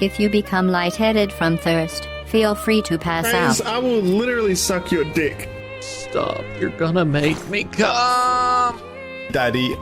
If you become lightheaded from thirst, feel free to pass Guys, out. I will literally suck your dick. Stop. You're gonna make me come. Daddy.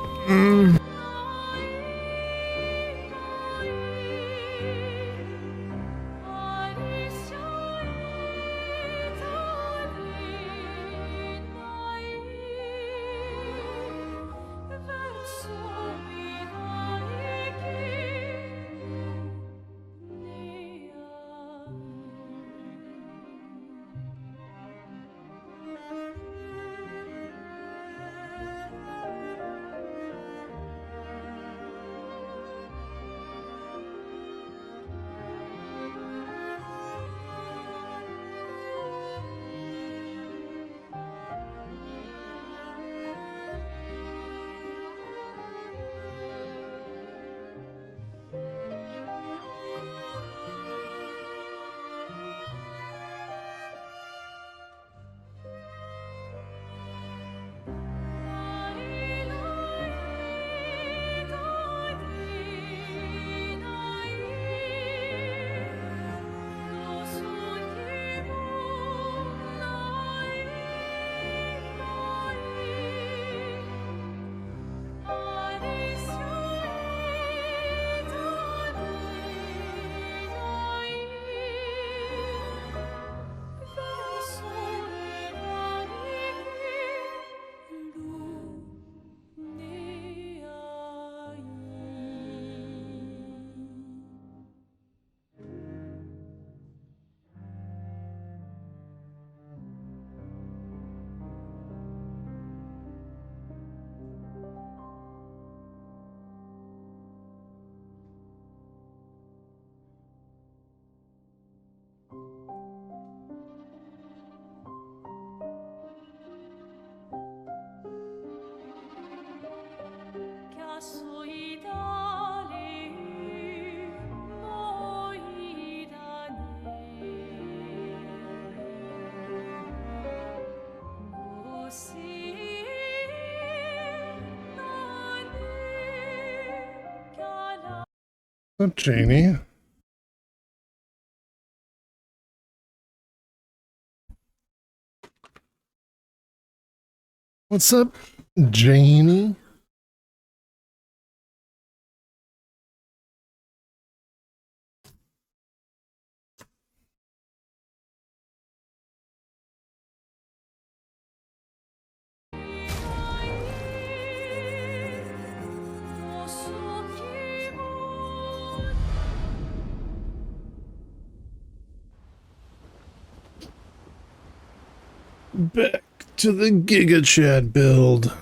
What's up, Janie? What's up, Janie? Back to the Giga Chad build.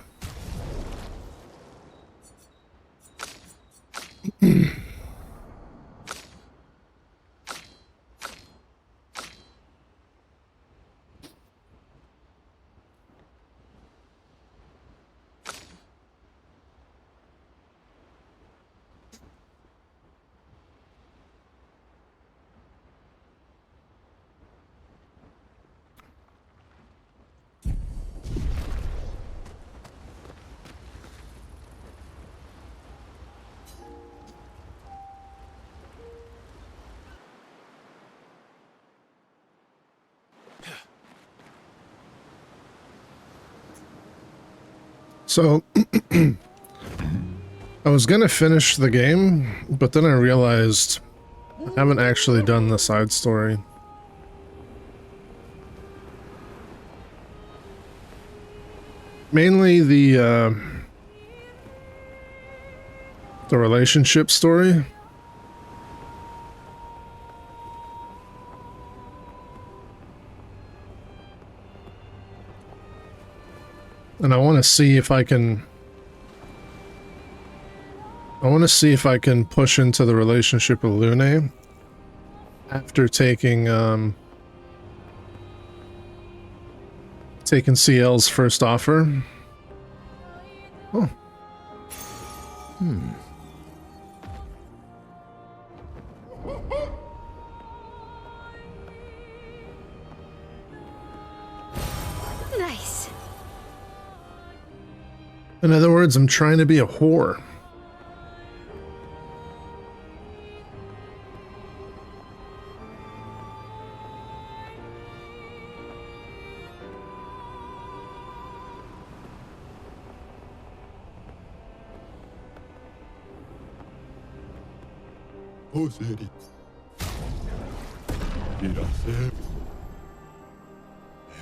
So, I was gonna finish the game, but then I realized I haven't actually done the side story. Mainly the relationship story. And I want to see if I can push into the relationship with Lune after taking CL's first offer. Oh. Nice. In other words, I'm trying to be a whore.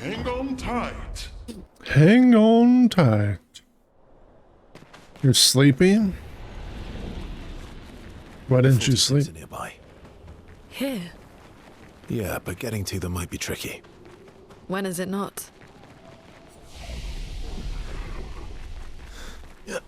Hang on tight. Hang on tight. You're sleepy? Why didn't you sleep? Nearby. Here? Yeah, but getting to them might be tricky. When is it not? Yeah.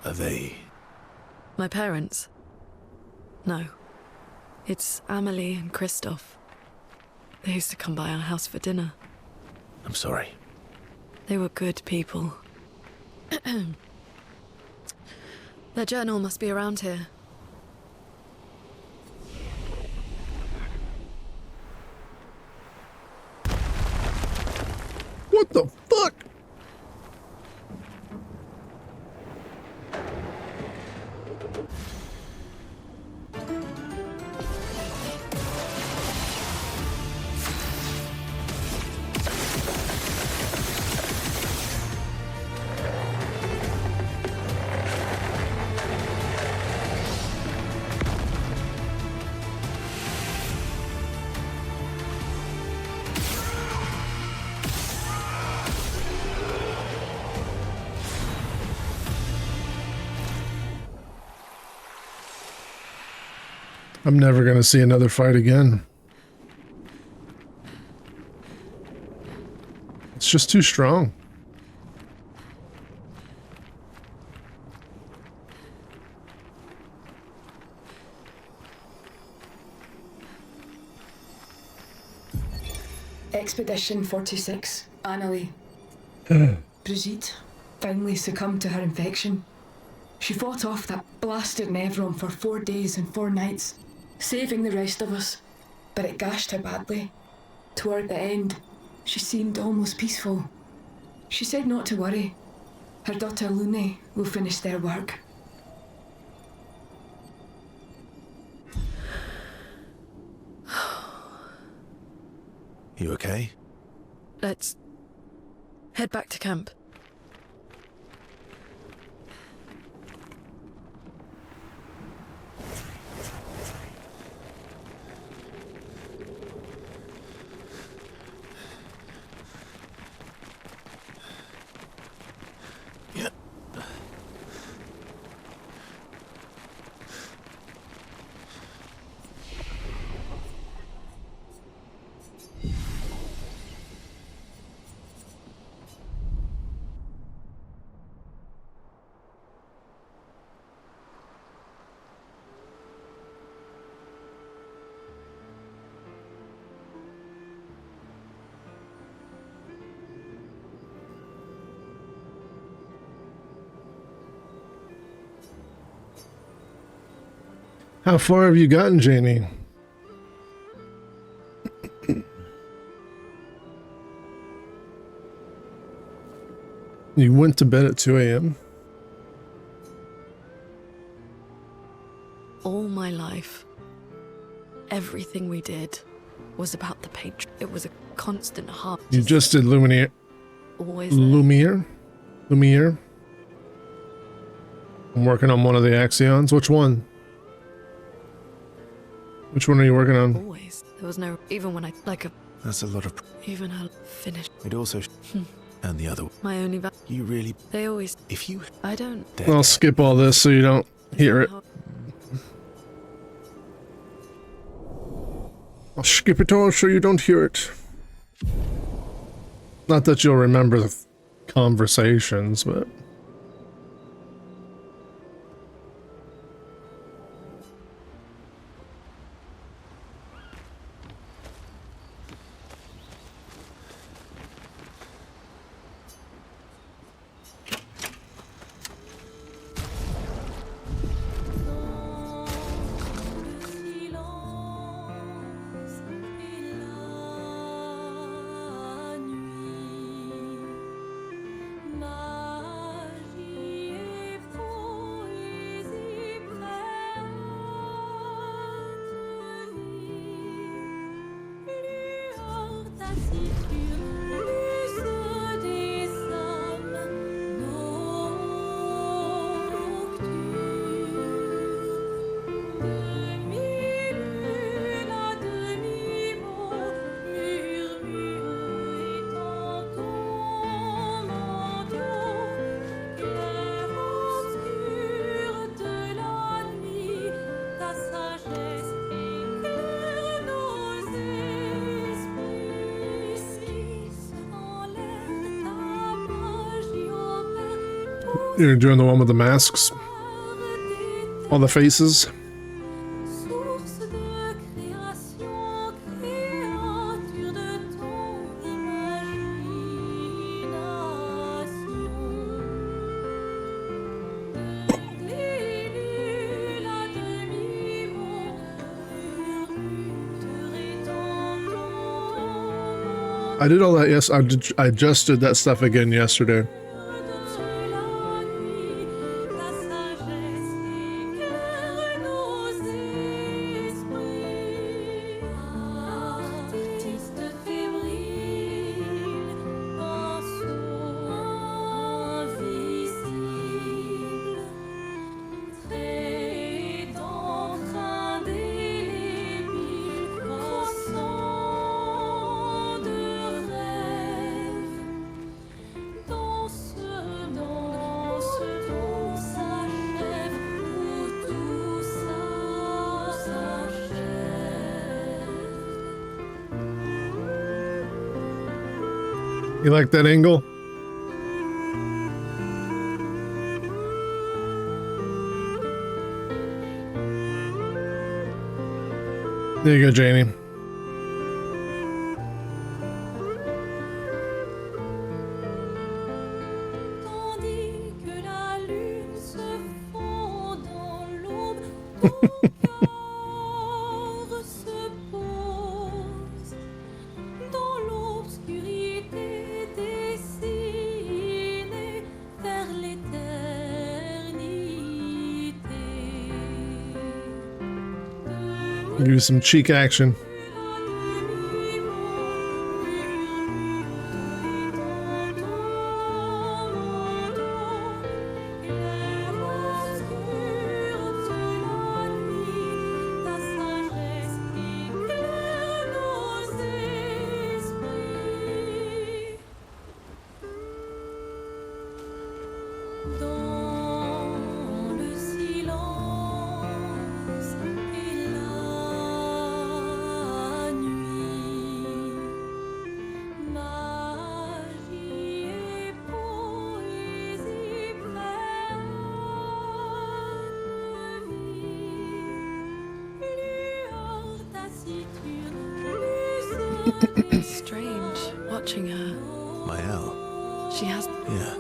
Are they? My parents? No. It's Amelie and Christoph. They used to come by our house for dinner. I'm sorry. They were good people. Their journal must be around here. What the fuck? I'm never gonna see another fight again. It's just too strong. Expedition 46, Amelie. Brigitte finally succumbed to her infection. She fought off that blasted Nevron for 4 days and 4 nights, saving the rest of us, but it gashed her badly. Toward the end, she seemed almost peaceful. She said not to worry. Her daughter Lune will finish their work. You okay? Let's head back to camp. Yeah. How far have you gotten, Janie? You went to bed at 2 a.m.? All my life, everything we did was about the page. It was a constant heart. You just did Lumiere. Always Lumiere? Lumiere? I'm working on one of the Axions. Which one? Which one are you working on? always. There was no, even when I, like a, That's a lot of. even her finish. It also. And the other. My only, You really. they always, If you. I don't. I'll skip all this so you don't hear it. I'll skip it all so you don't hear it. Not that you'll remember the conversations, but... You're doing the one with the masks? All the faces? Source de création, créature de ton imagination. L'élu, la demi-monde, murmurerait dans ton I did all that, yes. I just did that stuff again yesterday. You like that angle? There you go, Janie. tandis que la lune se fond dans l'aube, ton corps se pose dans l'obscurité dessinée vers l'éternité. Give you some cheek action. Dans le silence et la nuit, magie et poésie prennent vie, lueur taciturne, luce It's strange watching her. Maëlle. She has. Yeah.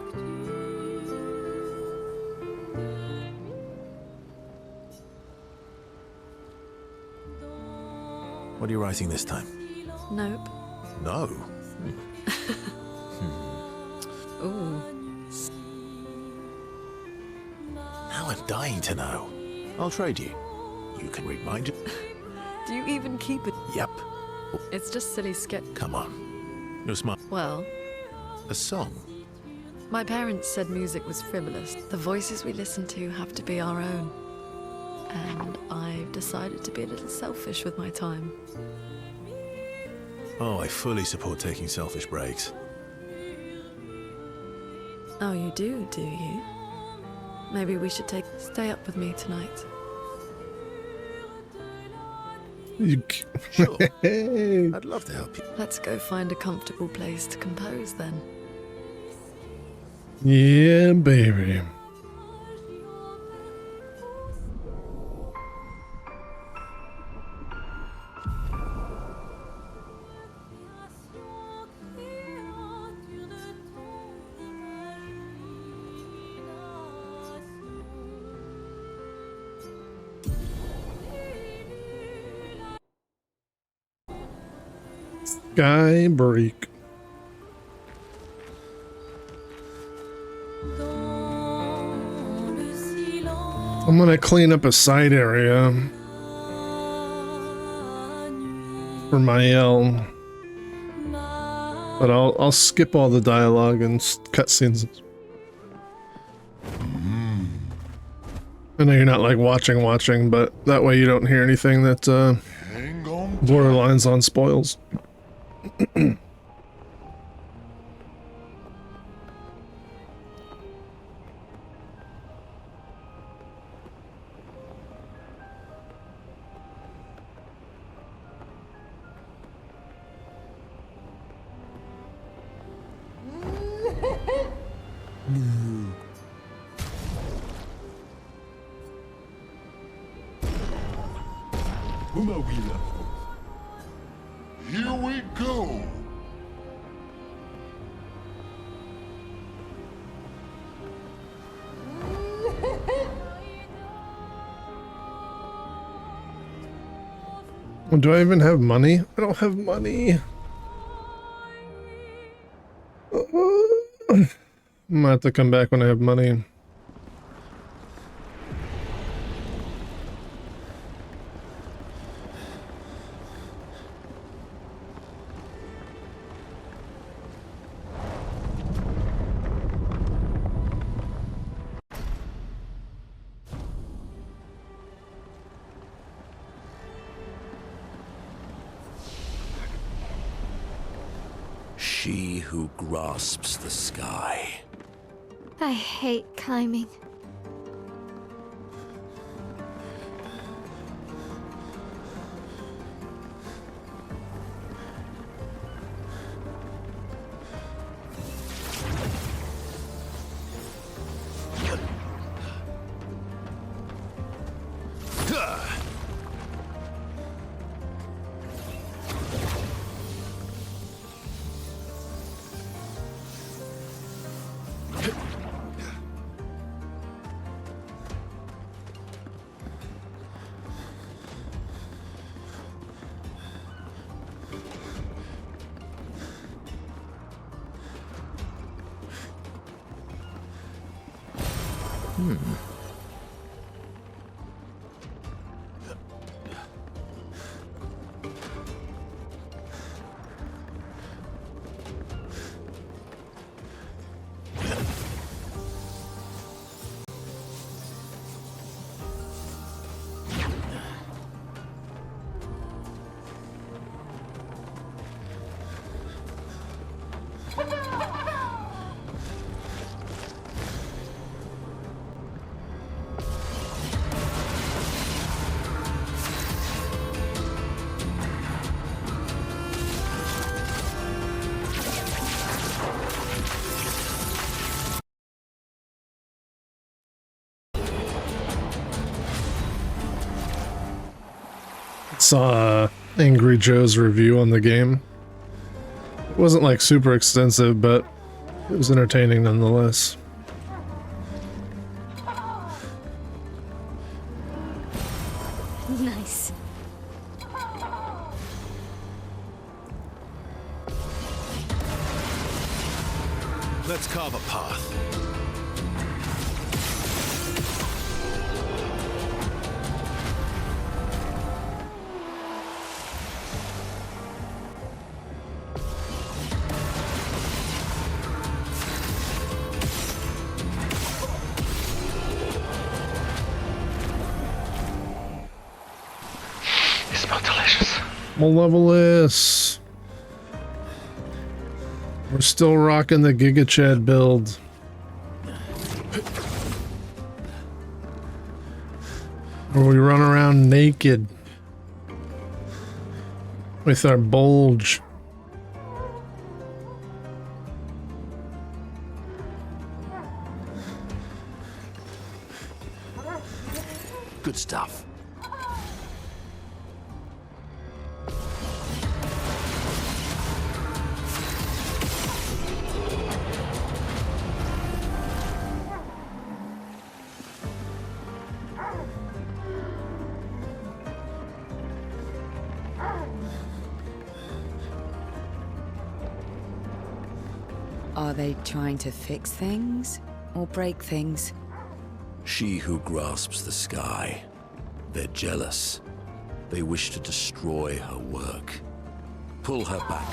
What are you writing this time? Nope. No. Ooh. Now I'm dying to know. I'll trade you. You can read mine. Do you even keep it? Yep. It's just silly sketch. Come on. You're smart. Well, A song. my parents said music was frivolous. The voices we listen to have to be our own. And I've decided to be a little selfish with my time. Oh, I fully support taking selfish breaks. Oh, you do you? Maybe we should stay up with me tonight. You Sure. Hey. I'd love to help you. Let's go find a comfortable place to compose then. Yeah, baby. Sky break. dans le silence. I'm gonna clean up a side area for Maëlle, but I'll skip all the dialogue and cutscenes. I know you're not like watching, but that way you don't hear anything that Hang on. borderlines on spoils. Here we go. Do I even have money? I don't have money. I'm gonna have to come back when I have money. She who grasps the sky. I hate climbing. Saw Angry Joe's review on the game. It wasn't like super extensive, but it was entertaining nonetheless. Nice. Let's carve a path. Malevolous. We're still rocking the Giga Chad build. Where we run around naked with our bulge. Good stuff. Are they trying to fix things or break things? She who grasps the sky. They're jealous. They wish to destroy her work. Pull her back.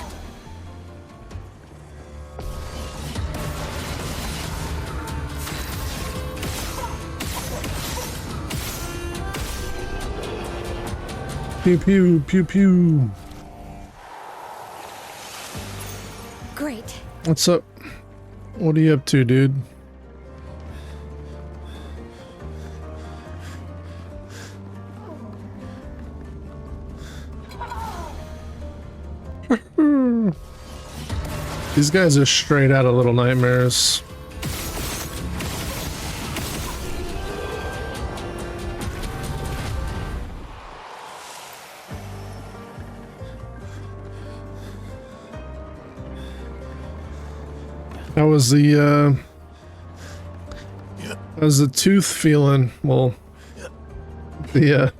Pew pew pew pew. Great. What's up? What are you up to, dude? These guys are straight out of Little Nightmares. How was the how's the tooth feeling? Well, the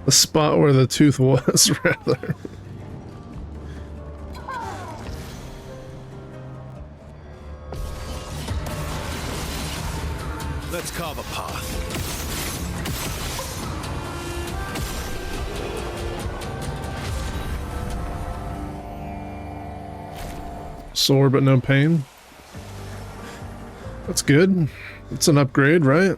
spot where the tooth was, rather. Let's carve a path. Sore but no pain. That's good. It's an upgrade, right?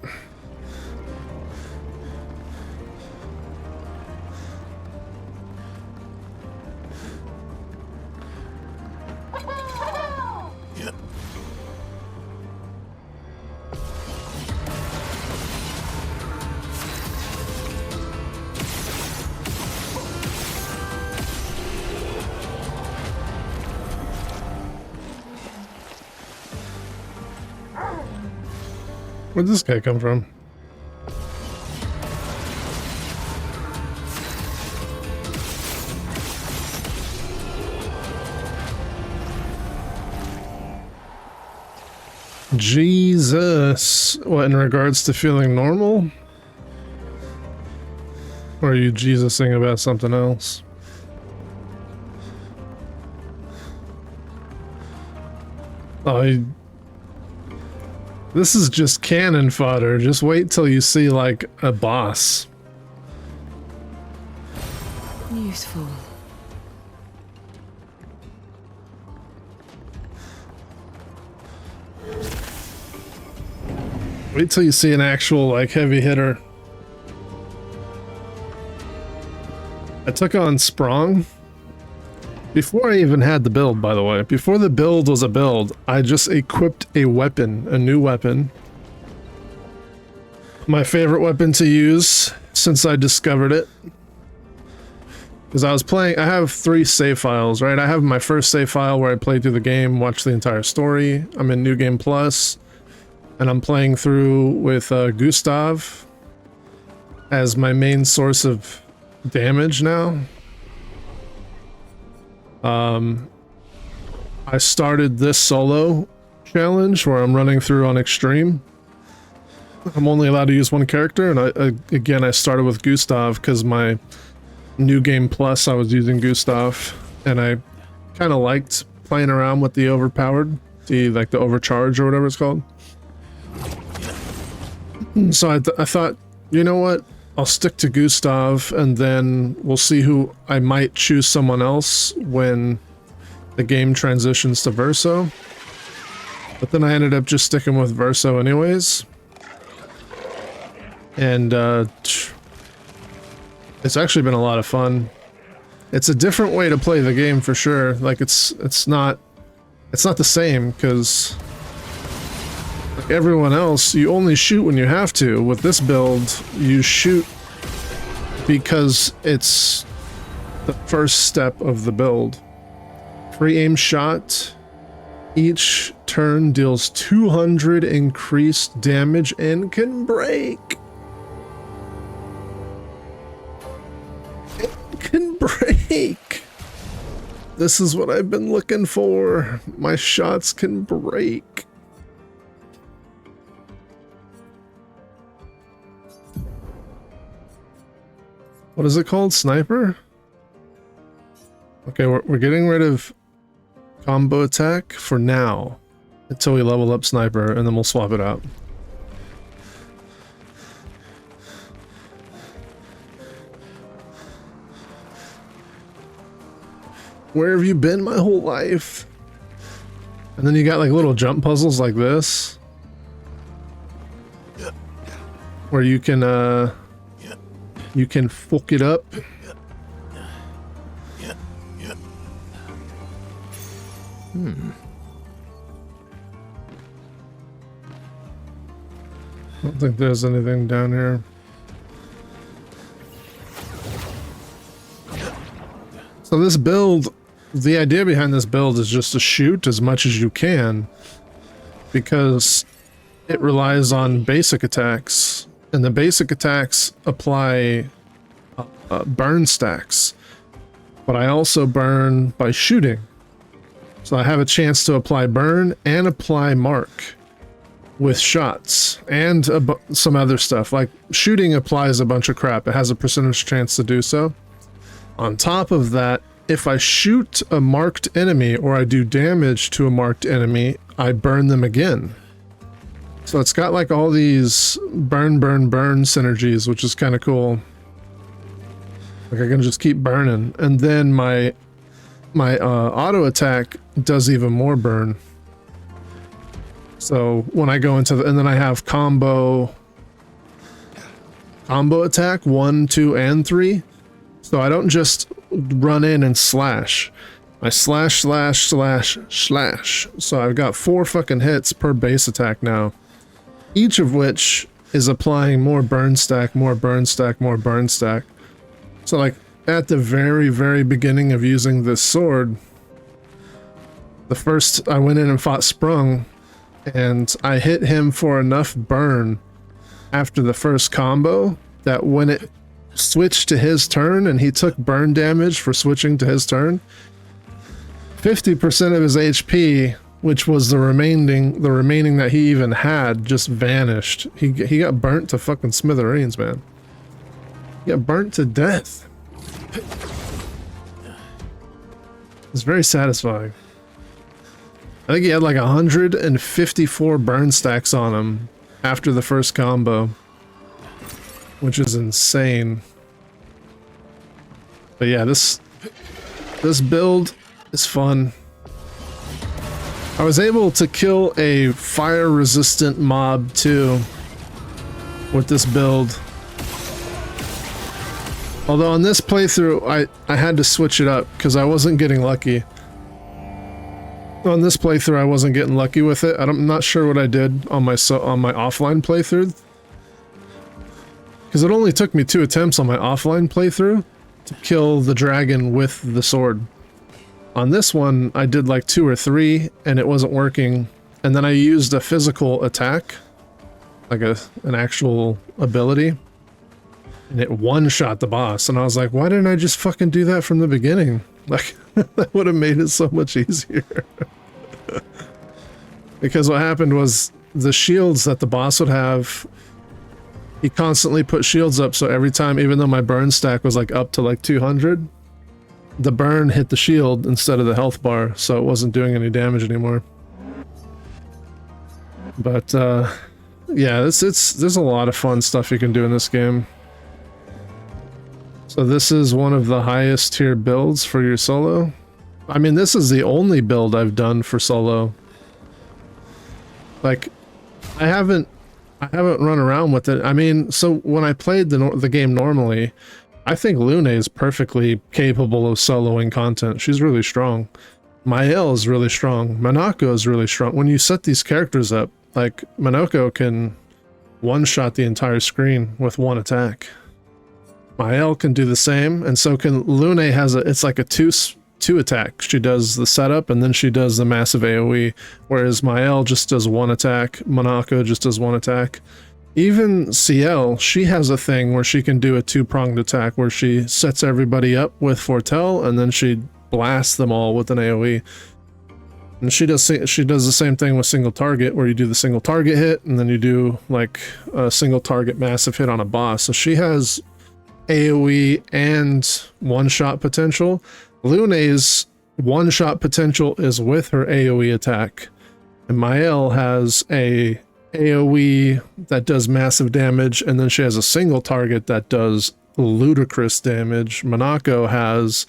Where'd this guy come from? Jesus. What, in regards to feeling normal? Or are you Jesusing about something else? Oh, this is just cannon fodder. Just wait till you see, like, a boss. Useful. Wait till you see an actual, like, heavy hitter. I took on Sprong. Before I even had the build, by the way, before the build was a build, I just equipped a weapon, a new weapon. My favorite weapon to use since I discovered it. Because I was playing, I have 3 save files, right? I have my first save file where I played through the game, watched the entire story. I'm in New Game Plus, and I'm playing through with Gustav as my main source of damage now. I started this solo challenge where I'm running through on extreme. I'm only allowed to use one character, and again I started with Gustav because my New Game Plus I was using Gustav, and I kind of liked playing around with the overpowered, like the overcharge or whatever it's called. So I thought, you know what? I'll stick to Gustav, and then we'll see who I might choose someone else when the game transitions to Verso. But then I ended up just sticking with Verso anyways. And it's actually been a lot of fun. It's a different way to play the game for sure. Like it's not the same because like everyone else, you only shoot when you have to. With this build, you shoot because it's the first step of the build. Free aim shot. Each turn deals 200 increased damage and can break. It can break. This is what I've been looking for. My shots can break. What is it called? Sniper? Okay, we're getting rid of combo attack for now until we level up sniper, and then we'll swap it out. Where have you been my whole life? And then you got like little jump puzzles like this where you can fuck it up. I don't think there's anything down here. So this build, the idea behind this build is just to shoot as much as you can because it relies on basic attacks, and the basic attacks apply burn stacks, but I also burn by shooting. So I have a chance to apply burn and apply mark with shots and some other stuff. Like shooting applies a bunch of crap. It has a percentage chance to do so. On top of that, if I shoot a marked enemy or I do damage to a marked enemy, I burn them again. So it's got like all these burn synergies, which is kind of cool. Like I can just keep burning, and then my auto attack does even more burn. So when I go into and then I have combo attack 1, 2, and 3. So I don't just run in and slash. I slash. So I've got 4 fucking hits per base attack now. Each of which is applying more burn stack, more burn stack, more burn stack. So like at the very beginning of using this sword, the first I went in and fought Sprung, and I hit him for enough burn after the first combo that when it switched to his turn and he took burn damage for switching to his turn, 50% of his HP, which was the remaining that he even had, just vanished. He got burnt to fucking smithereens, man. He got burnt to death. It's very satisfying. I think he had like 154 burn stacks on him after the first combo, which is insane. But yeah, this build is fun. I was able to kill a fire resistant mob too with this build. Although on this playthrough I had to switch it up because I wasn't getting lucky. On this playthrough I wasn't getting lucky with it. I'm not sure what I did on my offline playthrough. Because it only took me 2 attempts on my offline playthrough to kill the dragon with the sword. On this one, I did like 2 or 3, and it wasn't working. And then I used a physical attack, like an actual ability, and it one-shot the boss. And I was like, why didn't I just fucking do that from the beginning? Like, that would have made it so much easier. Because what happened was the shields that the boss would have, he constantly put shields up, so every time, even though my burn stack was like up to like 200, the burn hit the shield instead of the health bar, so it wasn't doing any damage anymore. But yeah, there's a lot of fun stuff you can do in this game. So this is one of the highest tier builds for your solo. I mean, this is the only build I've done for solo. Like, I haven't run around with it. I mean, so when I played the game normally, I think Lune is perfectly capable of soloing content. She's really strong. Mael is really strong. Monako is really strong. When you set these characters up, like Monako can one-shot the entire screen with 1 attack. Mael can do the same, and so can Lune. It's like a two attack. She does the setup and then she does the massive AoE, whereas Mael just does 1 attack. Monako just does 1 attack. Even CL, she has a thing where she can do a 2-pronged attack where she sets everybody up with Fortel and then she blasts them all with an AoE. And she does the same thing with single target, where you do the single target hit and then you do like a single target massive hit on a boss. So she has AoE and one-shot potential. Lune's one-shot potential is with her AoE attack. And Mael has a AoE that does massive damage, and then she has a single target that does ludicrous damage. Monako has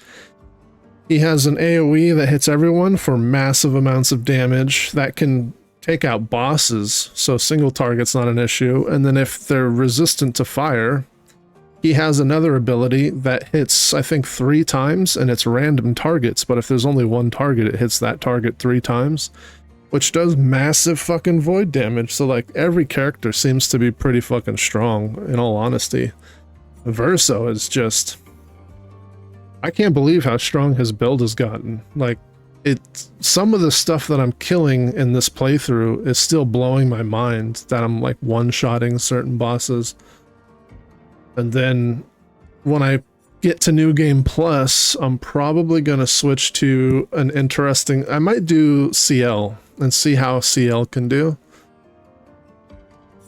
an AoE that hits everyone for massive amounts of damage that can take out bosses, so single target's not an issue. And then if they're resistant to fire, he has another ability that hits, I think, 3 times, and it's random targets, but if there's only 1 target, it hits that target 3 times. Which does massive fucking void damage. So like every character seems to be pretty fucking strong, in all honesty. Verso is just, I can't believe how strong his build has gotten. Like, some of the stuff that I'm killing in this playthrough is still blowing my mind, that I'm like one-shotting certain bosses. And then when I get to New Game Plus, I'm probably going to switch to an interesting... I might do CL and see how CL can do.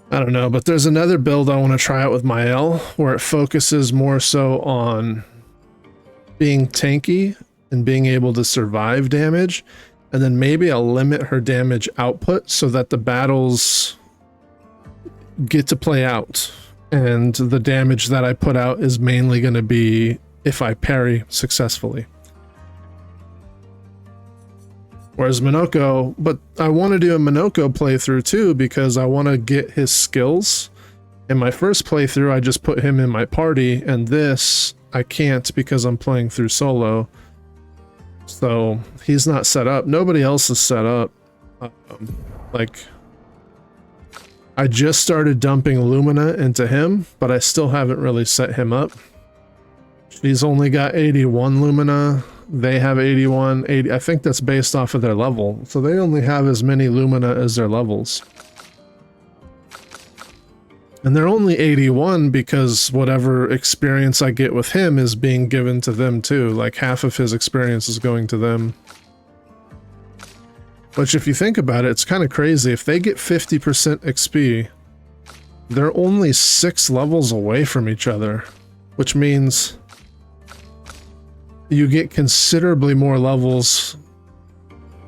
I don't know, but there's another build I want to try out with my L, where it focuses more so on being tanky and being able to survive damage, and then maybe I'll limit her damage output so that the battles get to play out. And the damage that I put out is mainly going to be if I parry successfully. Whereas Minoko, but I want to do a Minoko playthrough too, because I want to get his skills. In my first playthrough, I just put him in my party, and this I can't because I'm playing through solo. So he's not set up. Nobody else is set up. Like... I just started dumping Lumina into him, but I still haven't really set him up. She's only got 81 Lumina. They have 81, 80. I think that's based off of their level. So they only have as many Lumina as their levels. And they're only 81 because whatever experience I get with him is being given to them too. Like half of his experience is going to them. Which, if you think about it, it's kind of crazy. If they get 50% XP, they're only 6 levels away from each other, which means you get considerably more levels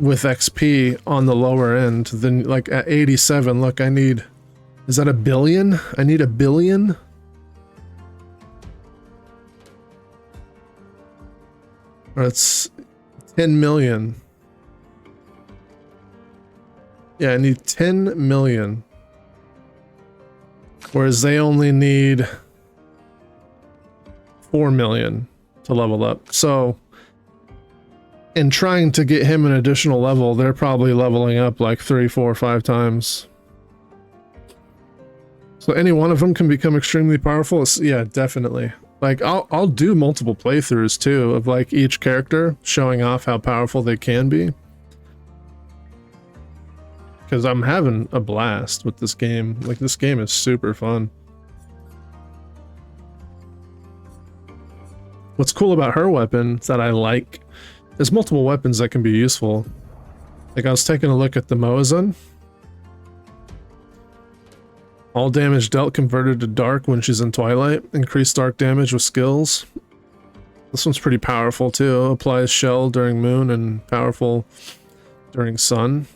with XP on the lower end than, like, at 87. Look, I need... Is that a billion? I need a billion? Or it's 10 million. Yeah, I need 10 million. Whereas they only need 4 million to level up. So, in trying to get him an additional level, they're probably leveling up like 3, 4, 5 times. So any one of them can become extremely powerful. Yeah, definitely. Like, I'll do multiple playthroughs too of like each character showing off how powerful they can be. Because I'm having a blast with this game. Like, this game is super fun. What's cool about her weapon that I like, there's multiple weapons that can be useful. Like, I was taking a look at the Moazun. All damage dealt converted to dark when she's in Twilight. Increased dark damage with skills. This one's pretty powerful too. Applies shell during moon and powerful during sun.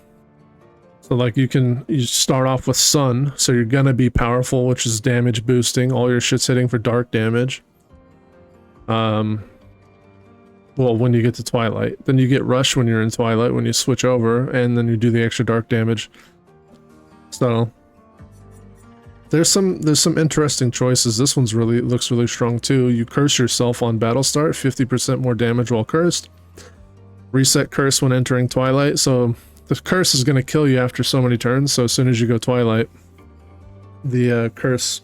So like you start off with sun, so you're gonna be powerful, which is damage boosting. All your shit's hitting for dark damage. Well, when you get to Twilight. Then you get rush when you're in Twilight, when you switch over, and then you do the extra dark damage. So there's some interesting choices. This one's looks really strong too. You curse yourself on battle start, 50% more damage while cursed. Reset curse when entering Twilight, so the curse is going to kill you after so many turns, so as soon as you go Twilight, the curse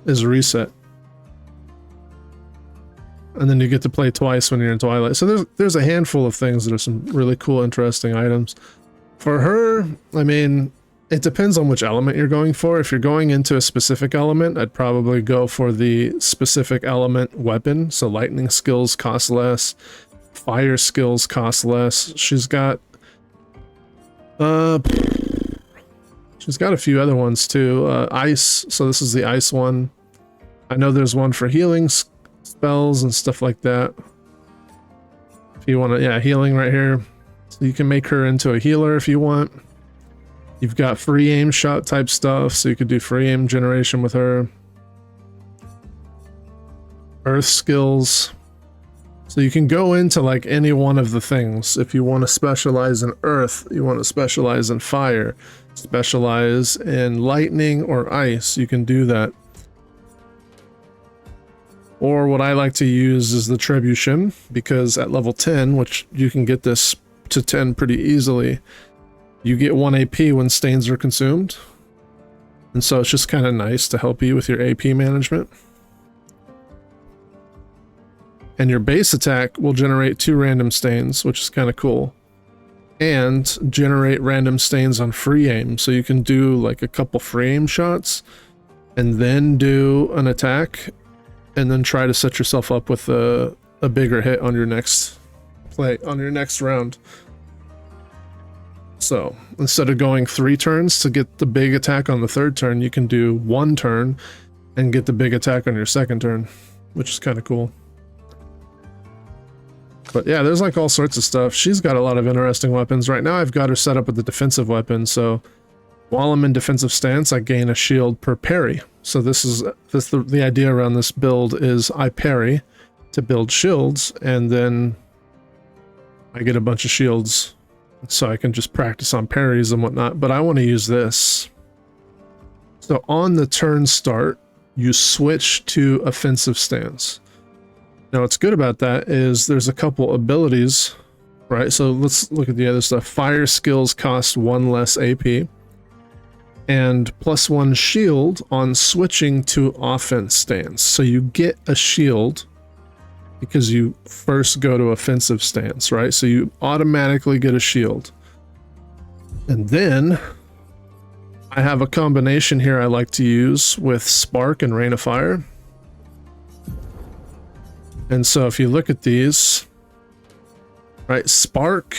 is reset. And then you get to play twice when you're in Twilight. So there's a handful of things that are some really cool, interesting items. For her, I mean, it depends on which element you're going for. If you're going into a specific element, I'd probably go for the specific element weapon. So lightning skills cost less. Fire skills cost less. She's got a few other ones too. Ice, so this is the ice one. I know there's one for healing spells and stuff like that. If you want to, yeah, healing right here. So you can make her into a healer if you want. You've got free aim shot type stuff, so you could do free aim generation with her. Earth skills. So you can go into like any one of the things. If you want to specialize in earth, you want to specialize in fire, specialize in lightning or ice, you can do that. Or what I like to use is the Trebuchet, because at level 10, which you can get this to 10 pretty easily, you get 1 AP when stains are consumed. And so it's just kind of nice to help you with your AP management. And your base attack will generate 2 random stains, which is kind of cool. And generate random stains on free aim, so you can do like a couple free aim shots and then do an attack and then try to set yourself up with a bigger hit on your next play, on your next round. So instead of going 3 turns to get the big attack on the 3rd turn, you can do 1 turn and get the big attack on your 2nd turn, which is kind of cool. But yeah, there's like all sorts of stuff. She's got a lot of interesting weapons. Right now I've got her set up with the defensive weapon, so while I'm in defensive stance, I gain a shield per parry. So the idea around this build is I parry to build shields, and then I get a bunch of shields so I can just practice on parries and whatnot. But I want to use this. So on the turn start, you switch to offensive stance. Now what's good about that is there's a couple abilities, right? So let's look at the other stuff. Fire skills cost 1 less AP, and +1 shield on switching to offense stance. So you get a shield because you first go to offensive stance, right? So you automatically get a shield. And then I have a combination here I like to use with Spark and Rain of Fire. And so if you look at these, right, Spark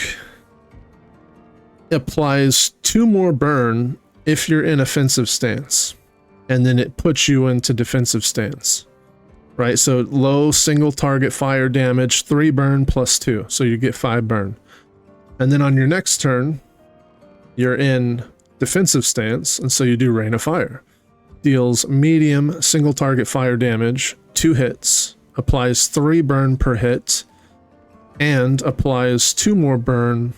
applies 2 more burn if you're in offensive stance, and then it puts you into defensive stance, right? So low single target fire damage, 3 burn plus 2, so you get 5 burn. And then on your next turn, you're in defensive stance, and so you do Rain of Fire. Deals medium single target fire damage, 2 hits, applies 3 burn per hit, and applies 2 more burn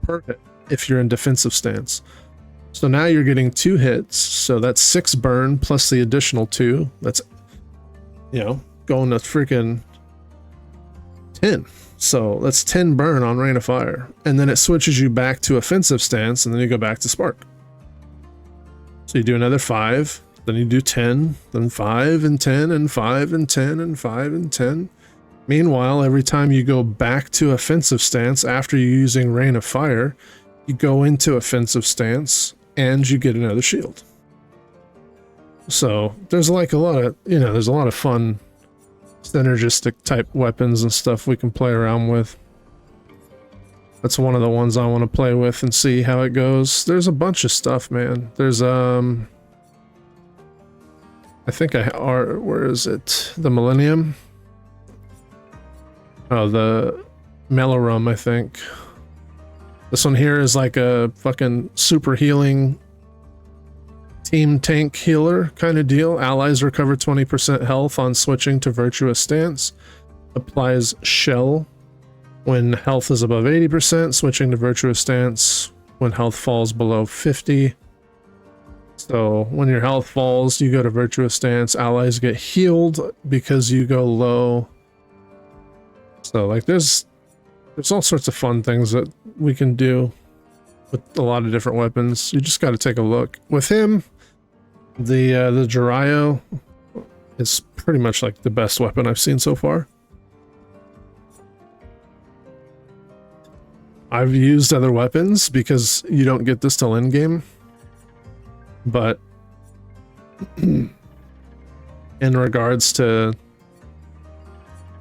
per hit if you're in defensive stance. So now you're getting 2 hits, so that's 6 burn plus the additional 2. That's, you know, going to freaking 10. So that's 10 burn on Rain of Fire. And then it switches you back to offensive stance, and then you go back to Spark. So you do another 5, then you do 10, then 5 and 10, and 5 and 10, and 5 and 10. Meanwhile, every time you go back to offensive stance after you're using Rain of Fire, you go into offensive stance, and you get another shield. So there's like a lot of, you know, there's a lot of fun synergistic type weapons and stuff we can play around with. That's one of the ones I want to play with and see how it goes. There's a bunch of stuff, man. There's I think where is it? The Millennium? Oh, the Melorum, I think. This one here is like a fucking super healing team tank healer kind of deal. Allies recover 20% health on switching to virtuous stance. Applies shell when health is above 80%, switching to virtuous stance when health falls below 50. So when your health falls, you go to virtuous stance. Allies get healed because you go low. So like there's all sorts of fun things that we can do with a lot of different weapons. You just got to take a look. With him, the Jiraiya is pretty much like the best weapon I've seen so far. I've used other weapons because you don't get this till end game, but in regards to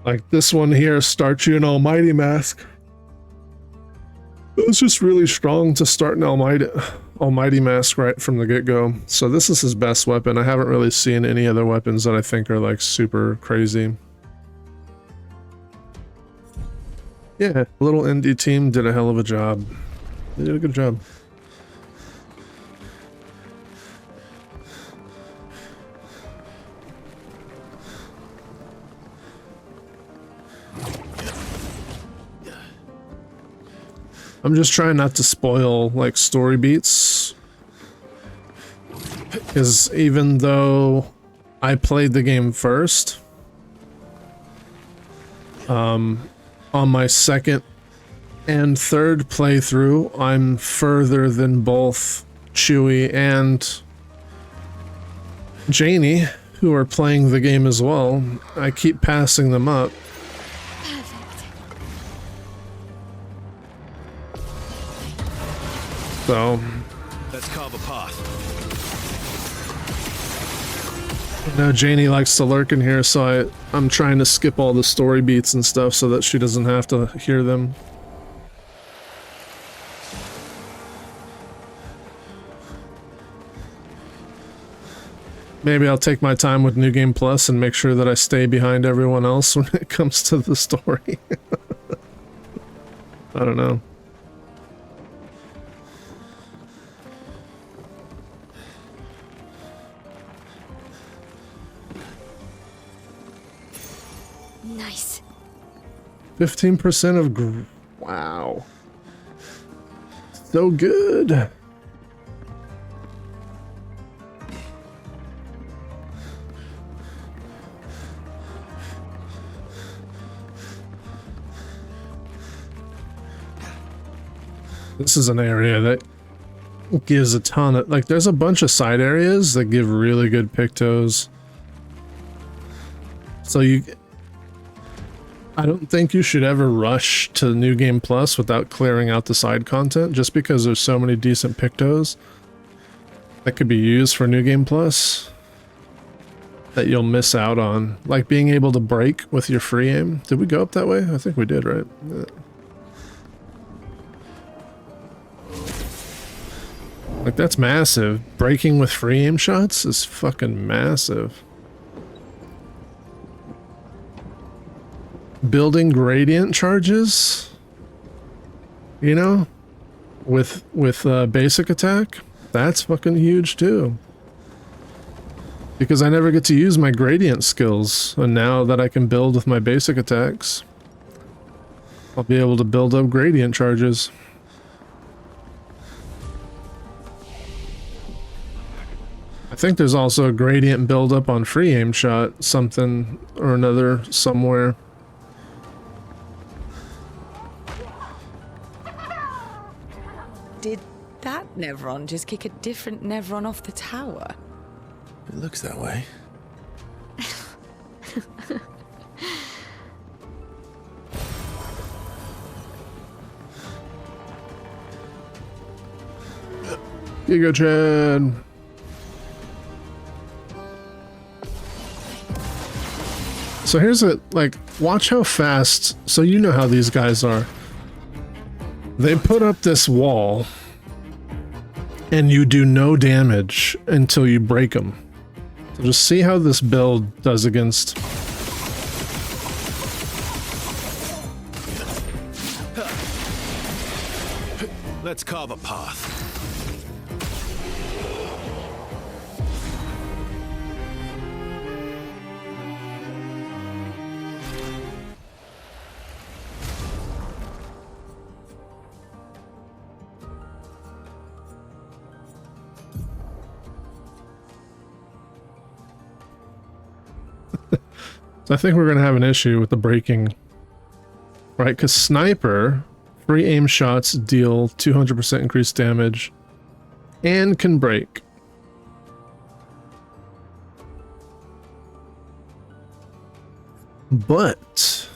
like this one here, start you an Almighty Mask. It was just really strong to start an Almighty Mask right from the get-go. So this is his best weapon. I haven't really seen any other weapons that I think are like super crazy. Yeah, little indie team did a hell of a job. They did a good job. I'm just trying not to spoil like story beats, because even though I played the game first, on my 2nd and 3rd playthrough, I'm further than both Chewie and Janie, who are playing the game as well. I keep passing them up. So let's carve a path. I know Janie likes to lurk in here, so I'm trying to skip all the story beats and stuff so that she doesn't have to hear them. Maybe I'll take my time with New Game Plus and make sure that I stay behind everyone else when it comes to the story. I don't know. Nice. 15% of wow. So good. This is an area that gives a ton of, like, there's a bunch of side areas that give really good pictos. So I don't think you should ever rush to New Game Plus without clearing out the side content, just because there's so many decent pictos that could be used for New Game Plus that you'll miss out on. Like being able to break with your free aim. Did we go up that way? I think we did, right? Yeah. Like, that's massive. Breaking with free aim shots is fucking massive. Building gradient charges, you know, with basic attack, that's fucking huge too. Because I never get to use my gradient skills, and now that I can build with my basic attacks, I'll be able to build up gradient charges. I think there's also a gradient buildup on free aim shot, something or another somewhere. Did that Nevron just kick a different Nevron off the tower? It looks that way. Giga Chad. So here's a, like, watch how fast, so you know how these guys are. They put up this wall, and you do no damage until you break them. So just see how this build does against... Let's carve a path. I think we're going to have an issue with the breaking, right? Because sniper, free aim shots deal 200% increased damage and can break. But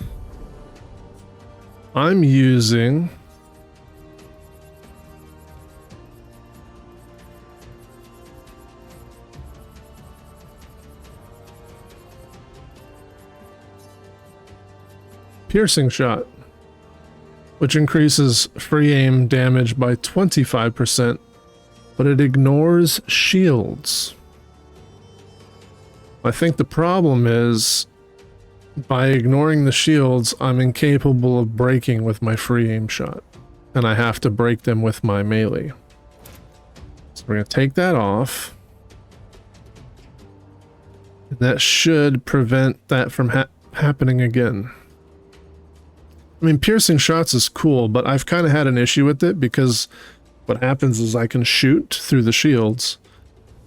I'm using piercing shot, which increases free aim damage by 25%, but it ignores shields. I think the problem is, by ignoring the shields, I'm incapable of breaking with my free aim shot, and I have to break them with my melee. So we're going to take that off. And that should prevent that from happening again. I mean, piercing shots is cool, but I've kind of had an issue with it because what happens is I can shoot through the shields,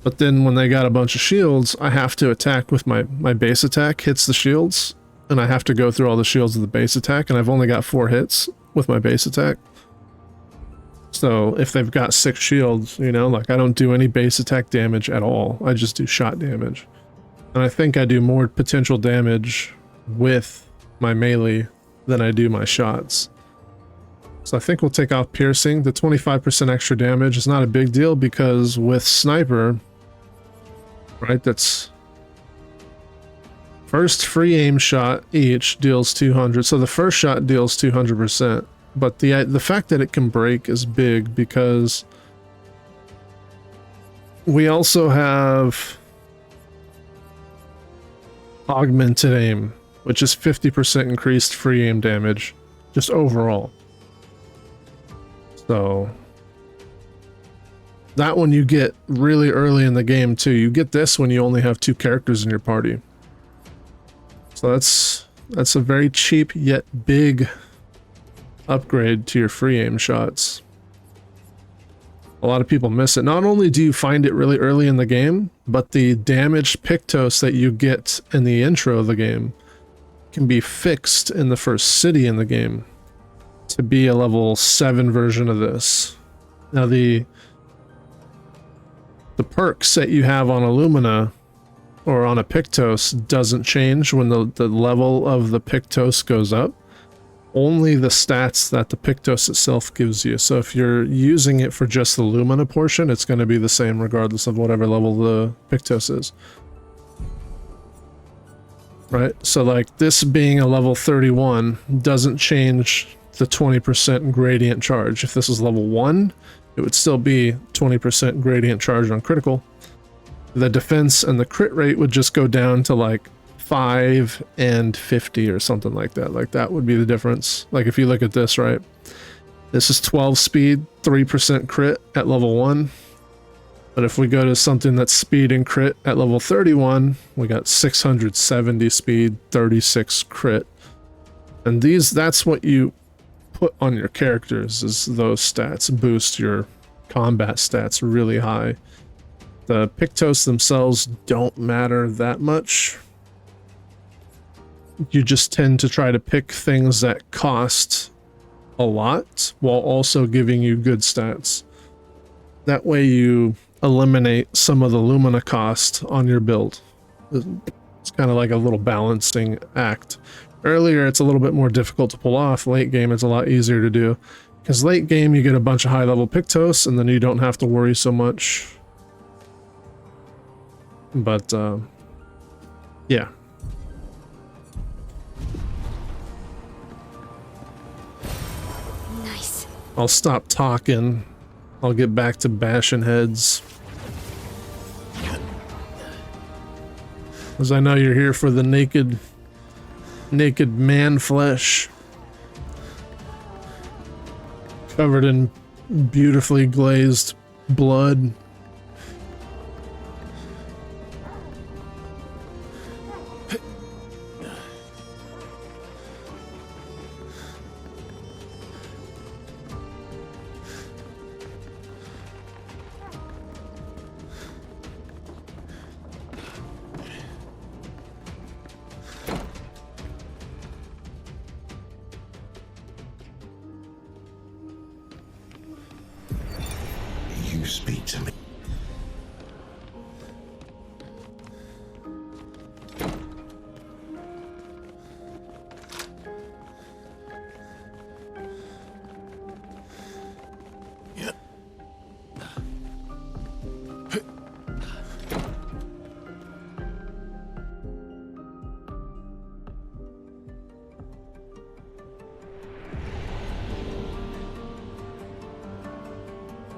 but then when they got a bunch of shields, I have to attack with my base attack hits the shields, and I have to go through all the shields of the base attack, and I've only got 4 hits with my base attack. So if they've got 6 shields, you know, like I don't do any base attack damage at all. I just do shot damage. And I think I do more potential damage with my melee than I do my shots. So I think we'll take off piercing. The 25% extra damage is not a big deal because with sniper, right, that's First free aim shot each deals 200. So the first shot deals 200%. But the fact that it can break is big because we also have augmented aim, which is 50% increased free aim damage, just overall. So that one you get really early in the game too. You get this when you only have 2 characters in your party. So that's a very cheap yet big upgrade to your free aim shots. A lot of people miss it. Not only do you find it really early in the game, but the damaged Pictos that you get in the intro of the game can be fixed in the first city in the game to be a level 7 version of this. Now the perks that you have on Illumina or on a Pictos doesn't change when the level of the Pictos goes up. Only the stats that the Pictos itself gives you. So if you're using it for just the Lumina portion, it's going to be the same regardless of whatever level the Pictos is. Right? So like this being a level 31 doesn't change the 20% gradient charge. If this is level 1, it would still be 20% gradient charge on critical. The defense and the crit rate would just go down to like 5 and 50 or something like that. Like that would be the difference. Like if you look at this, right? This is 12 speed, 3% crit at level 1. But if we go to something that's speed and crit at level 31, we got 670 speed, 36 crit. And that's what you put on your characters, is those stats boost your combat stats really high. The Pictos themselves don't matter that much. You just tend to try to pick things that cost a lot while also giving you good stats. That way you eliminate some of the Lumina cost on your build. It's kind of like a little balancing act. Earlier it's a little bit more difficult to pull off. Late game it's a lot easier to do. Because late game you get a bunch of high level Pictos and then you don't have to worry so much. But yeah. Nice. I'll stop talking. I'll get back to bashing heads. Because I know you're here for the naked man flesh. Covered in beautifully glazed blood. You speak to me.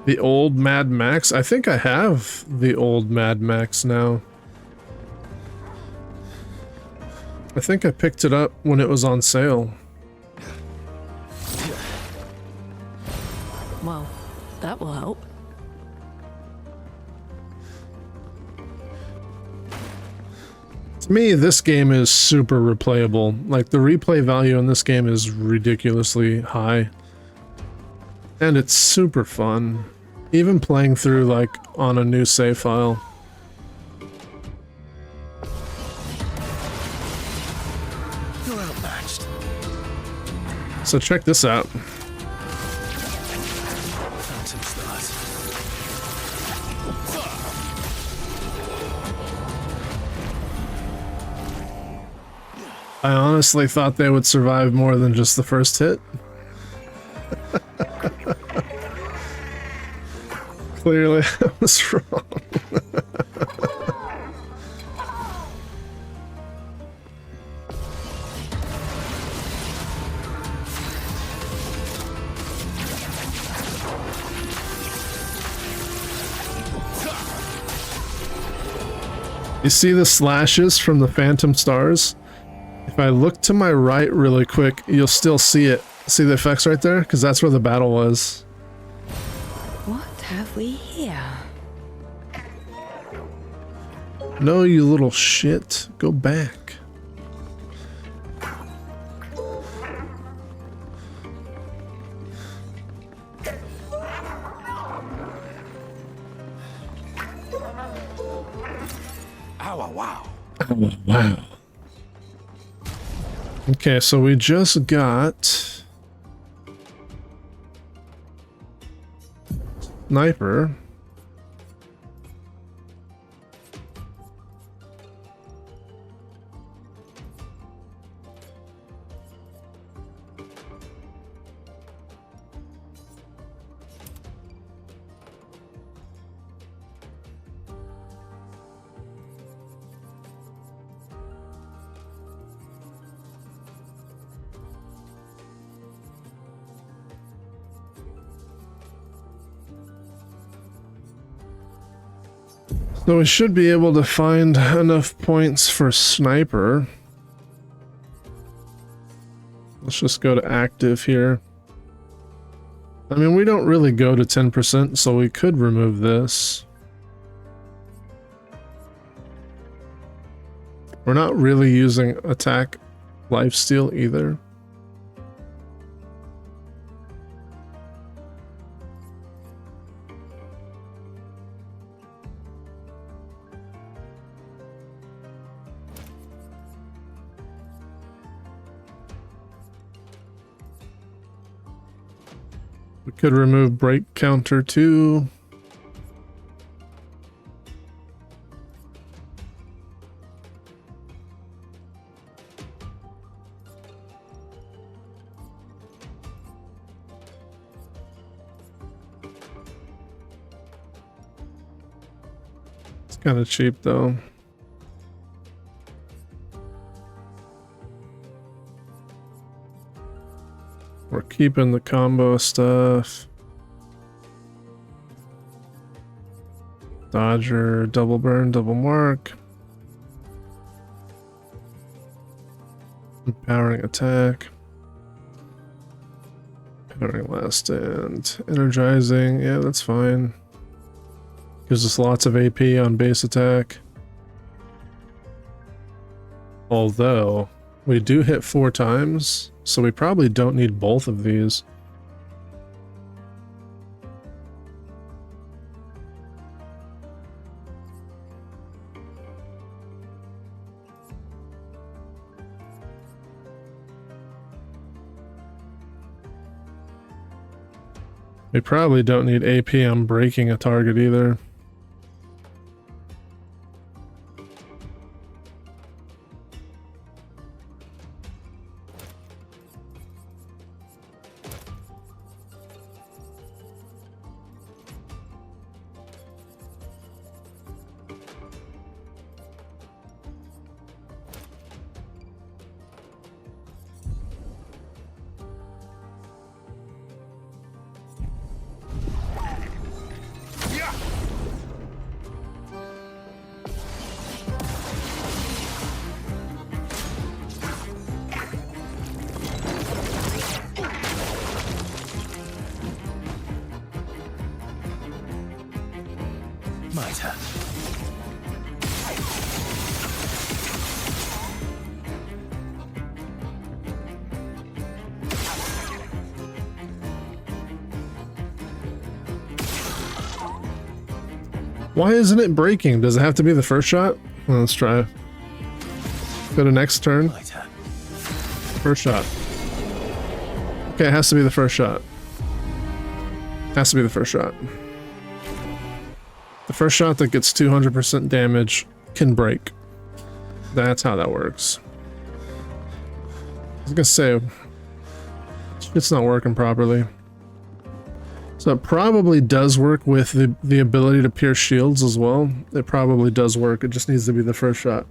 The old Mad Max? I think I have the old Mad Max now. I think I picked it up when it was on sale. Well, that will help. To me, this game is super replayable. Like, the replay value in this game is ridiculously high. And it's super fun. Even playing through, like, on a new save file. You're outmatched. So check this out. Phantom stars. I honestly thought they would survive more than just the first hit. Clearly, I was wrong. You see the slashes from the phantom stars? If I look to my right really quick, you'll still see it. See the effects right there? Because that's where the battle was. What have we here? No, you little shit. Go back. Wow. Oh, wow. Okay, so we just got sniper. So we should be able to find enough points for sniper. Let's just go to active here. I mean, we don't really go to 10%, so we could remove this. We're not really using attack lifesteal either. We could remove break counter too. It's kind of cheap though. We're keeping the combo stuff. Dodger, double burn, double mark. Empowering attack. Empowering last stand. Energizing, yeah, that's fine. Gives us lots of AP on base attack. Although, we do hit 4 times. So we probably don't need both of these. We probably don't need AP on breaking a target either. My turn. Why isn't it breaking? Does it have to be the first shot? Well, let's try. Go to next turn. My turn. First shot. Okay, it has to be the first shot. Has to be the first shot. The first shot that gets 200% damage can break. That's how that works. I was gonna say, it's not working properly. So it probably does work with the ability to pierce shields as well. It probably does work. It just needs to be the first shot.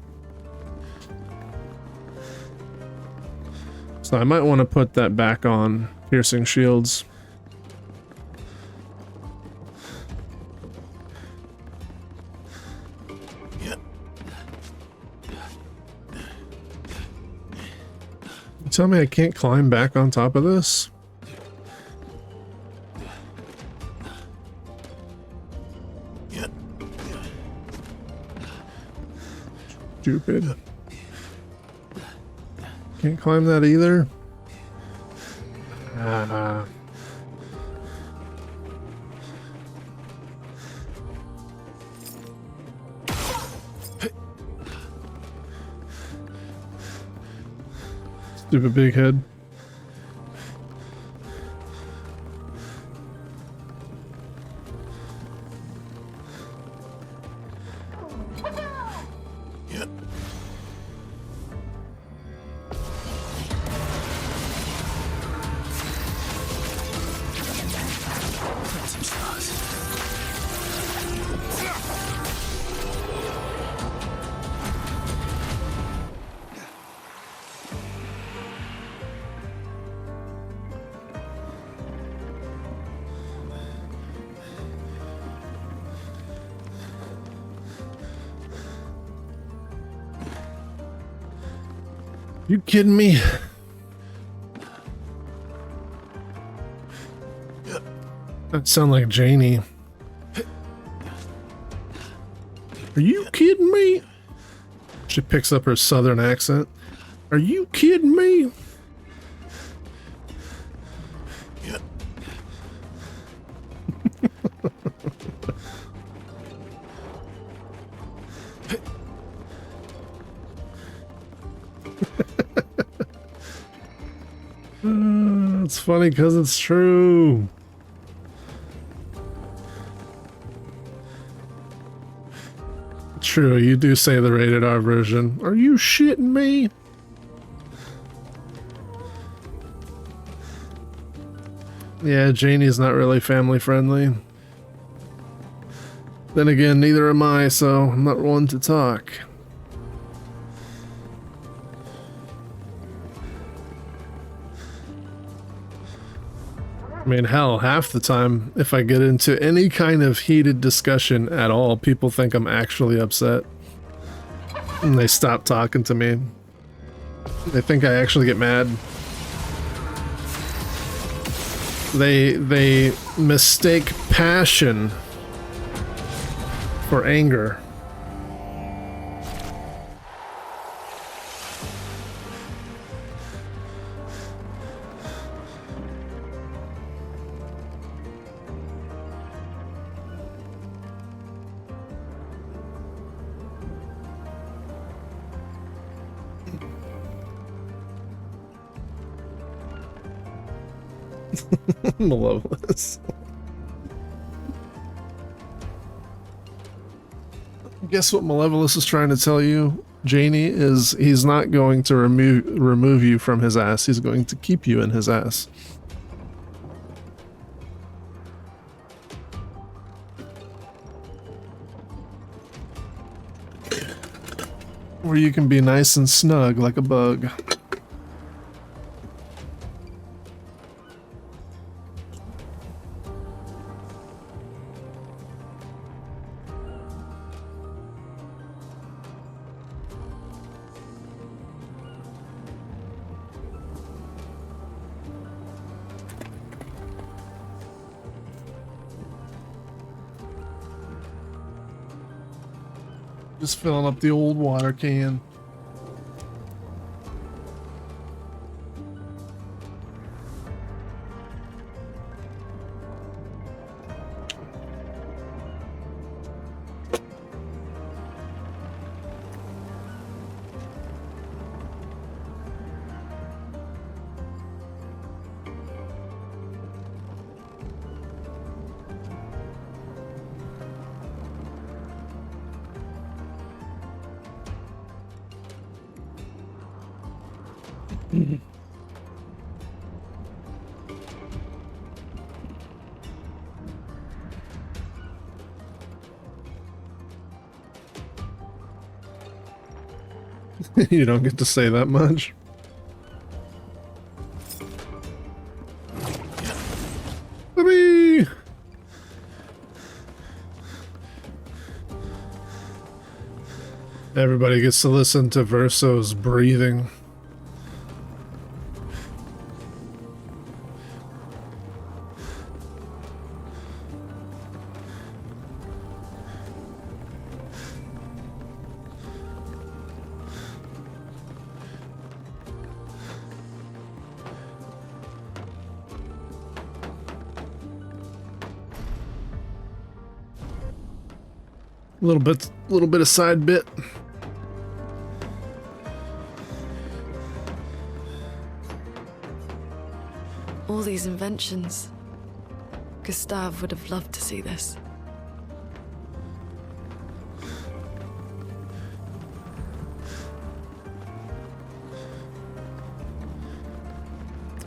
So I might want to put that back on, piercing shields. You tell me I can't climb back on top of this? Stupid. Can't climb that either. Stupid big head. You kidding me? That sound like Janie. Are you kidding me? She picks up her southern accent. Are you kidding me? It's funny because it's true. True, you do say the rated R version. Are you shitting me? Yeah, Janie's not really family friendly. Then again, neither am I, so I'm not one to talk. I mean, hell, half the time, if I get into any kind of heated discussion at all, people think I'm actually upset. And they stop talking to me. They think I actually get mad. They mistake passion for anger. Malevolous. Guess what Malevolous is trying to tell you, Janie, is he's not going to remove you from his ass. He's going to keep you in his ass. Where you can be nice and snug like a bug. Just filling up the old water can. You don't get to say that much. Whoopee! Everybody gets to listen to Verso's breathing. A little bit of side bit. All these inventions. Gustave would have loved to see this.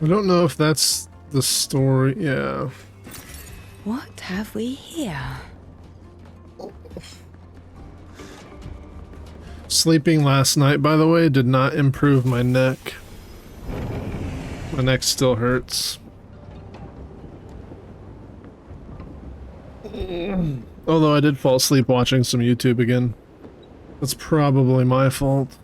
I don't know if that's the story. Yeah. What have we here? Sleeping last night, by the way, did not improve my neck. My neck still hurts. Although I did fall asleep watching some YouTube again. That's probably my fault.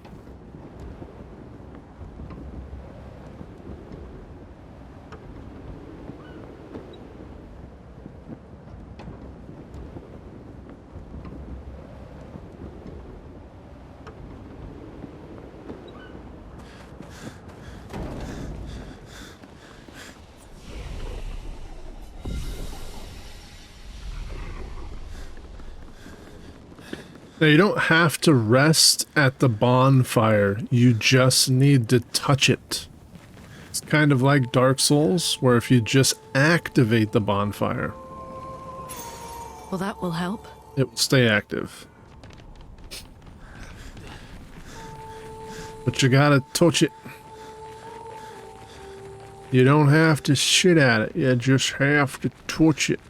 Now, you don't have to rest at the bonfire, you just need to touch it. It's kind of like Dark Souls, where if you just activate the bonfire, Well, that will help. it will stay active. But you gotta touch it. You don't have to shit at it, you just have to touch it.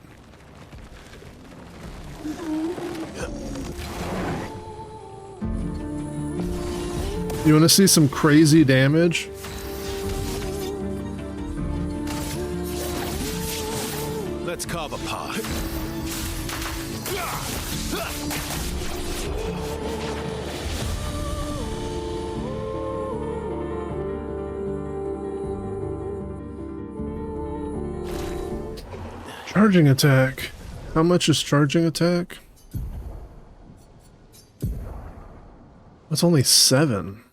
You want to see some crazy damage? Let's carve a path. Charging attack. How much is charging attack? That's only 7.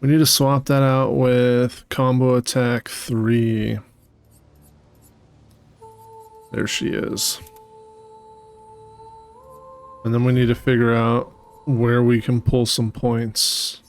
We need to swap that out with combo attack 3. There she is. And then we need to figure out where we can pull some points.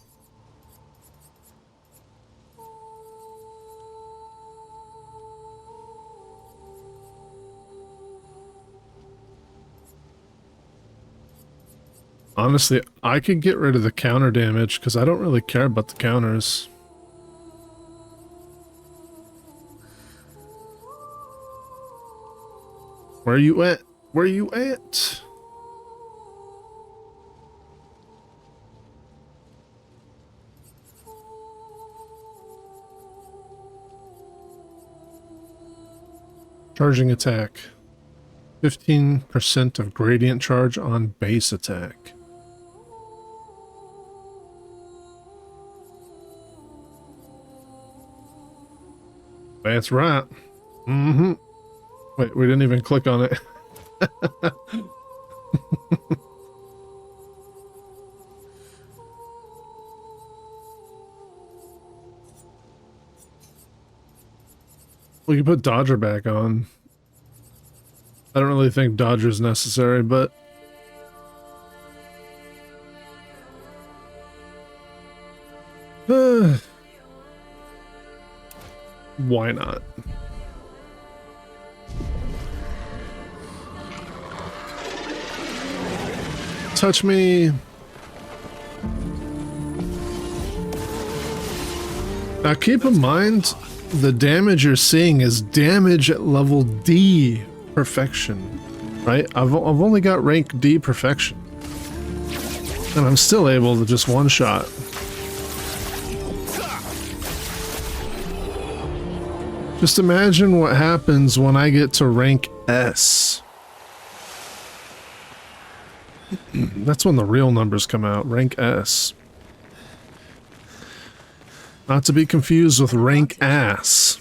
Honestly, I could get rid of the counter damage because I don't really care about the counters. Where are you at? Where are you at? Charging attack. 15% of gradient charge on base attack. That's right. Mm-hmm. Wait, we didn't even click on it. We can put Dodger back on. I don't really think Dodger's necessary, but... why not? Touch me. Now keep in mind, the damage you're seeing is damage at level D perfection, right? I've only got rank D perfection. And I'm still able to just one-shot. Just imagine what happens when I get to rank S. That's when the real numbers come out, rank S. Not to be confused with rank ass.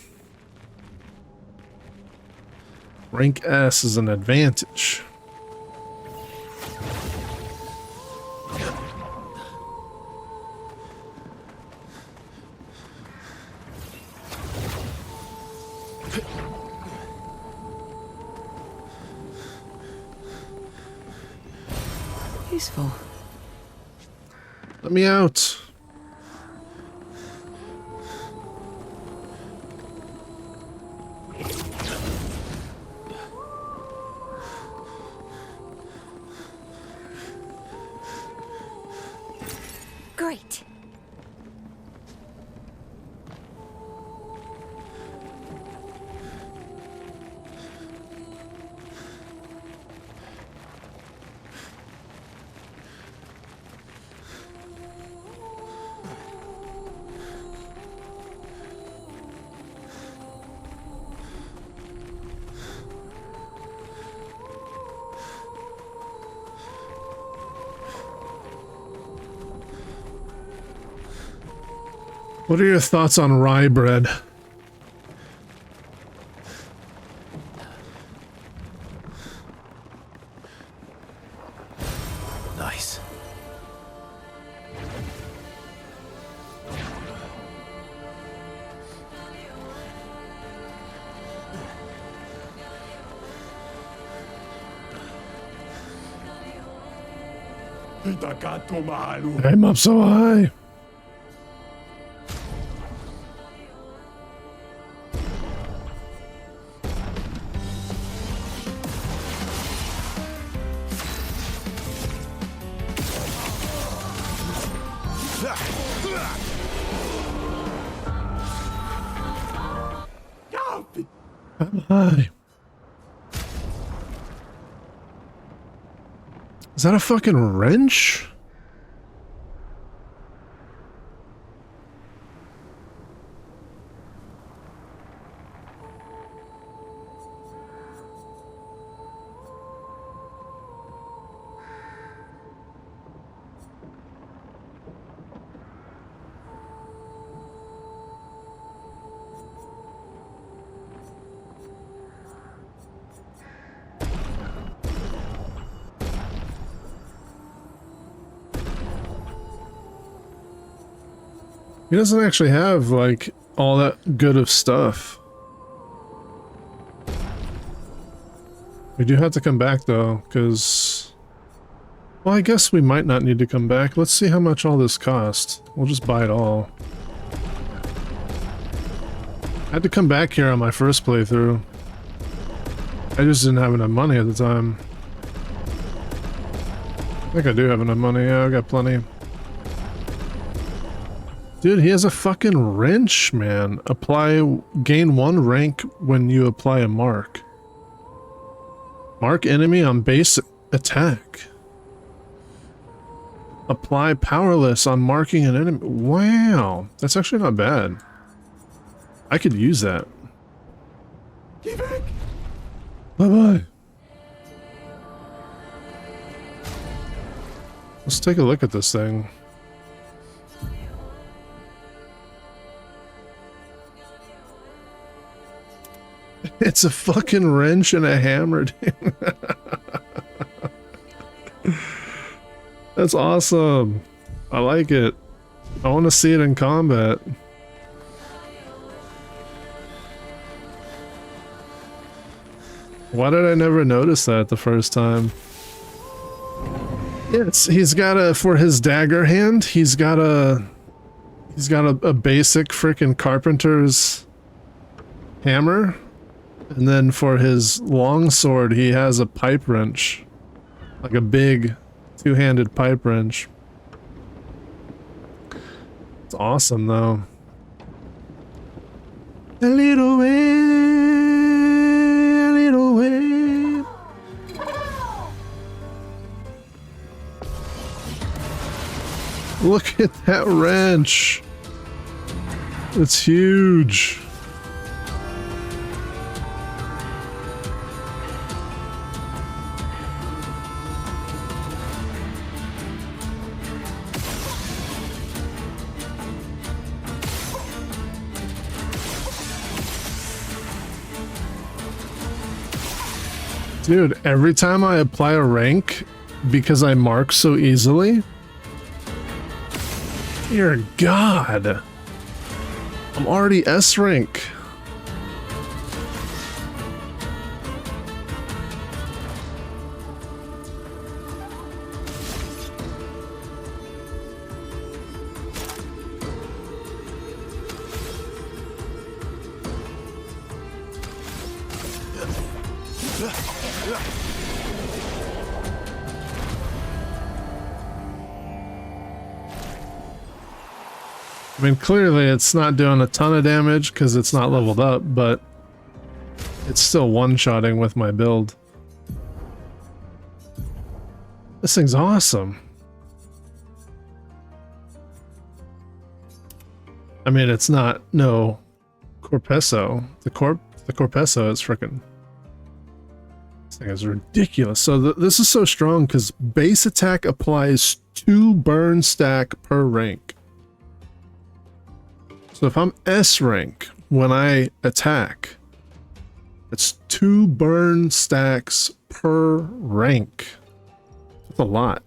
Rank S is an advantage. useful. Let me out. Great. What are your thoughts on rye bread? Nice. I'm up so high. I'm high. Is that a fucking wrench? He doesn't actually have, like, all that good of stuff. We do have to come back, though, because... Well, I guess we might not need to come back. Let's see how much all this costs. We'll just buy it all. I had to come back here on my first playthrough. I just didn't have enough money at the time. I think I do have enough money. Yeah, I got plenty. Dude, he has a fucking wrench, man. Gain 1 rank when you apply a mark. Mark enemy on base attack. Apply powerless on marking an enemy. Wow, that's actually not bad. I could use that. Bye-bye. Let's take a look at this thing. It's a fucking wrench and a hammer, dude. That's awesome. I like it. I want to see it in combat. Why did I never notice that the first time? Yes, he's got a, for his dagger hand, he's got a basic freaking carpenter's hammer. And then for his long sword, he has a pipe wrench. Like a big two-handed pipe wrench. It's awesome, though. A little way, a little way. Look at that wrench. It's huge. Dude, every time I apply a rank, because I mark so easily, dear God, I'm already S rank. I mean, clearly it's not doing a ton of damage because it's not leveled up, but it's still one-shotting with my build. This thing's awesome. I mean, it's not no Corpesso. The Corpesso is freaking. This thing is ridiculous. So this is so strong because base attack applies 2 burn stack per rank. So if I'm S rank when I attack, it's 2 burn stacks per rank. That's a lot.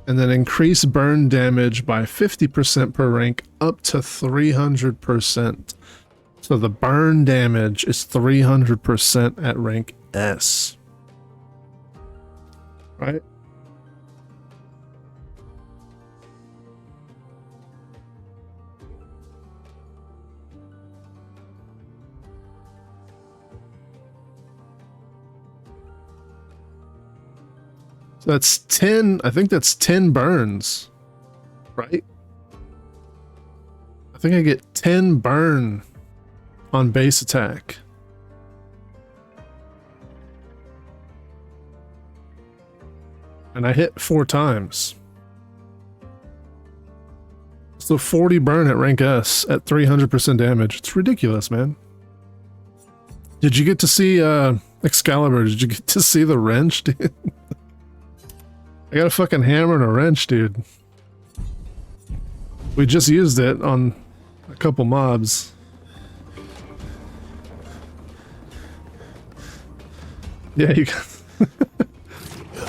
And then increase burn damage by 50% per rank up to 300%. So the burn damage is 300% at rank S. Right? So that's 10, I think that's 10 burns, right? I think I get 10 burn on base attack. And I hit 4 times. So 40 burn at rank S at 300% damage. It's ridiculous, man. Did you get to see Excalibur? Did you get to see the wrench, dude? I got a fucking hammer and a wrench, dude. We just used it on a couple mobs. Yeah, you can.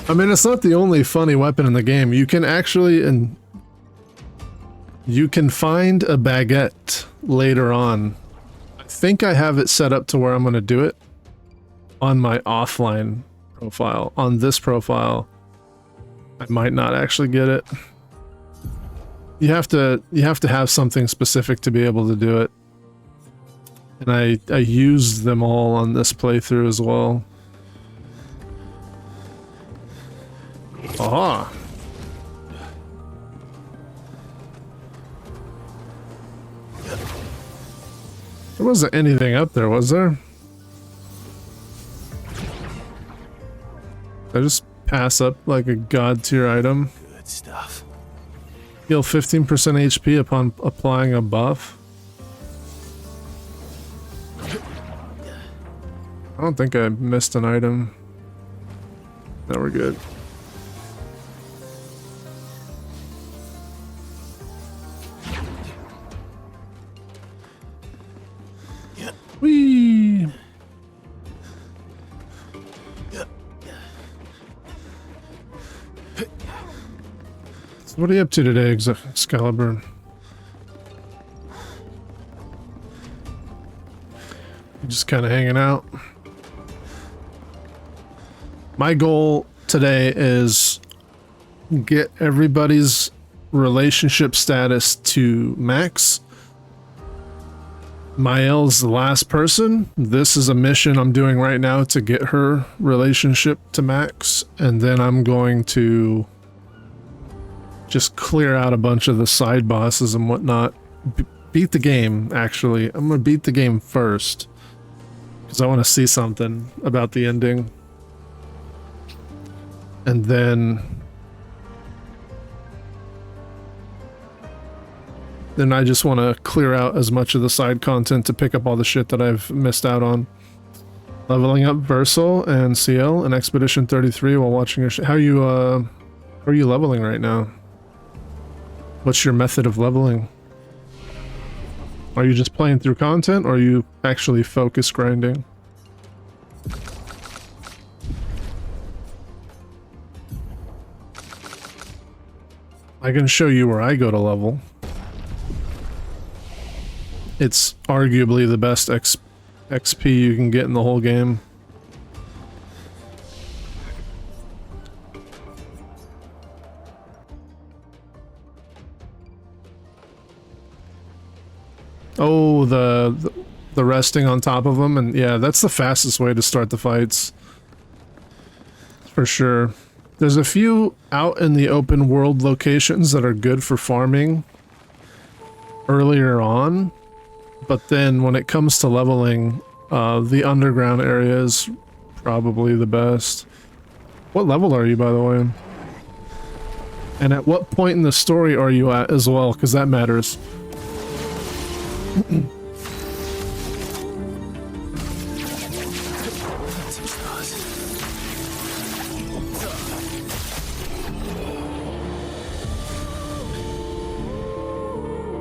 I mean, it's not the only funny weapon in the game. You can actually, and you can find a baguette later on. I think I have it set up to where I'm going to do it on my offline profile. On this profile, I might not actually get it. You have to have something specific to be able to do it. And I used them all on this playthrough as well. Aha! There wasn't anything up there, was there? I just pass up like a god tier item. Good stuff. Heal 15% HP upon applying a buff. I don't think I missed an item. No, we're good. Whee! So what are you up to today, Excalibur? Just kind of hanging out. My goal today is get everybody's relationship status to max. Mael's the last person. This is a mission I'm doing right now to get her relationship to max, and then I'm going to just clear out a bunch of the side bosses and whatnot. Beat the game, actually. I'm gonna beat the game first because I want to see something about the ending. And then I just want to clear out as much of the side content to pick up all the shit that I've missed out on. Leveling up Versal and CL in Expedition 33 while watching your how are you leveling right now? What's your method of leveling? Are you just playing through content, or are you actually focus grinding? I can show you where I go to level. It's arguably the best XP you can get in the whole game. Oh, the resting on top of them, and yeah, that's the fastest way to start the fights. For sure. There's a few out in the open world locations that are good for farming earlier on, but then when it comes to leveling, the underground area is probably the best. What level are you, by the way? And at what point in the story are you at as well, because that matters.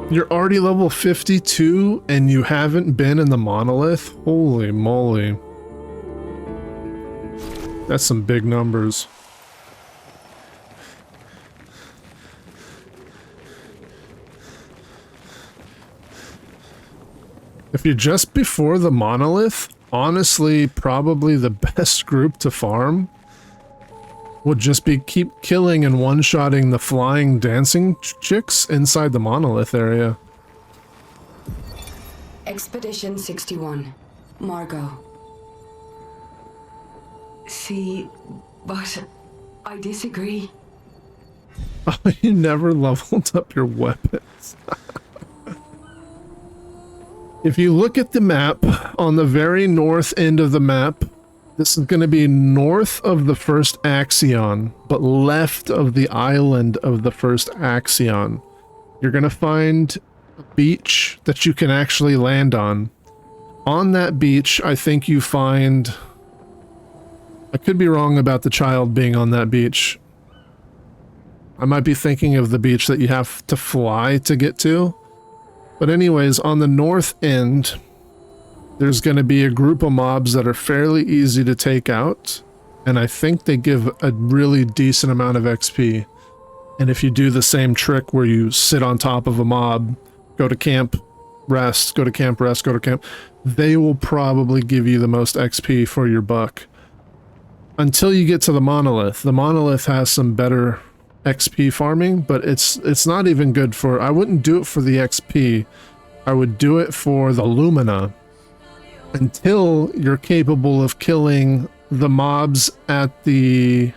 You're already level 52 and you haven't been in the monolith? Holy moly. That's some big numbers. If you're just before the monolith, honestly, probably the best group to farm would just be keep killing and one-shotting the flying dancing chicks inside the monolith area. Expedition 61. Margot. See, but I disagree. You never leveled up your weapons. If you look at the map, on the very north end of the map, this is going to be north of the first Axion, but left of the island of the first Axion. You're going to find a beach that you can actually land on. On that beach, I think you find... I could be wrong about the child being on that beach. I might be thinking of the beach that you have to fly to get to. But anyways, on the north end, there's going to be a group of mobs that are fairly easy to take out, and I think they give a really decent amount of XP. And if you do the same trick where you sit on top of a mob, go to camp, rest, go to camp, rest, go to camp, they will probably give you the most XP for your buck. Until you get to the monolith. The monolith has some better XP farming, but it's not even good for... I wouldn't do it for the XP. I would do it for the Lumina. Until you're capable of killing the mobs at the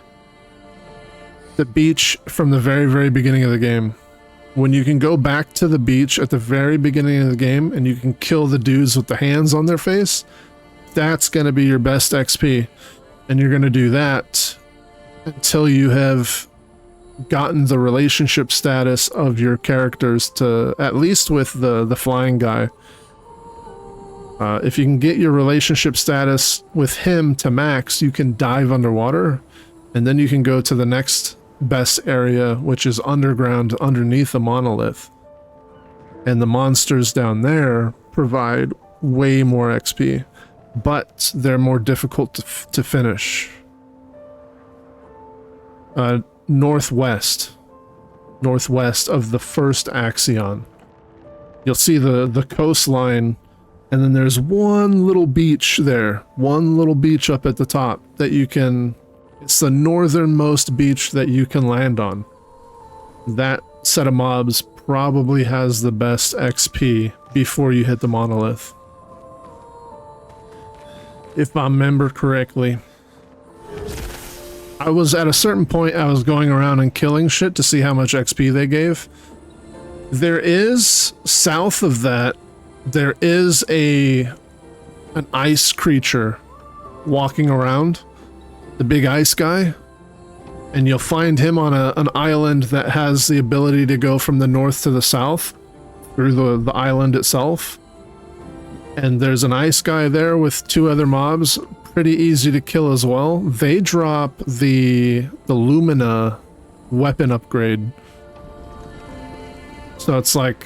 beach from the very, very beginning of the game. When you can go back to the beach at the very beginning of the game and you can kill the dudes with the hands on their face, that's going to be your best XP. And you're going to do that until you have gotten the relationship status of your characters to, at least with the flying guy. If you can get your relationship status with him to max, you can dive underwater, and then you can go to the next best area, which is underground underneath the monolith. And the monsters down there provide way more XP, but they're more difficult to finish. Northwest of the first Axion. You'll see the coastline. And then there's one little beach there. One little beach up at the top that you can... It's the northernmost beach that you can land on. That set of mobs probably has the best XP before you hit the monolith. If I remember correctly. I was at a certain point, I was going around and killing shit to see how much XP they gave. There is, south of that, there is an ice creature walking around, the big ice guy, and you'll find him on an island that has the ability to go from the north to the south through the island itself. And there's an ice guy there with two other mobs, pretty easy to kill as well. They drop the Lumina weapon upgrade. So it's like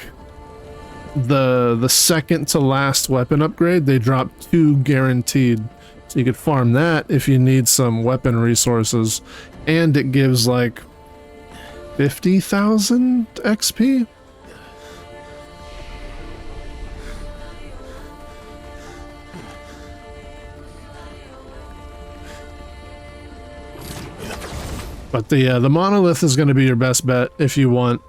the second to last weapon upgrade, they drop 2 guaranteed. So you could farm that if you need some weapon resources. And it gives like 50,000 XP? But the monolith is going to be your best bet if you want.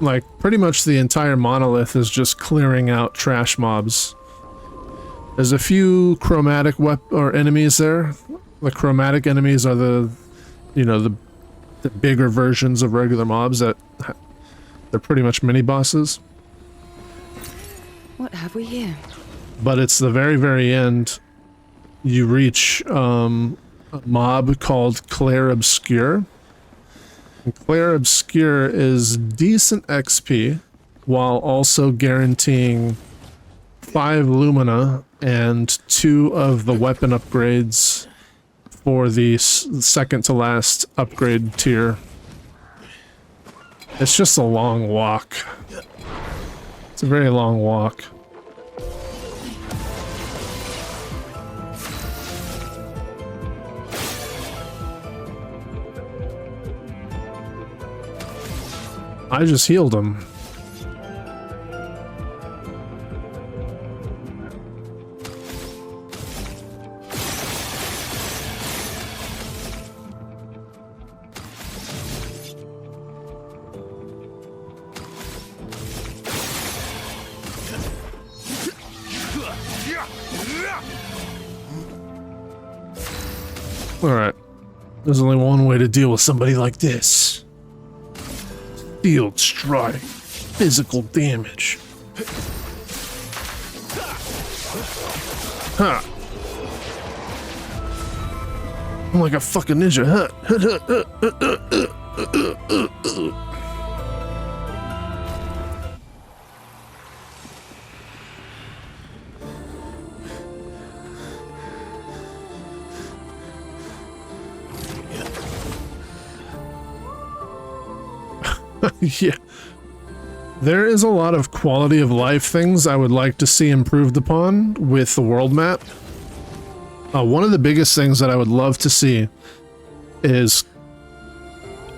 Like, pretty much the entire monolith is just clearing out trash mobs. There's a few chromatic enemies there. The chromatic enemies are the, you know, the bigger versions of regular mobs that they're pretty much mini bosses. What have we here? But it's the very, very end. You reach a mob called Clair Obscure. And Clair Obscure is decent XP while also guaranteeing 5 Lumina and 2 of the weapon upgrades for the second to last upgrade tier. It's just a long walk. It's a very long walk. I just healed him. Alright. There's only one way to deal with somebody like this. Field strike. Physical damage. Ha! I'm like a fucking ninja, huh? Yeah. There is a lot of quality of life things I would like to see improved upon with the world map. One of the biggest things that I would love to see is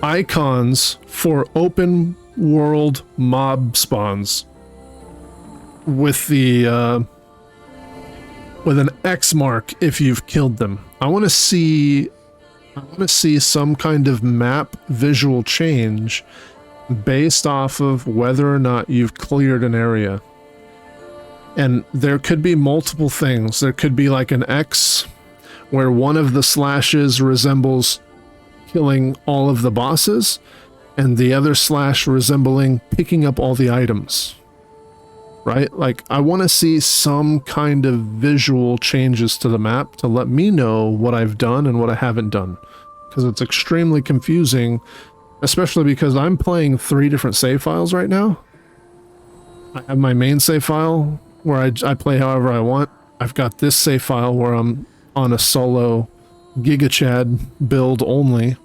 icons for open world mob spawns with the with an X mark if you've killed them. I want to see some kind of map visual change based off of whether or not you've cleared an area. And there could be multiple things. There could be like an X where one of the slashes resembles killing all of the bosses and the other slash resembling picking up all the items. Right? Like, I want to see some kind of visual changes to the map to let me know what I've done and what I haven't done. Because it's extremely confusing, especially because I'm playing 3 different save files right now. I have my main save file where I play however I want. I've got this save file where I'm on a solo Giga Chad build only.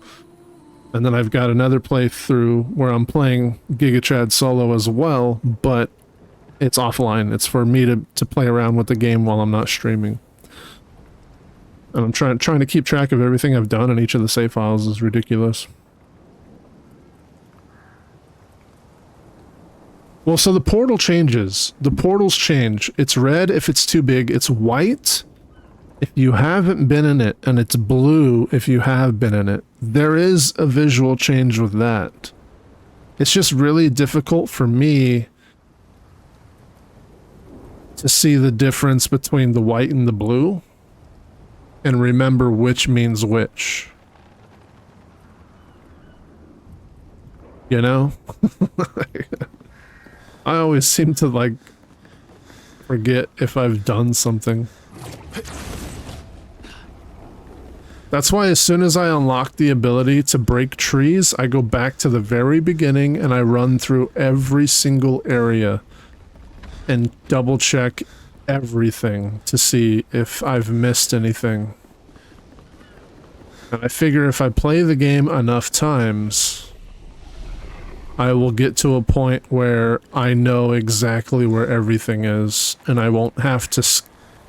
And then I've got another playthrough where I'm playing Giga Chad solo as well, but it's offline. It's for me to play around with the game while I'm not streaming. And I'm trying to keep track of everything I've done in each of the save files is ridiculous. Well, so the portal changes. The portals change. It's red if it's too big. It's white if you haven't been in it, and it's blue if you have been in it. There is a visual change with that. It's just really difficult for me to see the difference between the white and the blue and remember which means which. You know? I always seem to, like, forget if I've done something. That's why as soon as I unlock the ability to break trees, I go back to the very beginning and I run through every single area and double check everything to see if I've missed anything. And I figure if I play the game enough times, I will get to a point where I know exactly where everything is, and I won't have to,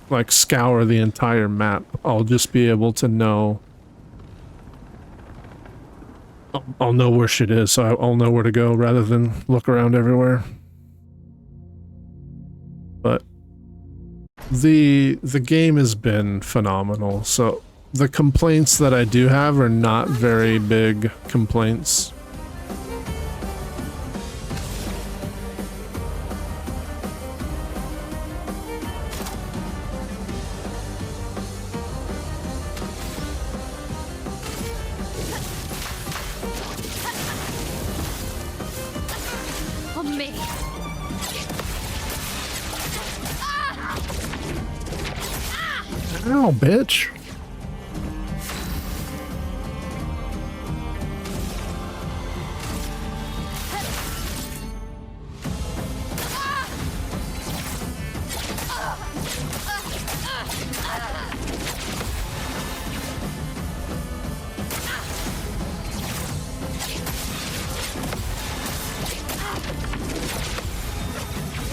like, scour the entire map. I'll just be able to know. I'll know where shit is, so I'll know where to go rather than look around everywhere. But the game has been phenomenal, so the complaints that I do have are not very big complaints. me. Ow, bitch.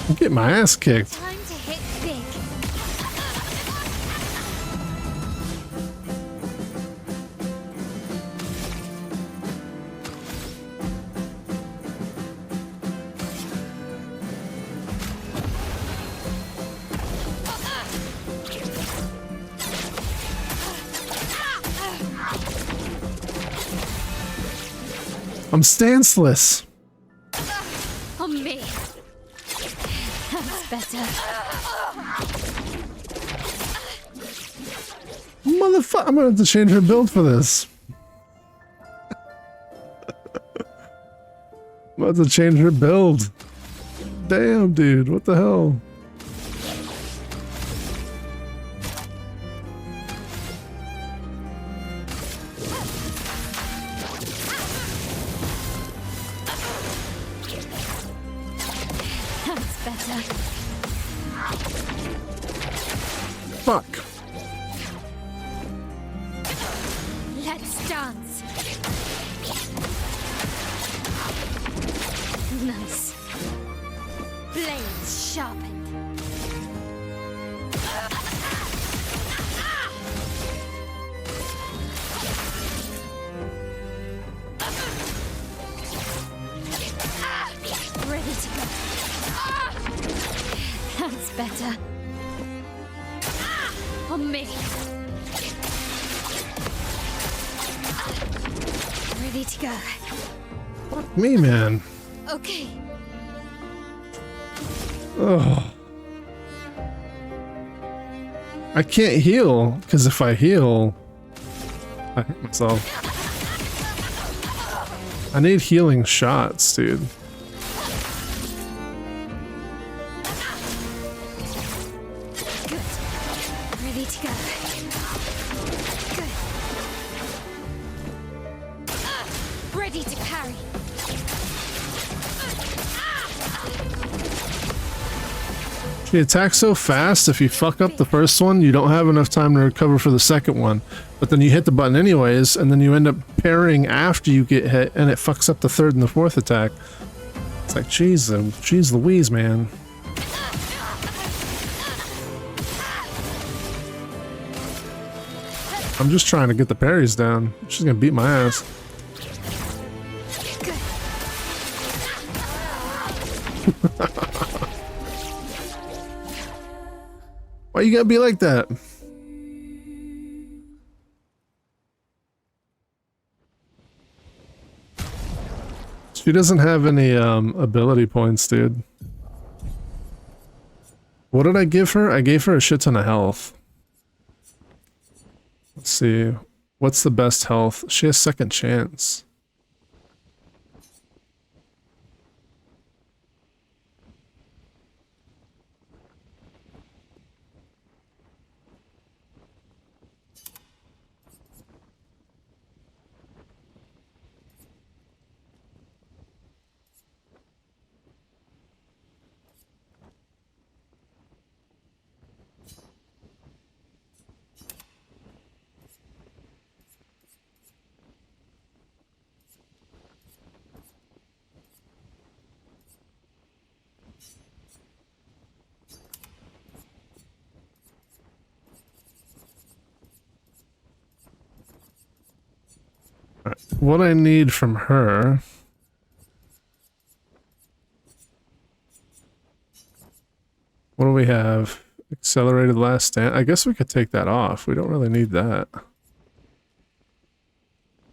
I'm getting my ass kicked. Time to hit big. I'm stanceless. On me. That's better. Motherfucker, I'm gonna have to change her build for this. I'm about to change her build. Damn, dude, what the hell? That's better. Fuck. Let's dance. Nice. Blades sharpened. Ready to go. That's better. On me. Ready to go. Fuck me, man. Okay. Ugh. I can't heal, because if I heal, I hurt myself. I need healing shots, dude. Good. Ready to go. Good. Ready to parry. She attacks so fast, if you fuck up the first one, you don't have enough time to recover for the second one. But then you hit the button anyways, and then you end up parrying after you get hit, and it fucks up the third and the fourth attack. It's like, jeez Louise, man. I'm just trying to get the parries down. She's gonna beat my ass. Why you gotta be like that? She doesn't have any ability points, dude. What did I give her? I gave her a shit ton of health. Let's see. What's the best health? She has second chance. What I need from her... What do we have? Accelerated last stand. I guess we could take that off. We don't really need that.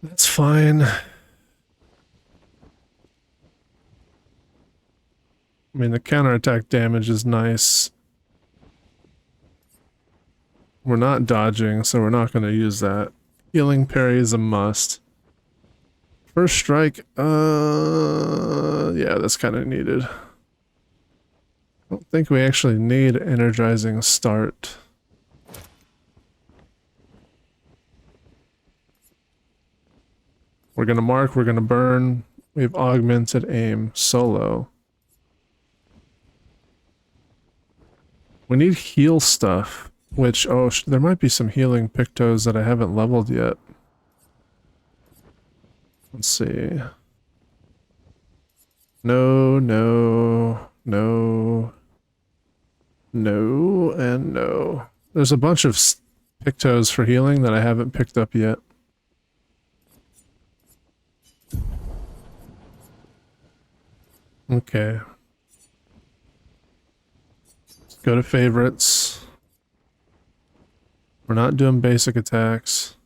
That's fine. I mean, the counterattack damage is nice. We're not dodging, so we're not going to use that. Healing parry is a must. First strike, yeah, that's kind of needed. I don't think we actually need energizing start. We're gonna mark, we're gonna burn. We've augmented aim solo. We need heal stuff, which, oh, there might be some healing pictos that I haven't leveled yet. Let's see. No, no, no, no, and no. There's a bunch of pictos for healing that I haven't picked up yet. Okay. Let's go to favorites. We're not doing basic attacks.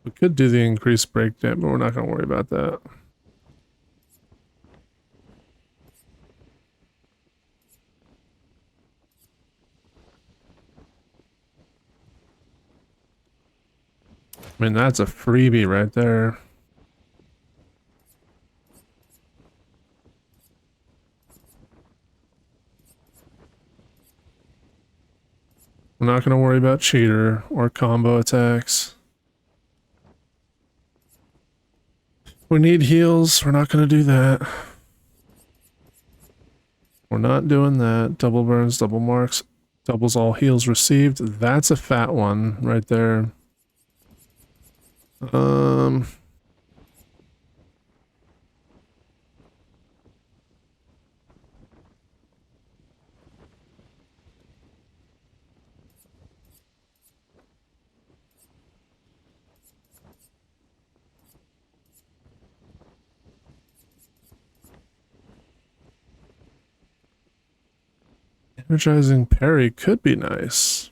We could do the increased breakdown, but we're not going to worry about that. I mean, that's a freebie right there. We're not going to worry about cheater or combo attacks. We need heals. We're not going to do that. We're not doing that. Double burns, double marks, doubles all heals received. That's a fat one right there. Energizing parry could be nice.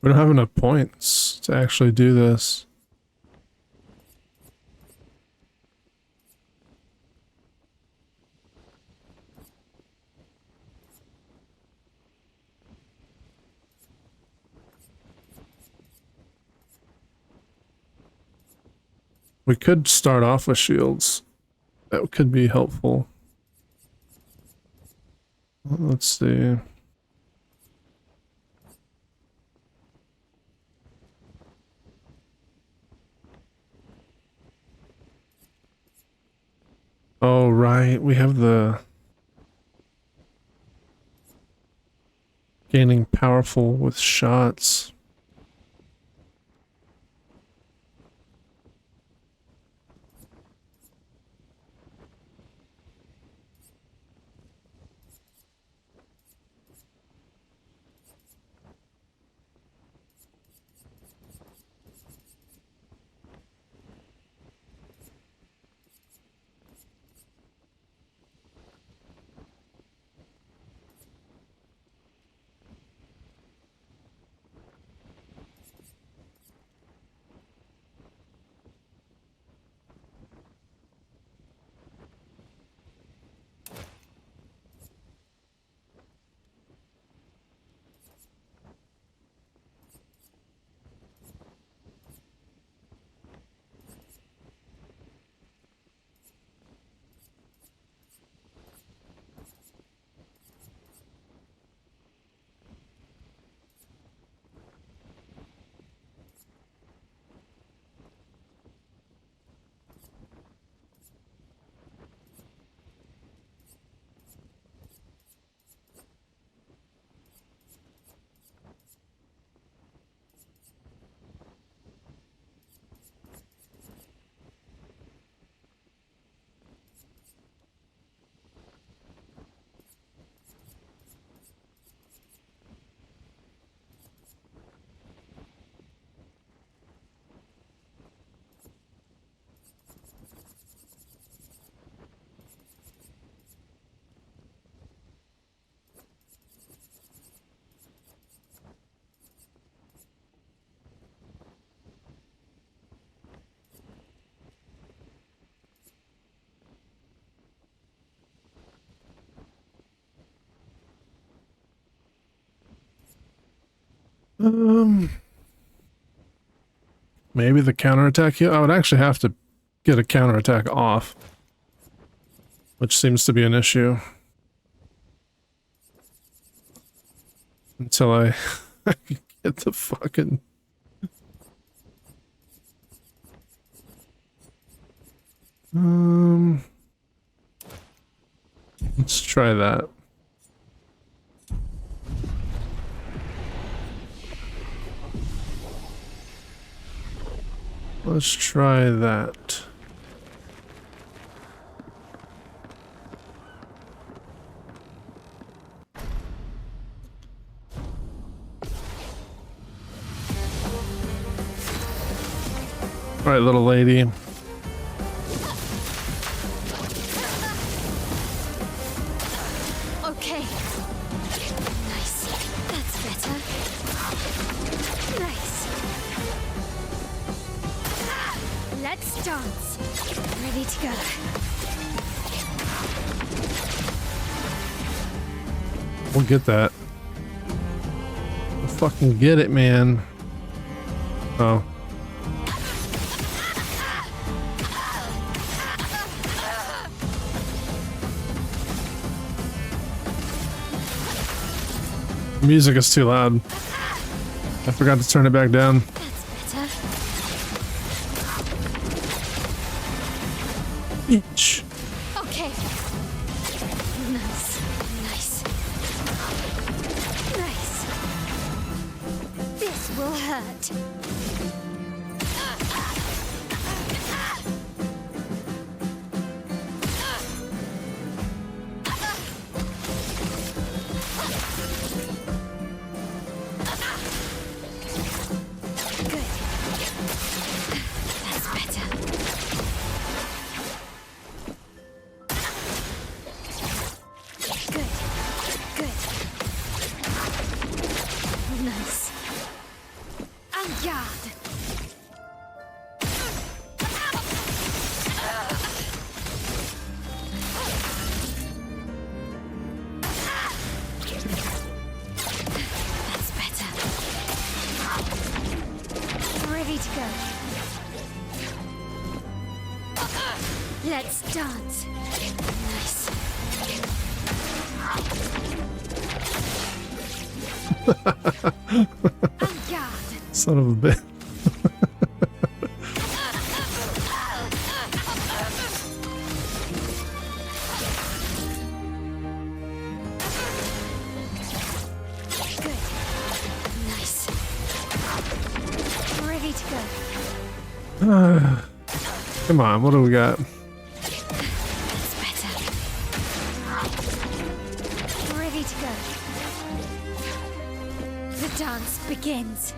We don't have enough points to actually do this. We could start off with shields. That could be helpful. Let's see. Oh, right. We have the gaining powerful with shots. Maybe the counterattack heal? I would actually have to get a counterattack off, which seems to be an issue. Until I get the fucking... Let's try that. Let's try that. All right, little lady. Okay. Nice. That's better. Nice. Let's dance. Ready to go. We'll get that. We'll fucking get it, man. Oh. Music is too loud. I forgot to turn it back down. That's better. Bitch. Okay. Nice. Nice. Nice. This will hurt. Let's dance. Nice. Son of a bitch. Good. Nice. Ready to go. Come on, what do we got? That's better. Ready to go. The dance begins.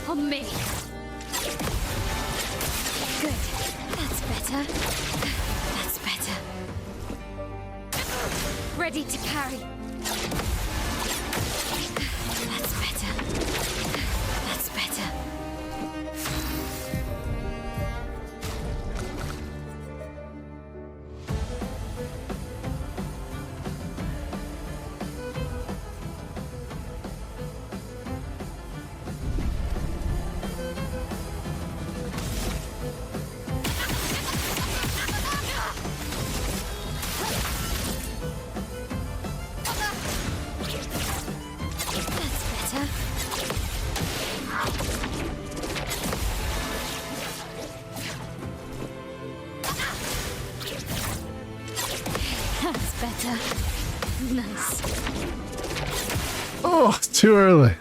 On me. Good. That's better. That's better. Ready to carry. That's better. That's better. That's better. Nice. Oh, it's too early.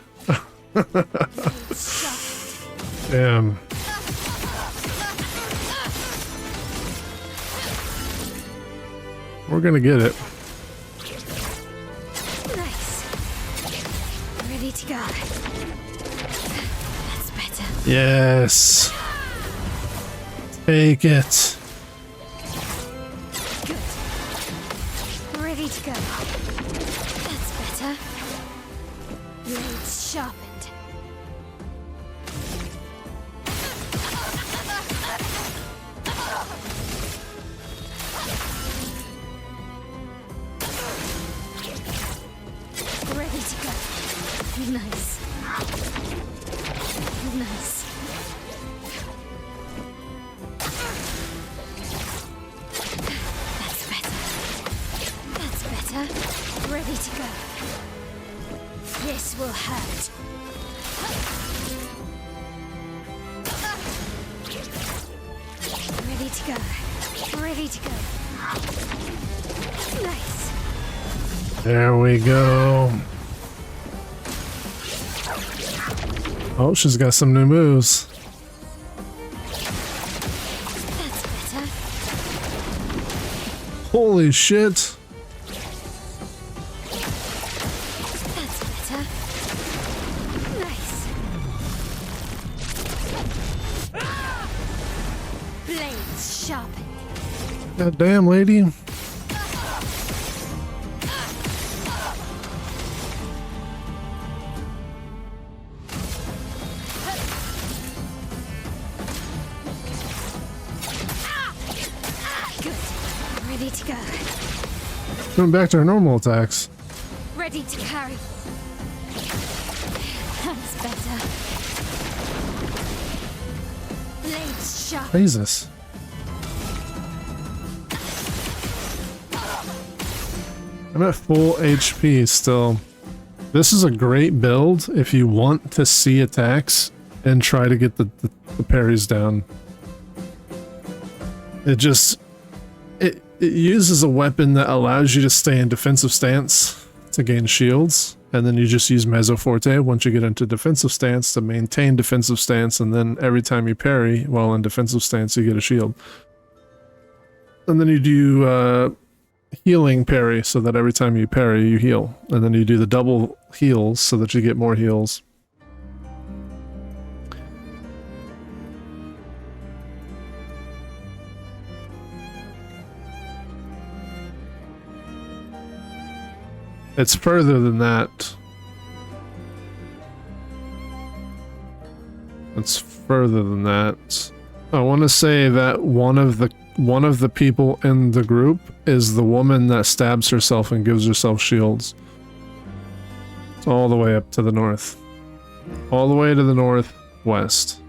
Damn. We're gonna get it. Nice. Ready to go. That's better. Yes. Take it. Good. Ready to go. That's better. Blades sharpened. Ready to go. Nice. Nice. That's better. That's better. Ready to go. This will hurt. Ready to go. Ready to go. Nice. There we go. Oh, she's got some new moves. That's better. Holy shit. That's better. Nice. Blades sharpened. God damn, lady. Good. Ready to go. Going back to her normal attacks. Ready to carry. That's better. Blades sharp. Jesus. I'm at full HP still. This is a great build if you want to see attacks and try to get the parries down. It uses a weapon that allows you to stay in defensive stance to gain shields, and then you just use Mezzo Forte once you get into defensive stance to maintain defensive stance, and then every time you parry while in defensive stance you get a shield. And then you do healing parry so that every time you parry you heal, and then you do the double heals so that you get more heals. It's further than that. It's further than that. I want to say that one of the people in the group is the woman that stabs herself and gives herself shields. It's all the way up to the north. All the way to the northwest.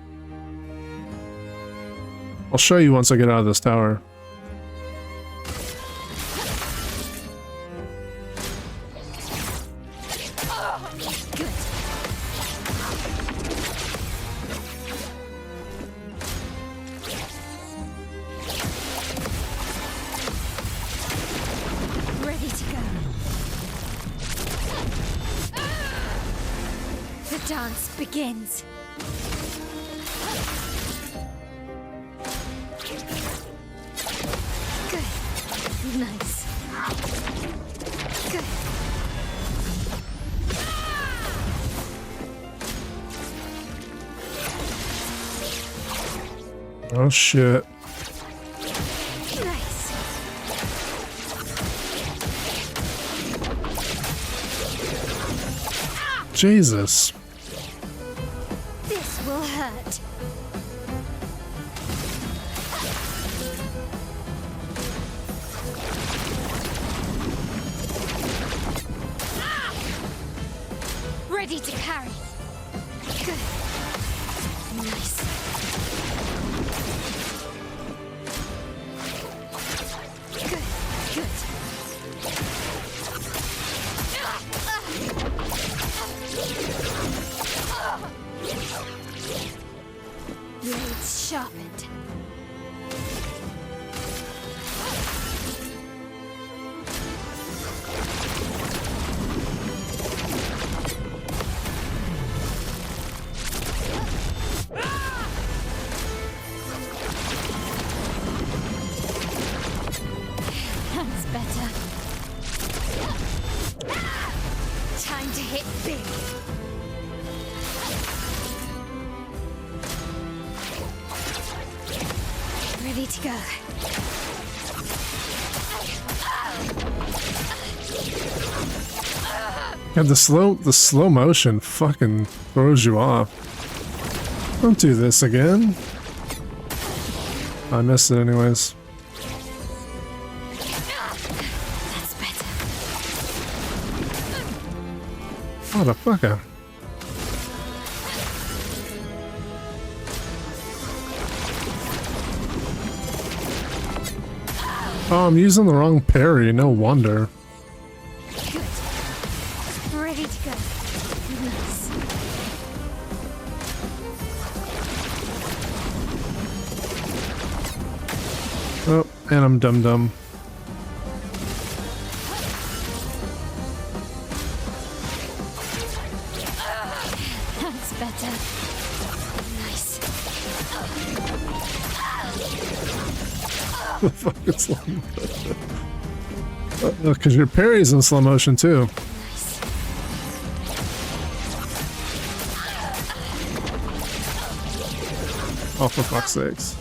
I'll show you once I get out of this tower. Begins. Good. Nice. Good. Oh shit. Nice. Jesus. This will hurt. Ready to carry. Good. Nice. Good. Good. Blades sharpened. That's better. Time to hit big. Ready to go. Yeah, the slow motion fucking throws you off. Don't do this again. I missed it anyways. That's better. Motherfucker. Oh, I'm using the wrong parry, no wonder. Good. Ready to go. Nice. Oh, and I'm dum-dum. That's better. Nice. The fuck is slow motion? Because your parry's in slow motion too. Nice. Oh, for fuck's sakes.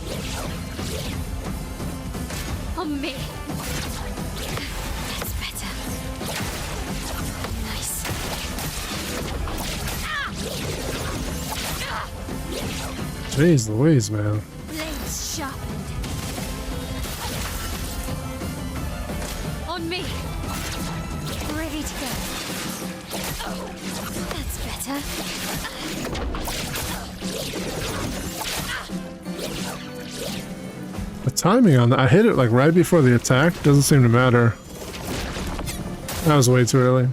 On me. That's better. Nice. Jeez Louise, man. Blades sharpened. On me. Ready to go. That's better. The timing on that, I hit it like right before the attack. Doesn't seem to matter. That was way too early.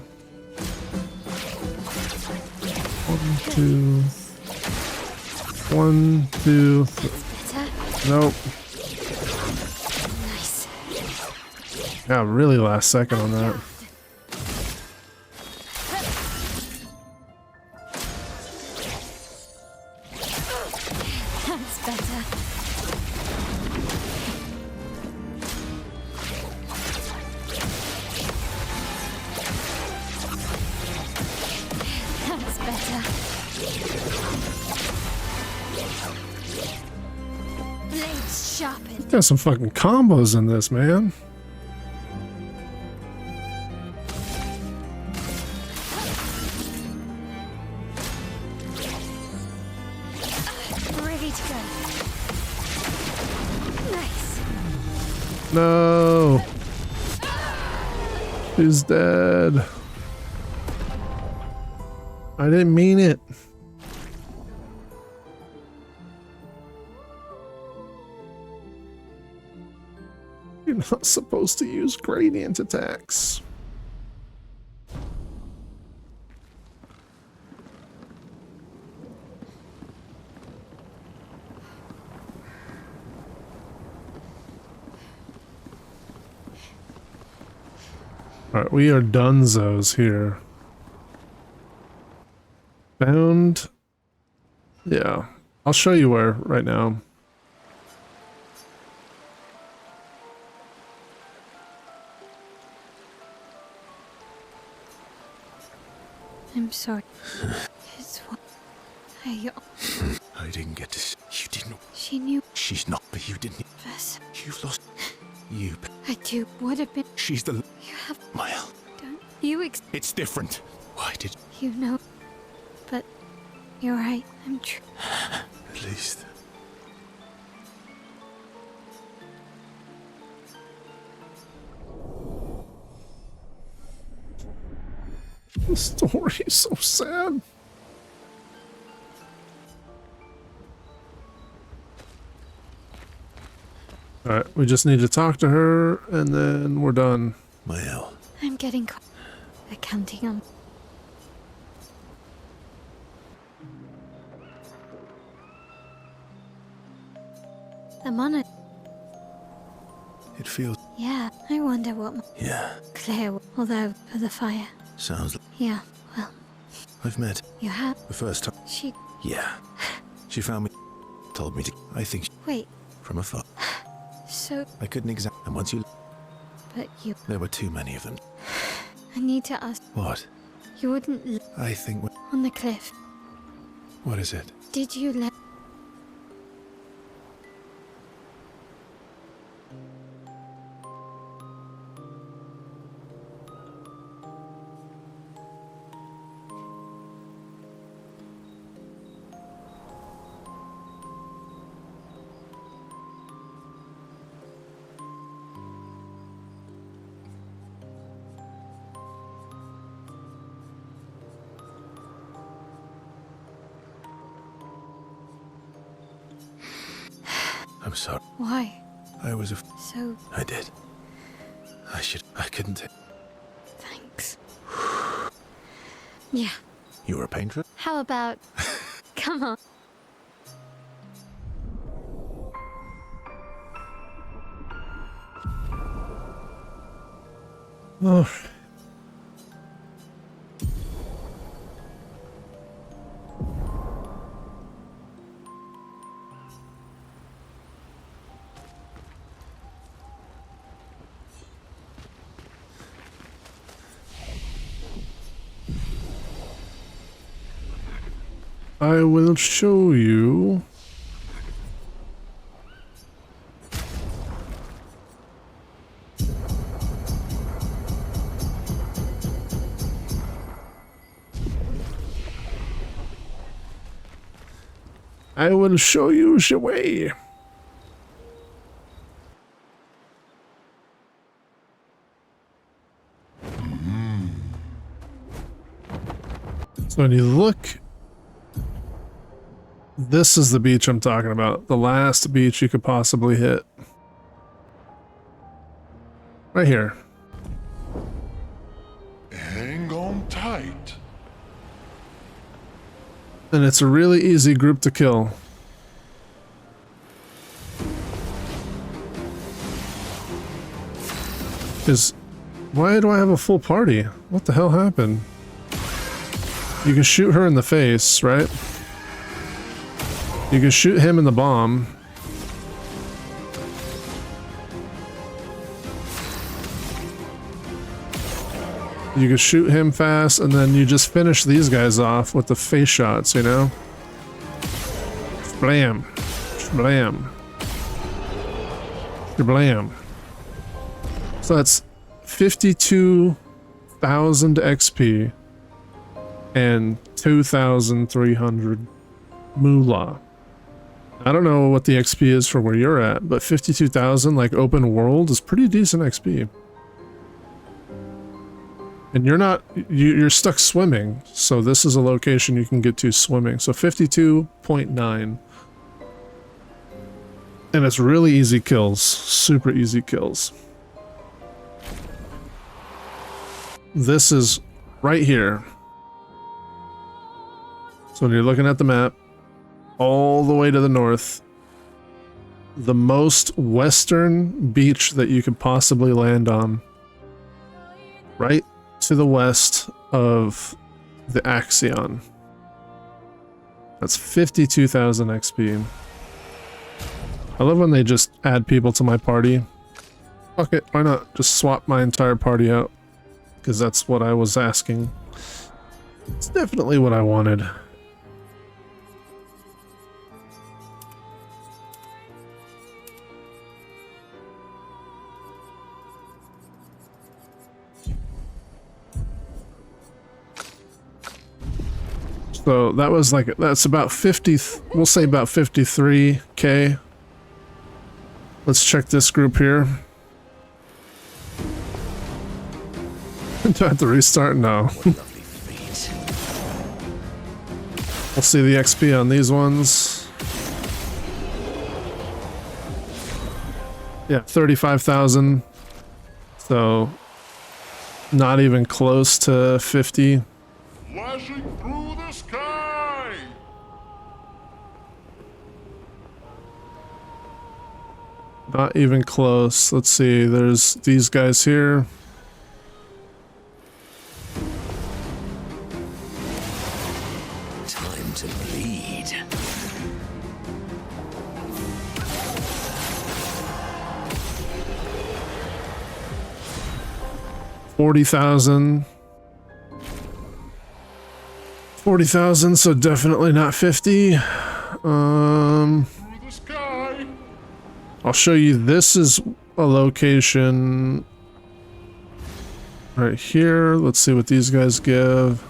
1, 2, 3. Better. Nope. Nice. Yeah, really last second on that. That's better. That's better. Blades sharpened. Got some fucking combos in this, man. Ready to go. Nice. No. He's dead. I didn't mean it. You're not supposed to use gradient attacks. Alright, we are dunzos here. Bound. Yeah. I'll show you where right now. I'm sorry. It's what I didn't get to. You didn't. She knew She's not, but you didn't. us. You've lost. You. I do would have been. She's the. You have Mile. done. You It's different. Why did. you know, but you're right. I'm true. At least. The story is so sad. Alright, we just need to talk to her and then we're done. Mael. I'm getting. They're counting on. I'm on it. It feels. Yeah, I wonder what Yeah. Claire. Although for the fire. Sounds like. Yeah. Well, I've met. you have. The first time. She. Yeah. She found me. Told me to. I think. Wait. From afar. So, I couldn't examine. And once you. but you. There were too many of them. I need to ask. What? You wouldn't I think. on the cliff. What is it? Did you let? I'm sorry. Why? I was So, I did. I couldn't. thanks. Yeah. You were a painter? How about... Come on. Oh. I will show you. I will show you the way. So when you look, this is the beach I'm talking about. The last beach you could possibly hit. Right here. Hang on tight. And it's a really easy group to kill. Why do I have a full party? What the hell happened? You can shoot her in the face, right? You can shoot him in the bomb. You can shoot him fast, and then you just finish these guys off with the face shots, you know? Blam. Blam. Blam. So that's 52,000 XP and 2,300 moolah. I don't know what the XP is for where you're at, but 52,000, like open world, is pretty decent XP. And you're stuck swimming, so this is a location you can get to swimming. So 52.9. And it's really easy kills, super easy kills. This is right here. So when you're looking at the map, all the way to the north, the most western beach that you could possibly land on, right to the west of the Axion. That's 52,000 XP. I love when they just add people to my party. Fuck it, why not just swap my entire party out? Because that's what I was asking. It's definitely what I wanted. So that was like, that's about 50, we'll say about 53k. Let's check this group here. Do I have to restart? No. We'll see the XP on these ones. Yeah, 35,000. So not even close to 50. Flashing through the sky. Not even close. Let's see, there's these guys here. Time to bleed. $40,000. 40,000, so definitely not 50. I'll show you, this is a location right here. Let's see what these guys give.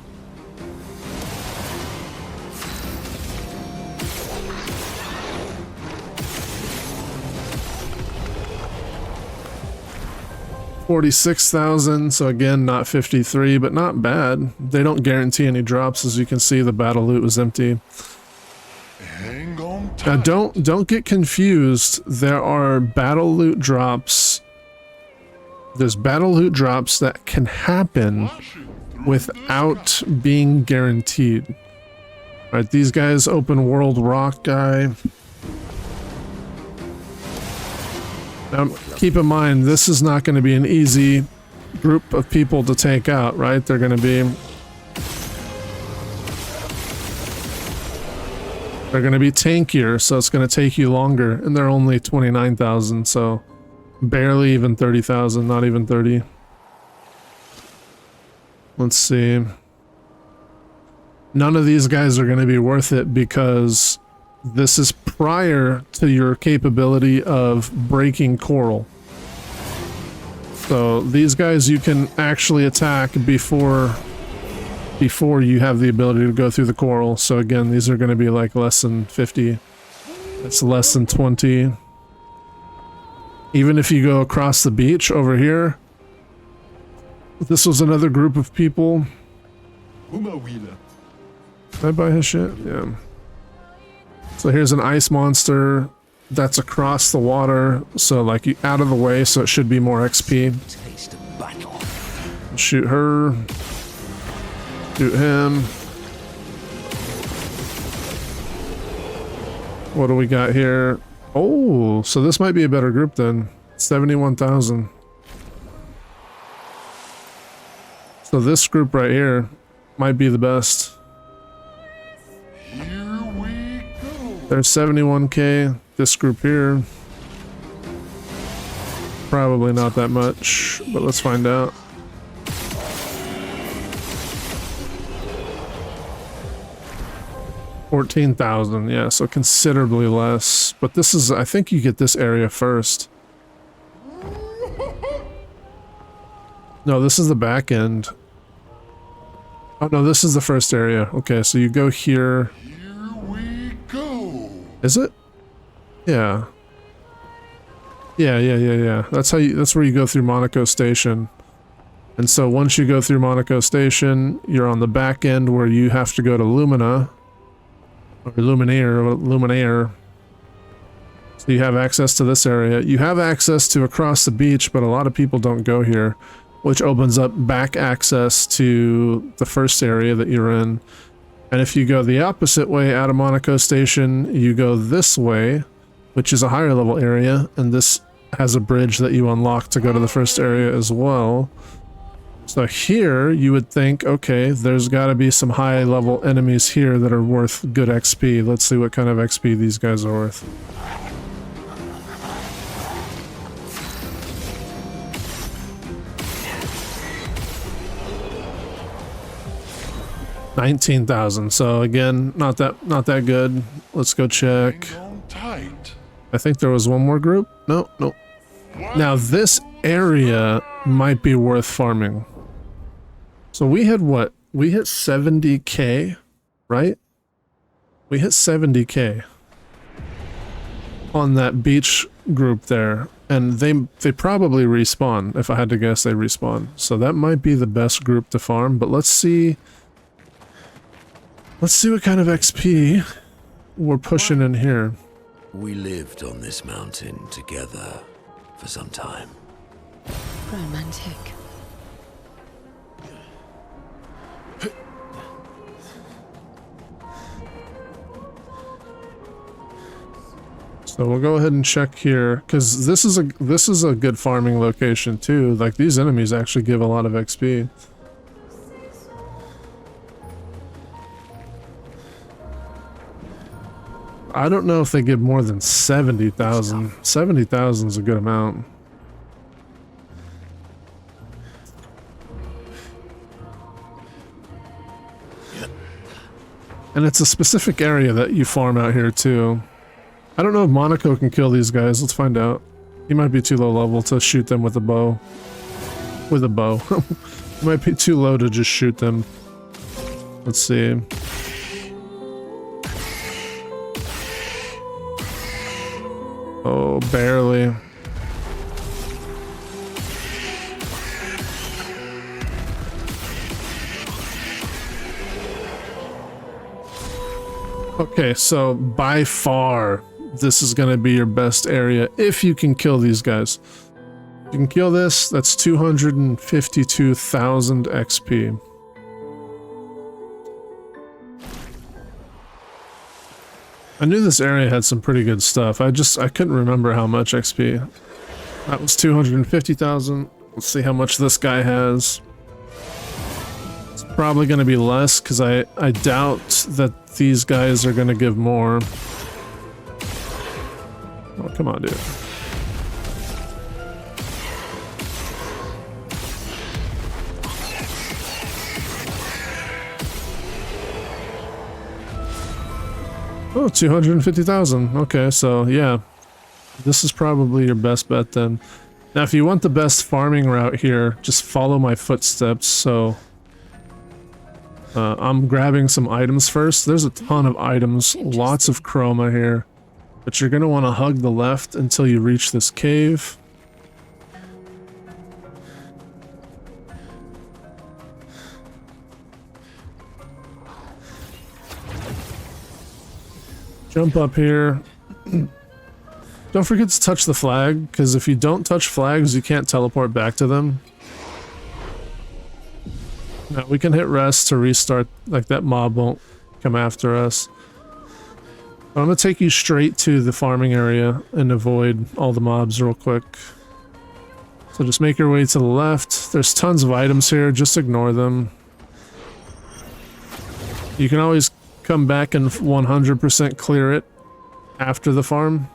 $46,000, so again, not 53, but not bad. They don't guarantee any drops. As you can see, the battle loot was empty. Hang on Now tight. don't get confused. There are battle loot drops. There's battle loot drops that can happen Flashing through without being guaranteed. Right, these guys, open world rock guy. Now, keep in mind, this is not going to be an easy group of people to take out, right? They're going to be tankier, so it's going to take you longer, and they're only 29,000, so barely even 30,000, not even 30. Let's see. None of these guys are going to be worth it because this is prior to your capability of breaking coral. So these guys you can actually attack before you have the ability to go through the coral. So again, these are going to be like less than 50. It's less than 20. Even if you go across the beach over here, this was another group of people. Did I buy his shit? Yeah. So here's an ice monster that's across the water, so like you out of the way, so it should be more XP. Taste of battle. Shoot her. Shoot him. What do we got here? Oh, so this might be a better group then. 71,000. So this group right here might be the best. Here we go. There's 71k. This group here, probably not that much, but let's find out. $14,000, yeah, so considerably less. But this is, I think you get this area first. No, this is the back end. Oh no, this is the first area. Okay, so you go here. Here we go. Is it? Yeah. Yeah. That's where you go through Monaco Station. And so once you go through Monaco Station, you're on the back end where you have to go to Lumina. Or Luminaire. So you have access to this area. You have access to across the beach, but a lot of people don't go here, which opens up back access to the first area that you're in. And if you go the opposite way out of Monaco Station, you go this way, which is a higher level area, and this has a bridge that you unlock to go to the first area as well. So here, you would think, okay, there's got to be some high level enemies here that are worth good XP. Let's see what kind of XP these guys are worth. $19,000. So again, not that good. Let's go check. Hang on tight. I think there was one more group. Nope. Now this area might be worth farming. So we had what? We hit 70k, right? We hit 70k on that beach group there, and they probably respawn. If I had to guess, they respawn. So that might be the best group to farm. But let's see. Let's see what kind of XP we're pushing in here. We lived on this mountain together for some time. Romantic. So we'll go ahead and check here, because this is a good farming location too. Like these enemies actually give a lot of XP. I don't know if they give more than 70,000. 70,000 is a good amount. And it's a specific area that you farm out here too. I don't know if Monaco can kill these guys. Let's find out. He might be too low level to shoot them with a bow. With a bow. He might be too low to just shoot them. Let's see. Oh, barely. Okay, so by far, this is going to be your best area if you can kill these guys. If you can kill this, that's 252,000 XP. I knew this area had some pretty good stuff. I couldn't remember how much XP. That was 250,000. Let's see how much this guy has. It's probably going to be less because I doubt that these guys are going to give more. Oh, come on, dude. Oh, 250,000. Okay, so yeah. This is probably your best bet then. Now, if you want the best farming route here, just follow my footsteps. So, I'm grabbing some items first. There's a ton of items, lots of chroma here. But you're going to want to hug the left until you reach this cave. Jump up here. Don't forget to touch the flag, because if you don't touch flags, you can't teleport back to them. Now, we can hit rest to restart, like that mob won't come after us. But I'm going to take you straight to the farming area and avoid all the mobs real quick. So just make your way to the left. There's tons of items here, just ignore them. You can always come back and 100% clear it after the farm.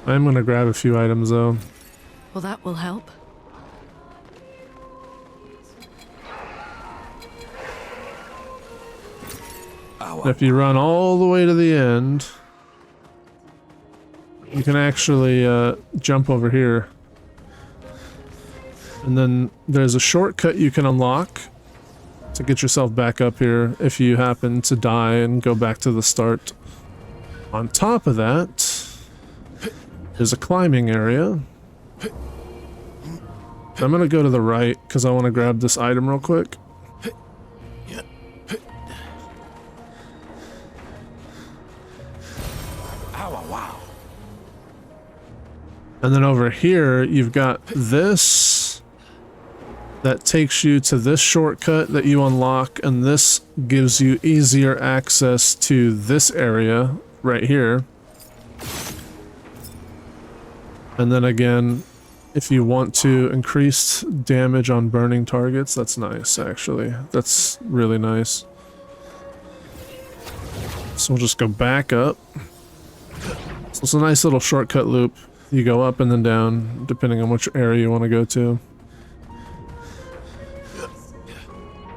I'm going to grab a few items though. Well, that will help. If you run all the way to the end, you can actually jump over here. And then there's a shortcut you can unlock to get yourself back up here if you happen to die and go back to the start. On top of that, there's a climbing area. I'm gonna go to the right because I want to grab this item real quick. And then over here, you've got this that takes you to this shortcut that you unlock, and this gives you easier access to this area right here. And then again, if you want to increase damage on burning targets, that's nice, actually. That's really nice. So we'll just go back up. So it's a nice little shortcut loop. You go up and then down, depending on which area you want to go to.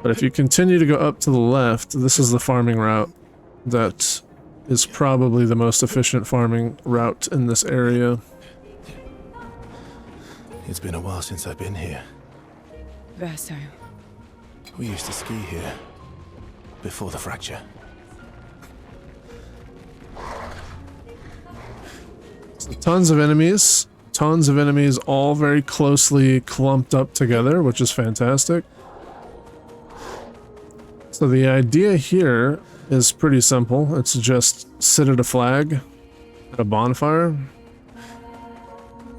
But if you continue to go up to the left, this is the farming route. That is probably the most efficient farming route in this area. It's been a while since I've been here. Verso. We used to ski here before the fracture. So tons of enemies, all very closely clumped up together, which is fantastic. So the idea here is pretty simple. It's just sit at a flag, at a bonfire,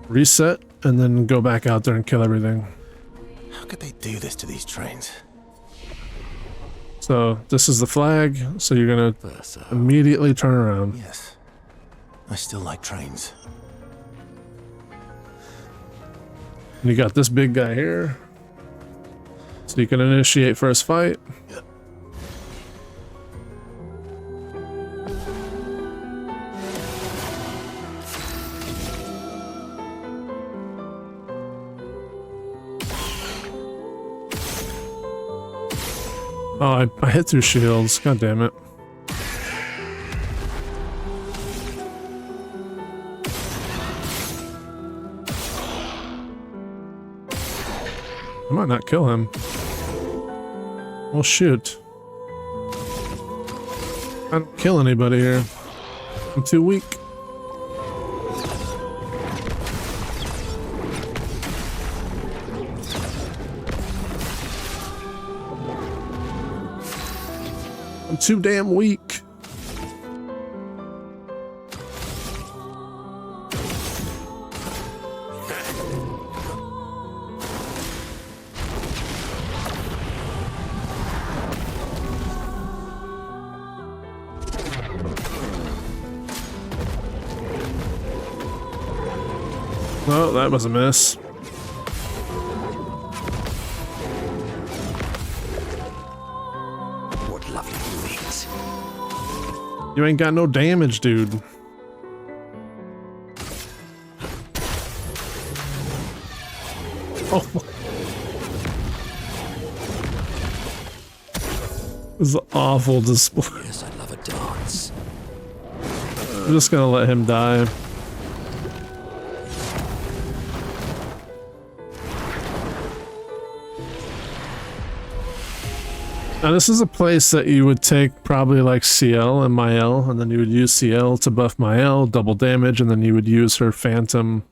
reset, and then go back out there and kill everything. How could they do this to these trains? So this is the flag, so you're gonna immediately turn around. Yes. I still like trains. And you got this big guy here. So you can initiate first fight. Oh, I hit through shields. God damn it. I might not kill him. Well, shoot. I don't kill anybody here. I'm too weak. I'm too damn weak. Oh, that was a miss. What lovely wings. You ain't got no damage, dude. Oh. This is an awful display. Yes, I love a dance. I'm just gonna let him die. Now this is a place that you would take probably like CL and Mael, and then you would use CL to buff Mael, double damage, and then you would use her Phantom.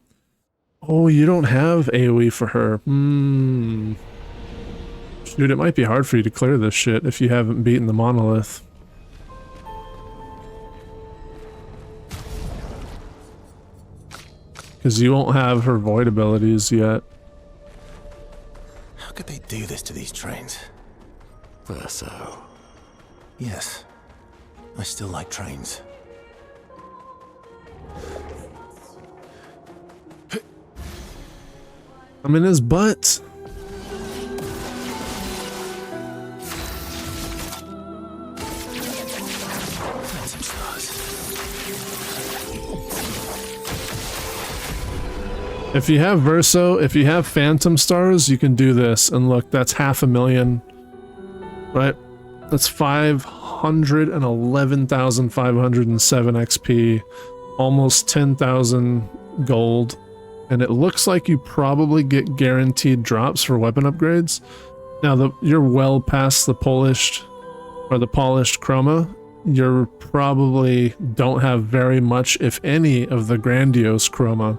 Oh, you don't have AoE for her. Dude, it might be hard for you to clear this shit if you haven't beaten the monolith. Because you won't have her void abilities yet. How could they do this to these trains? Verso. Yes. I still like trains. I'm in his butt. If you have Verso, if you have Phantom Stars, you can do this. And look, that's 500,000. Right? That's 511,507 XP. Almost 10,000 gold. And it looks like you probably get guaranteed drops for weapon upgrades. Now, you're well past the polished chroma. You probably don't have very much, if any, of the grandiose chroma,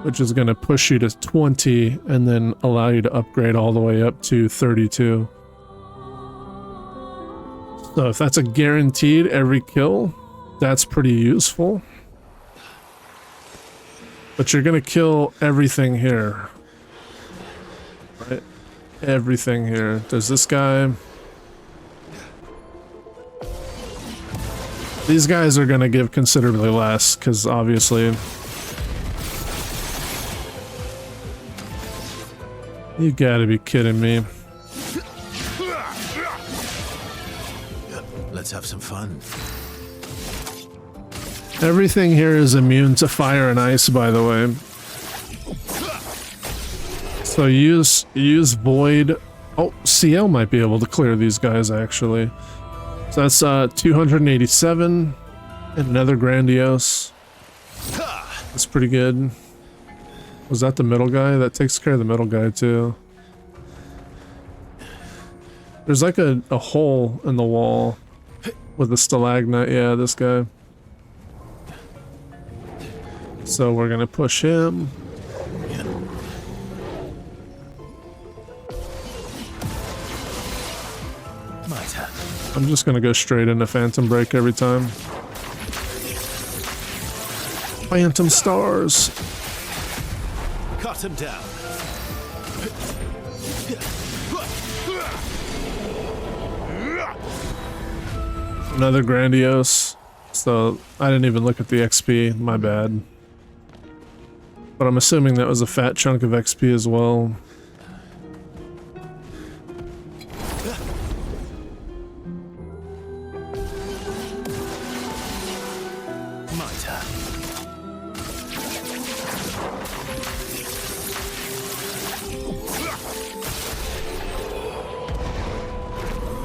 which is going to push you to 20 and then allow you to upgrade all the way up to 32. So if that's a guaranteed every kill, that's pretty useful. But you're going to kill everything here. Right? Everything here. There's this guy. These guys are going to give considerably less, because obviously... You gotta be kidding me. Let's have some fun. Everything here is immune to fire and ice, by the way. So use Void. Oh, CL might be able to clear these guys, actually. So that's 287 and another Grandiose. That's pretty good. Was that the middle guy? That takes care of the middle guy, too. There's like a hole in the wall with a stalagmite. Yeah, this guy. So we're gonna push him. I'm just gonna go straight into Phantom Break every time. Phantom Stars. Cut him down. Another Grandiose. So I didn't even look at the XP, my bad. But I'm assuming that was a fat chunk of XP as well.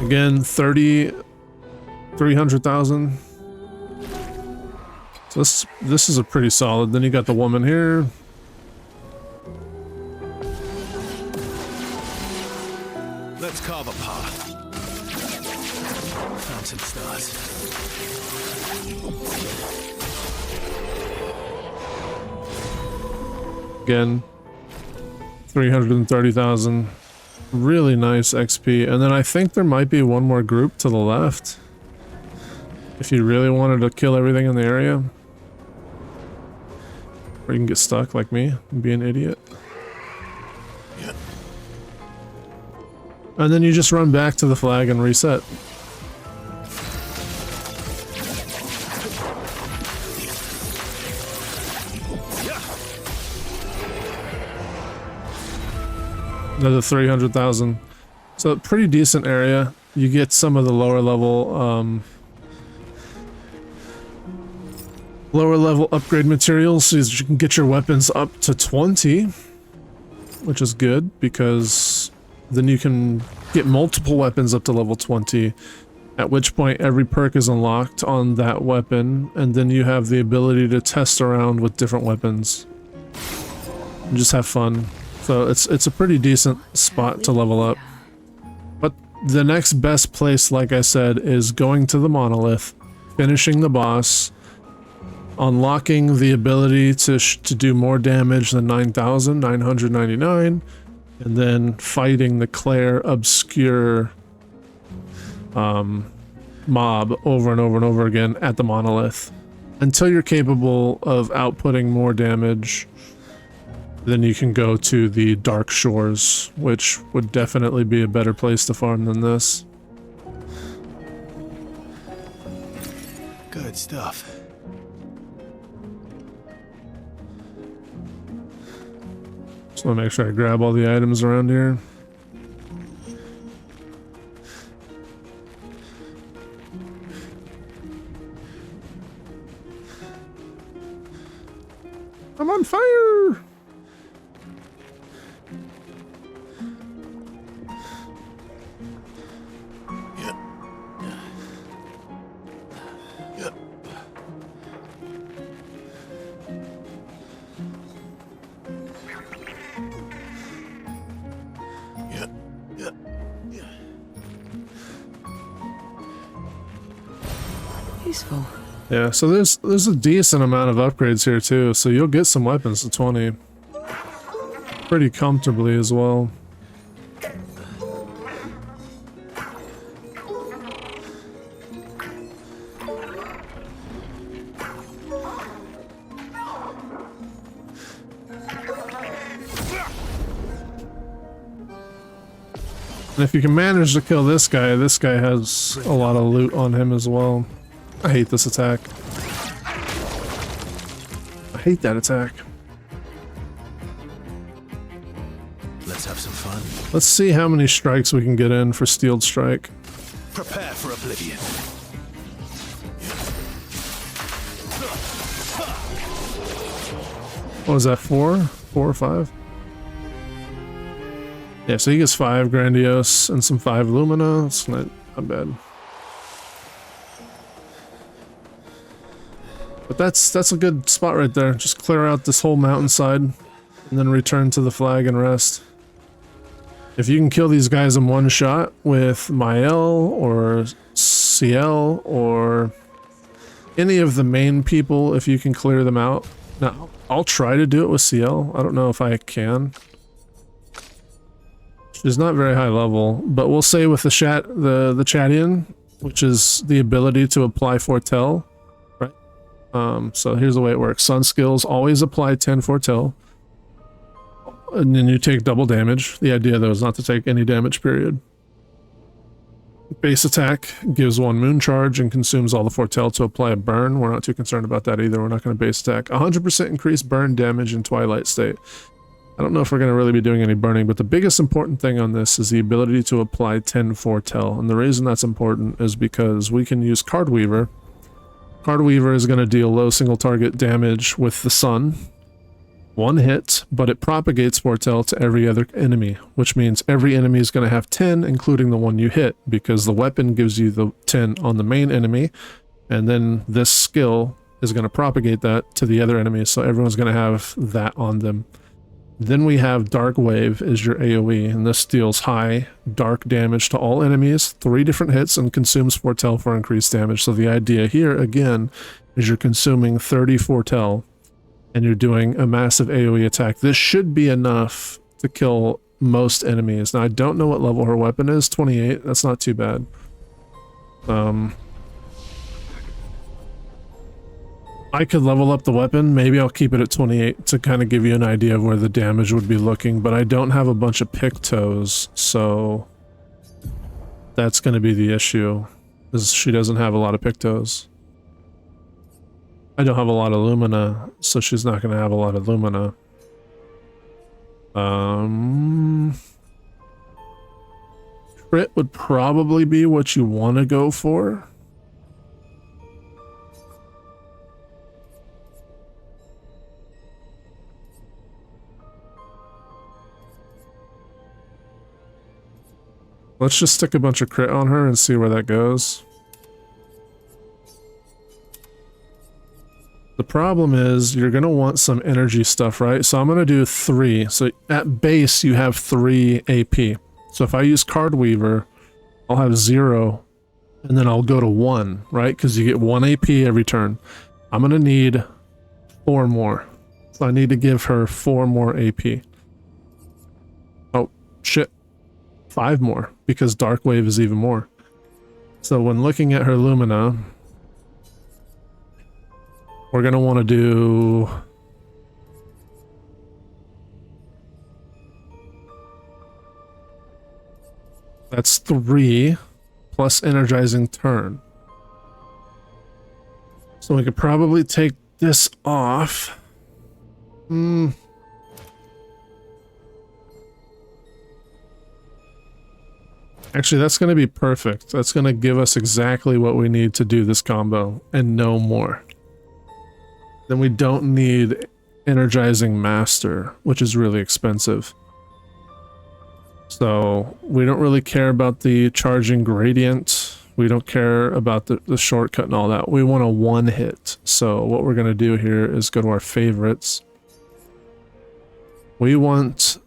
Again, 300,000. So this is a pretty solid. Then you got the woman here. Let's carve a path. Phantom stars. Again, 330,000. Really nice XP. And then I think there might be one more group to the left. If you really wanted to kill everything in the area. Or you can get stuck like me and be an idiot. Yeah. And then you just run back to the flag and reset. Another 300,000. So pretty decent area. You get some of the lower level upgrade materials so you can get your weapons up to 20, which is good because then you can get multiple weapons up to level 20, at which point every perk is unlocked on that weapon, and then you have the ability to test around with different weapons and just have fun. So it's a pretty decent spot to level up. But the next best place, like I said, is going to the monolith, finishing the boss, unlocking the ability to do more damage than 9,999, and then fighting the Clair obscure mob over and over and over again at the monolith until you're capable of outputting more damage. Then you can go to the Dark Shores, which would definitely be a better place to farm than this. Good stuff. Just want to make sure I grab all the items around here. I'm on fire! Useful. Yeah, so there's a decent amount of upgrades here too, so you'll get some weapons to 20 pretty comfortably as well. And if you can manage to kill this guy has a lot of loot on him as well. I hate this attack. I hate that attack. Let's have some fun. Let's see how many strikes we can get in for Steeled Strike. Prepare for oblivion. What was that, 4? 4 or 5? Yeah, so he gets 5 Grandiose and some 5 Lumina. That's not bad. But that's a good spot right there. Just clear out this whole mountainside and then return to the flag and rest. If you can kill these guys in one shot with Mael or CL or any of the main people, if you can clear them out. Now, I'll try to do it with CL. I don't know if I can. She's not very high level, but we'll say with the Chadian, which is the ability to apply Foretell. So here's the way it works. Sun skills always apply 10 Foretell. And then you take double damage. The idea though is not to take any damage, period. Base attack gives 1 moon charge and consumes all the Foretell to apply a burn. We're not too concerned about that either. We're not going to base attack. 100% increased burn damage in Twilight State. I don't know if we're going to really be doing any burning, but the biggest important thing on this is the ability to apply 10 Foretell. And the reason that's important is because we can use Card Weaver. Card Weaver is going to deal low single target damage with the sun. 1 hit, but it propagates Foretell to every other enemy, which means every enemy is going to have 10, including the one you hit, because the weapon gives you the 10 on the main enemy, and then this skill is going to propagate that to the other enemies, so everyone's going to have that on them. Then we have Dark Wave as your AoE, and this deals high, dark damage to all enemies, 3 different hits, and consumes Foretell for increased damage. So the idea here, again, is you're consuming 30 Foretell, and you're doing a massive AoE attack. This should be enough to kill most enemies. Now, I don't know what level her weapon is, 28, that's not too bad. I could level up the weapon. Maybe I'll keep it at 28 to kind of give you an idea of where the damage would be looking, but I don't have a bunch of pictos, so that's going to be the issue, is she doesn't have a lot of pictos. I don't have a lot of Lumina, so she's not going to have a lot of Lumina. Crit would probably be what you want to go for. Let's just stick a bunch of crit on her and see where that goes. The problem is you're going to want some energy stuff, right? So I'm going to do 3. So at base, you have 3 AP. So if I use Card Weaver, I'll have 0, and then I'll go to 1, right? Because you get 1 AP every turn. I'm going to need 4 more. So I need to give her 4 more AP. Oh, shit. 5 more, because Dark Wave is even more. So when looking at her Lumina, we're going to want to do... That's 3 plus Energizing Turn. So we could probably take this off. Actually, that's going to be perfect. That's going to give us exactly what we need to do this combo, and no more. Then we don't need Energizing Master, which is really expensive. So we don't really care about the charging gradient. We don't care about the shortcut and all that. We want a 1-hit. So what we're going to do here is go to our favorites. We want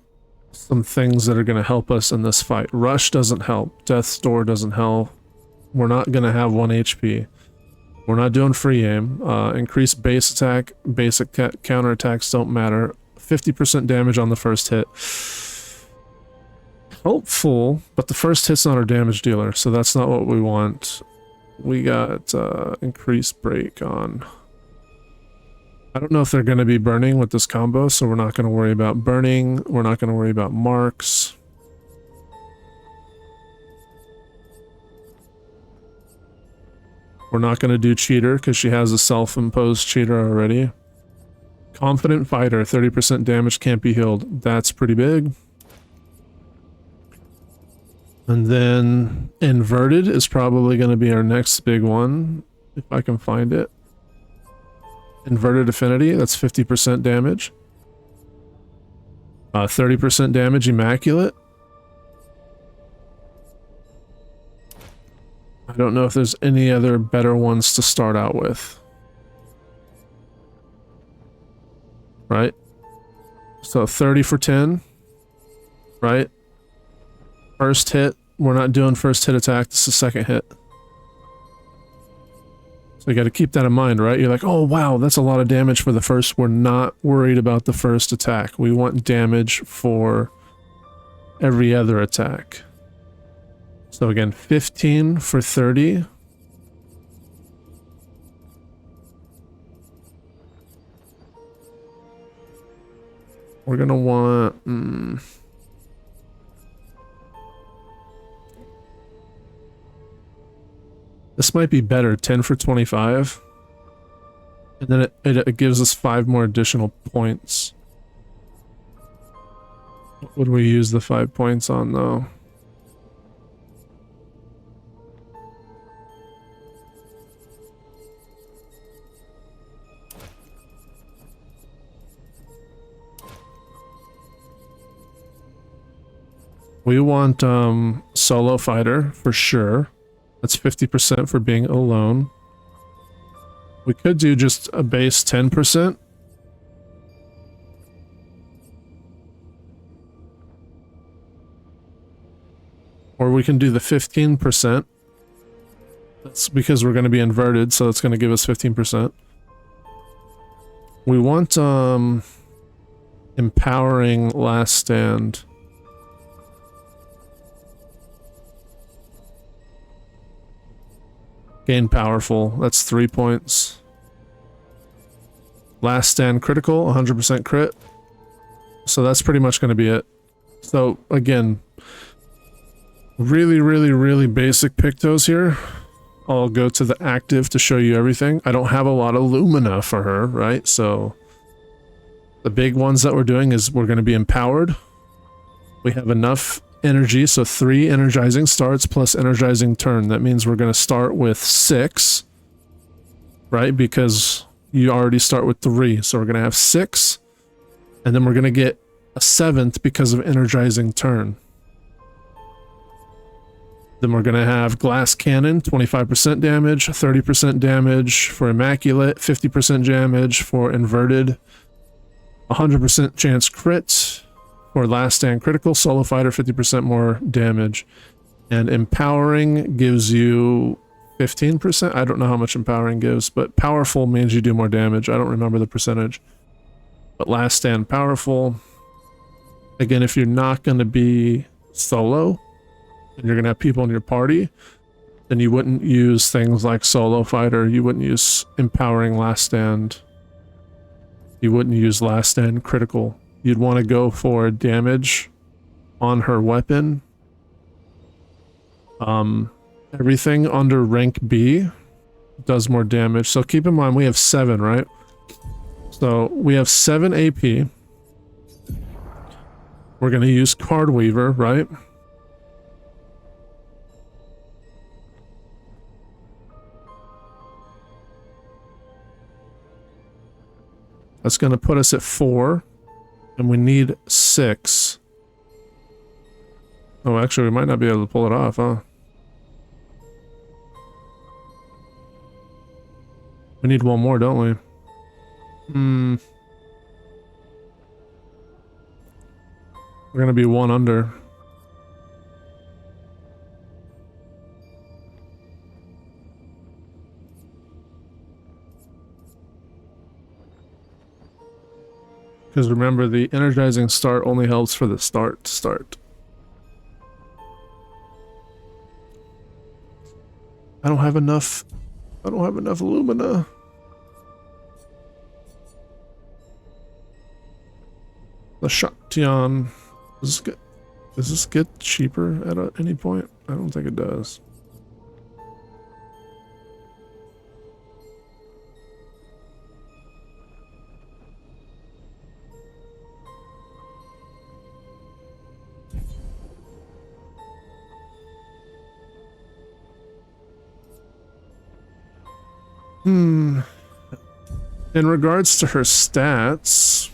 some things that are going to help us in this fight. Rush doesn't help. Death's Door doesn't help. We're not going to have 1 HP. We're not doing free aim. Increased base attack, basic counter attacks don't matter. 50% damage on the first hit. Helpful, but the first hit's not our damage dealer, so that's not what we want. We got increased break on. I don't know if they're going to be burning with this combo, so we're not going to worry about burning. We're not going to worry about marks. We're not going to do cheater because she has a self-imposed cheater already. Confident fighter, 30% damage can't be healed. That's pretty big. And then inverted is probably going to be our next big one, if I can find it. Inverted affinity, that's 50% damage. 30% damage immaculate. I don't know if there's any other better ones to start out with. Right? So 30 for 10. Right? First hit. We're not doing first hit attack. This is second hit. So you got to keep that in mind, right? You're like, oh wow, that's a lot of damage for the first. We're not worried about the first attack. We want damage for every other attack. So again, 15 for 30. We're gonna want... This might be better, 10 for 25. And then it gives us 5 more additional points. What would we use the 5 points on, though? We want solo fighter for sure. That's 50% for being alone. We could do just a base 10%. Or we can do the 15%. That's because we're going to be inverted, so it's going to give us 15%. We want empowering last stand. Gain powerful, that's 3 points. Last stand critical, 100% crit. So that's pretty much going to be it. So again, really basic pictos here. I'll go to the active to show you everything. I don't have a lot of Lumina for her, right? So the big ones that we're doing is we're going to be empowered. We have enough energy, so 3 energizing starts plus energizing turn. That means we're going to start with 6, right? Because you already start with 3, so we're going to have 6, and then we're going to get a 7th because of energizing turn. Then we're going to have glass cannon, 25% damage, 30% damage for immaculate, 50% damage for inverted, 100% chance crit for last stand critical, solo fighter 50% more damage, and empowering gives you 15%. I don't know how much empowering gives, but powerful means you do more damage. I don't remember the percentage, but last stand powerful. Again, if you're not going to be solo and you're going to have people in your party, then you wouldn't use things like solo fighter. You wouldn't use empowering last stand. You wouldn't use last stand critical. You'd want to go for damage on her weapon. Everything under rank B does more damage. So keep in mind we have 7, right? So we have 7 AP. We're going to use Card Weaver, right? That's going to put us at 4, and we need 6. Oh, actually, we might not be able to pull it off, huh? We need 1 more, don't we? We're going to be 1 under. Because remember, the energizing start only helps for the start. I don't have enough Lumina. The Shaktian. Does this get cheaper at any point? I don't think it does. In regards to her stats,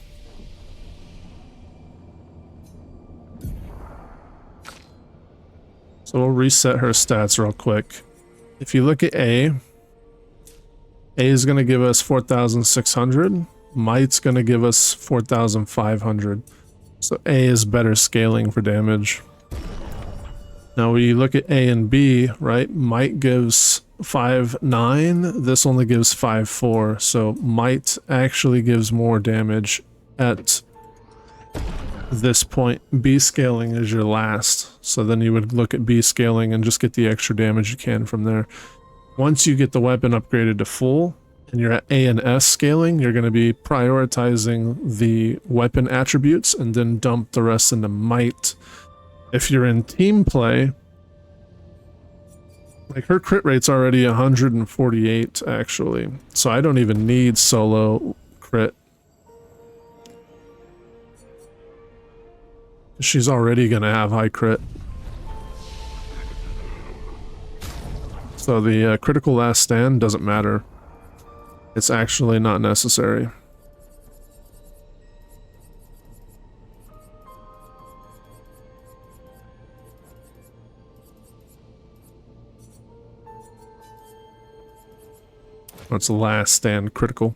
so we'll reset her stats real quick. If you look at A is going to give us 4,600. Might's going to give us 4,500. So A is better scaling for damage. Now we look at A and B, right? Might gives 5,9. This only gives 5,4. So Might actually gives more damage at this point. B scaling is your last. So then you would look at B scaling and just get the extra damage you can from there. Once you get the weapon upgraded to full and you're at A and S scaling, you're going to be prioritizing the weapon attributes and then dump the rest into Might. If you're in team play, like her crit rate's already 148 actually, so I don't even need solo crit. She's already gonna have high crit. So the critical last stand doesn't matter. It's actually not necessary. What's the last stand critical?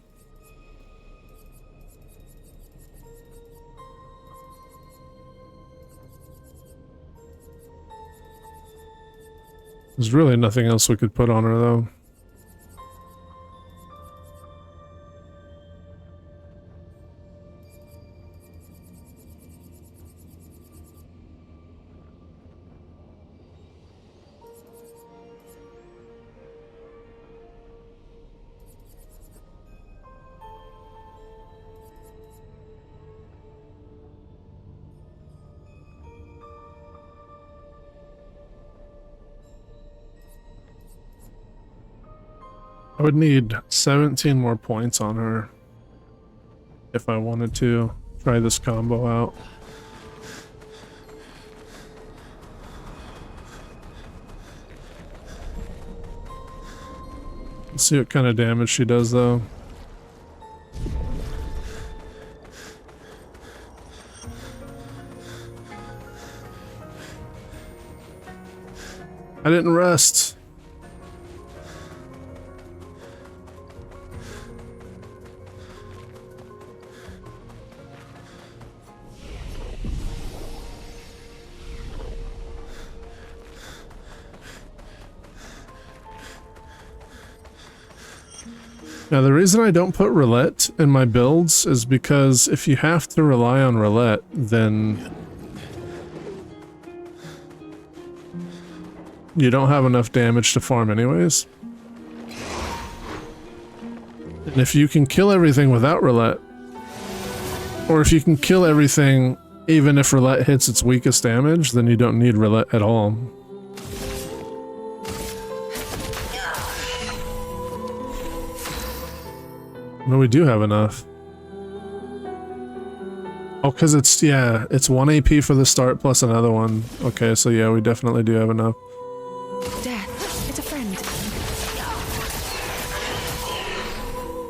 There's really nothing else we could put on her though. I would need 17 more points on her if I wanted to try this combo out. Let's see what kind of damage she does, though. I didn't rest. Now, the reason I don't put roulette in my builds is because if you have to rely on roulette, then you don't have enough damage to farm anyways. And if you can kill everything without roulette, or if you can kill everything even if roulette hits its weakest damage, then you don't need roulette at all. No, we do have enough. Oh, because it's, yeah, it's 1 AP for the start plus another one. Okay, so yeah, we definitely do have enough. Death, it's a friend.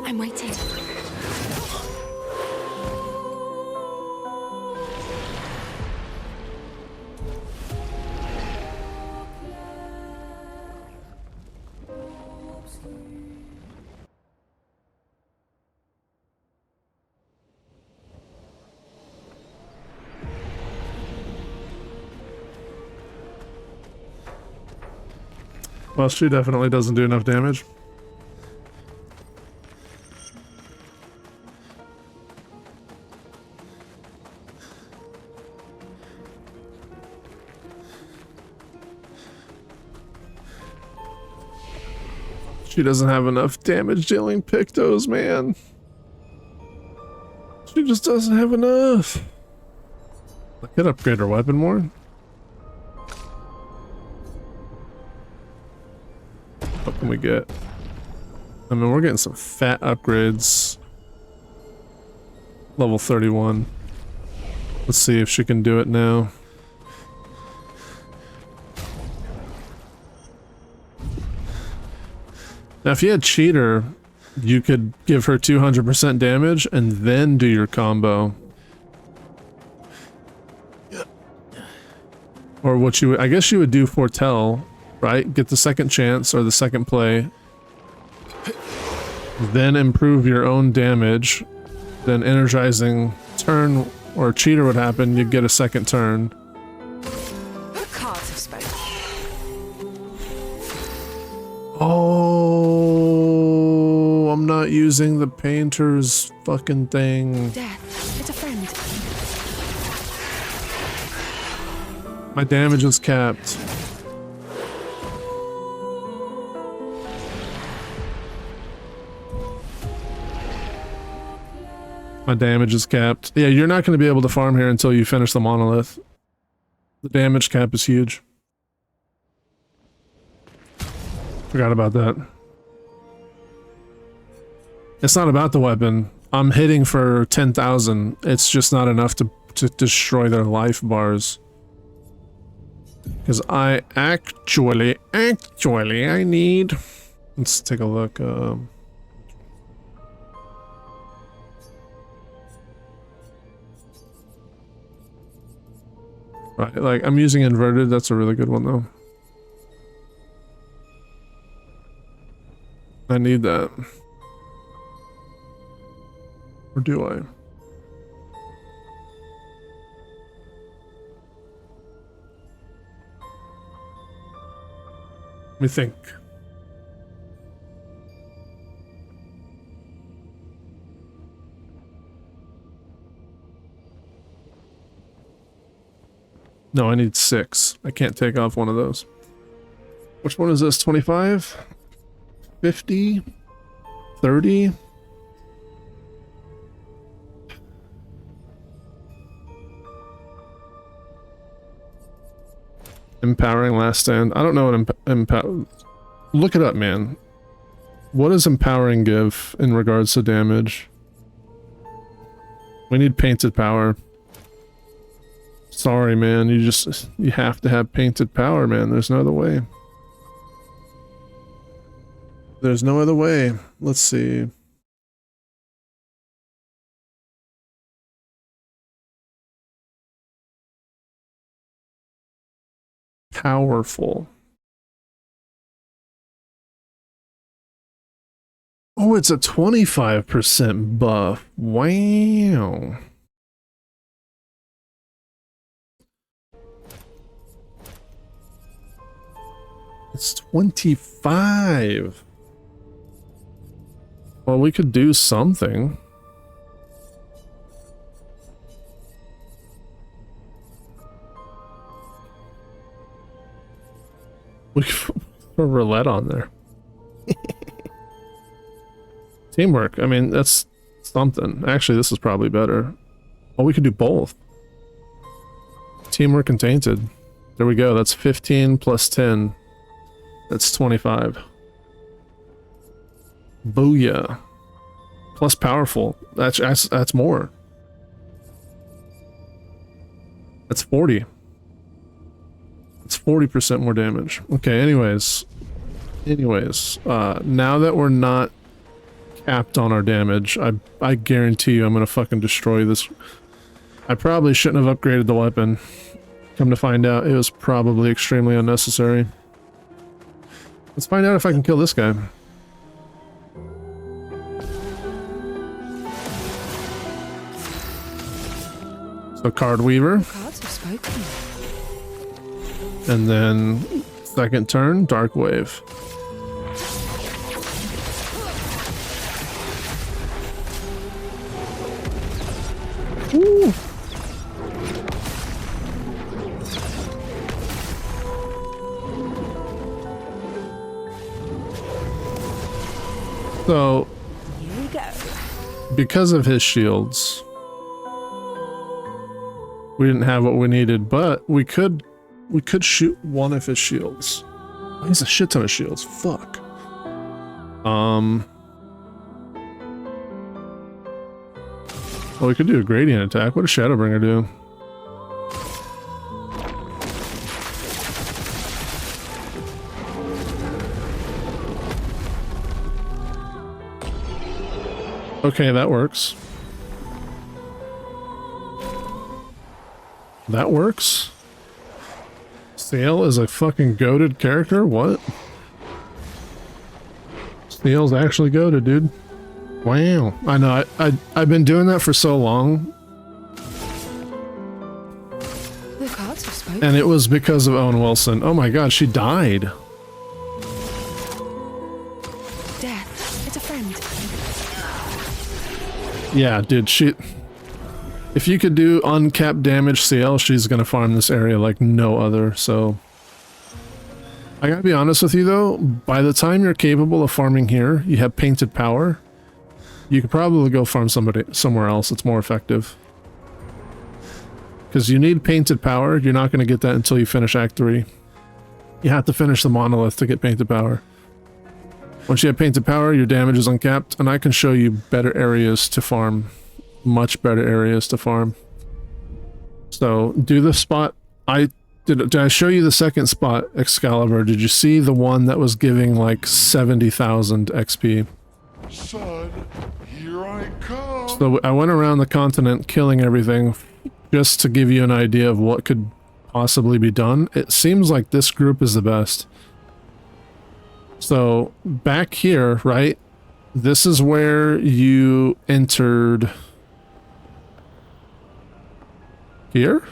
I'm waiting. Well, she definitely doesn't do enough damage. She doesn't have enough damage dealing pictos, man. She just doesn't have enough. I could upgrade her weapon more. What can we get? I mean, we're getting some fat upgrades. Level 31. Let's see if she can do it now. Now, if you had Cheater, you could give her 200% damage and then do your combo. Or what you would, I guess you would do Foretell, right? Get the second chance or the second play. Then improve your own damage. Then energizing turn or Cheater would happen, you'd get a second turn. The cards have spoken. Oh, I'm not using the painter's fucking thing. Death, it's a friend. My damage is capped. My damage is capped. Yeah, you're not going to be able to farm here until you finish the monolith. The damage cap is huge. Forgot about that. It's not about the weapon. I'm hitting for 10,000. It's just not enough to destroy their life bars. Because I actually, I need... Let's take a look. Right, like, I'm using inverted. That's a really good one, though. I need that. Or do I? Let me think. No, I need 6. I can't take off one of those. Which one is this? 25? 50? 30? Empowering last stand. I don't know what empower. Look it up, man. What does empowering give in regards to damage? We need painted power. Sorry, man. You have to have painted power, man. There's no other way. There's no other way. Let's see. Powerful. Oh, it's a 25% buff. Wow. It's 25. Well, we could do something. We could put a roulette on there. Teamwork. I mean, that's something. Actually, this is probably better. Oh, we could do both. Teamwork and Tainted. There we go. That's 15 plus 10. That's 25. Booyah. Plus powerful. That's more. That's 40. It's 40% more damage. Okay, anyways. Now that we're not capped on our damage, I guarantee you I'm gonna fucking destroy this. I probably shouldn't have upgraded the weapon. Come to find out, it was probably extremely unnecessary. Let's find out if I can kill this guy. So Card Weaver. Cards have spoken. And then second turn, Dark Wave. Woo. So, Here we go. because of his shields, we didn't have what we needed, but we could shoot one of his shields. Oh, he has a shit ton of shields. Fuck. Well, we could do a gradient attack. What does Shadowbringer do? Okay, that works. That works? Sale is a fucking goated character? What? Sale's actually goated, dude. Wow. I know, I've been doing that for so long. The cards have spoken. And it was because of Owen Wilson. Oh my god, she died. Death. It's a friend. Yeah, dude, if you could do uncapped damage CL, she's gonna farm this area like no other, so... I gotta be honest with you though, by the time you're capable of farming here, you have Painted Power, you could probably go farm somewhere else. It's more effective. Because you need Painted Power, you're not gonna get that until you finish Act 3. You have to finish the Monolith to get Painted Power. Once you have Painted Power, your damage is uncapped, and I can show you better areas to farm. Much better areas to farm. So, do the spot. Did I show you the second spot, Excalibur? Did you see the one that was giving like 70,000 XP? Son, here I come. So I went around the continent killing everything just to give you an idea of what could possibly be done. It seems like this group is the best. So back here, right? This is where you entered. Here?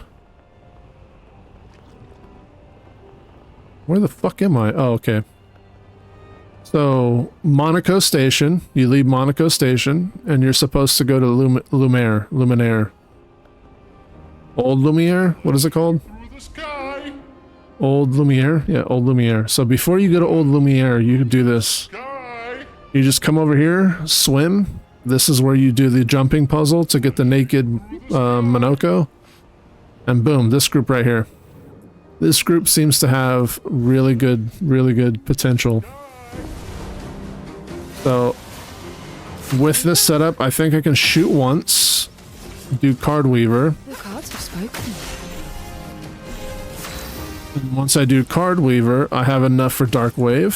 Where the fuck am I? Oh, okay. So, Monaco Station. You leave Monaco Station, and you're supposed to go to Luminaire. Old Lumiere? What is it called? Through the sky. Old Lumiere? Yeah, Old Lumiere. So before you go to Old Lumiere, you do this. Sky. You just come over here, swim. This is where you do the jumping puzzle to get the naked Monoko. And boom, this group right here. This group seems to have really good potential. So, with this setup, I think I can shoot once, do Card Weaver. The cards have spoken. And once I do Card Weaver, I have enough for Dark Wave.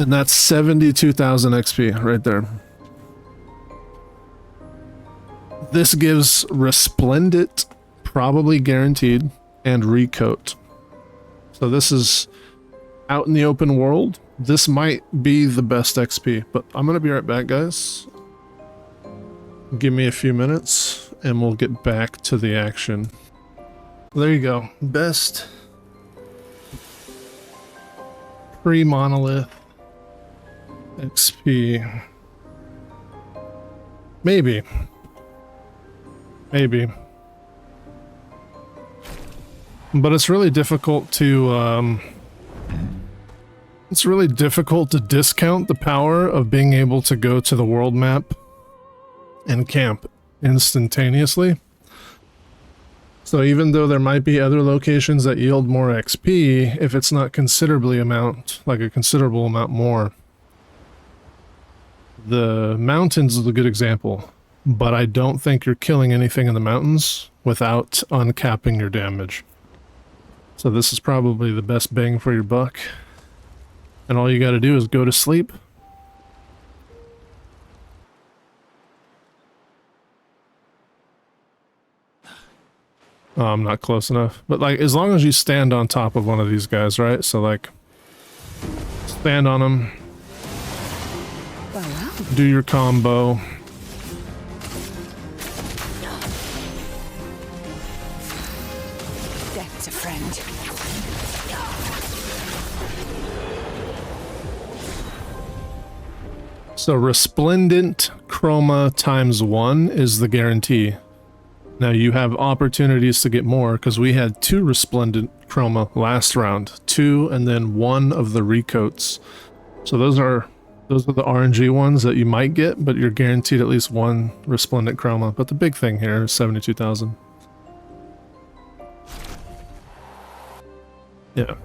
And that's 72,000 XP right there. This gives Resplendent, probably guaranteed, and Recoat. So this is out in the open world. This might be the best XP, but I'm going to be right back, guys. Give me a few minutes and we'll get back to the action. There you go. Best pre-monolith XP. Maybe. But it's really difficult to discount the power of being able to go to the world map and camp instantaneously. So even though there might be other locations that yield more XP, if it's not a considerable amount more. The mountains is a good example, but I don't think you're killing anything in the mountains without uncapping your damage. So this is probably the best bang for your buck. And all you got to do is go to sleep. Oh, I'm not close enough. But like, as long as you stand on top of one of these guys, right? So like, stand on them. Do your combo. Death's a friend. So Resplendent Chroma ×1 is the guarantee. Now you have opportunities to get more because we had 2 Resplendent Chroma last round. 2 and then 1 of the Recoats. So those are the RNG ones that you might get, but you're guaranteed at least 1 Resplendent Chroma. But the big thing here is 72,000. Yeah.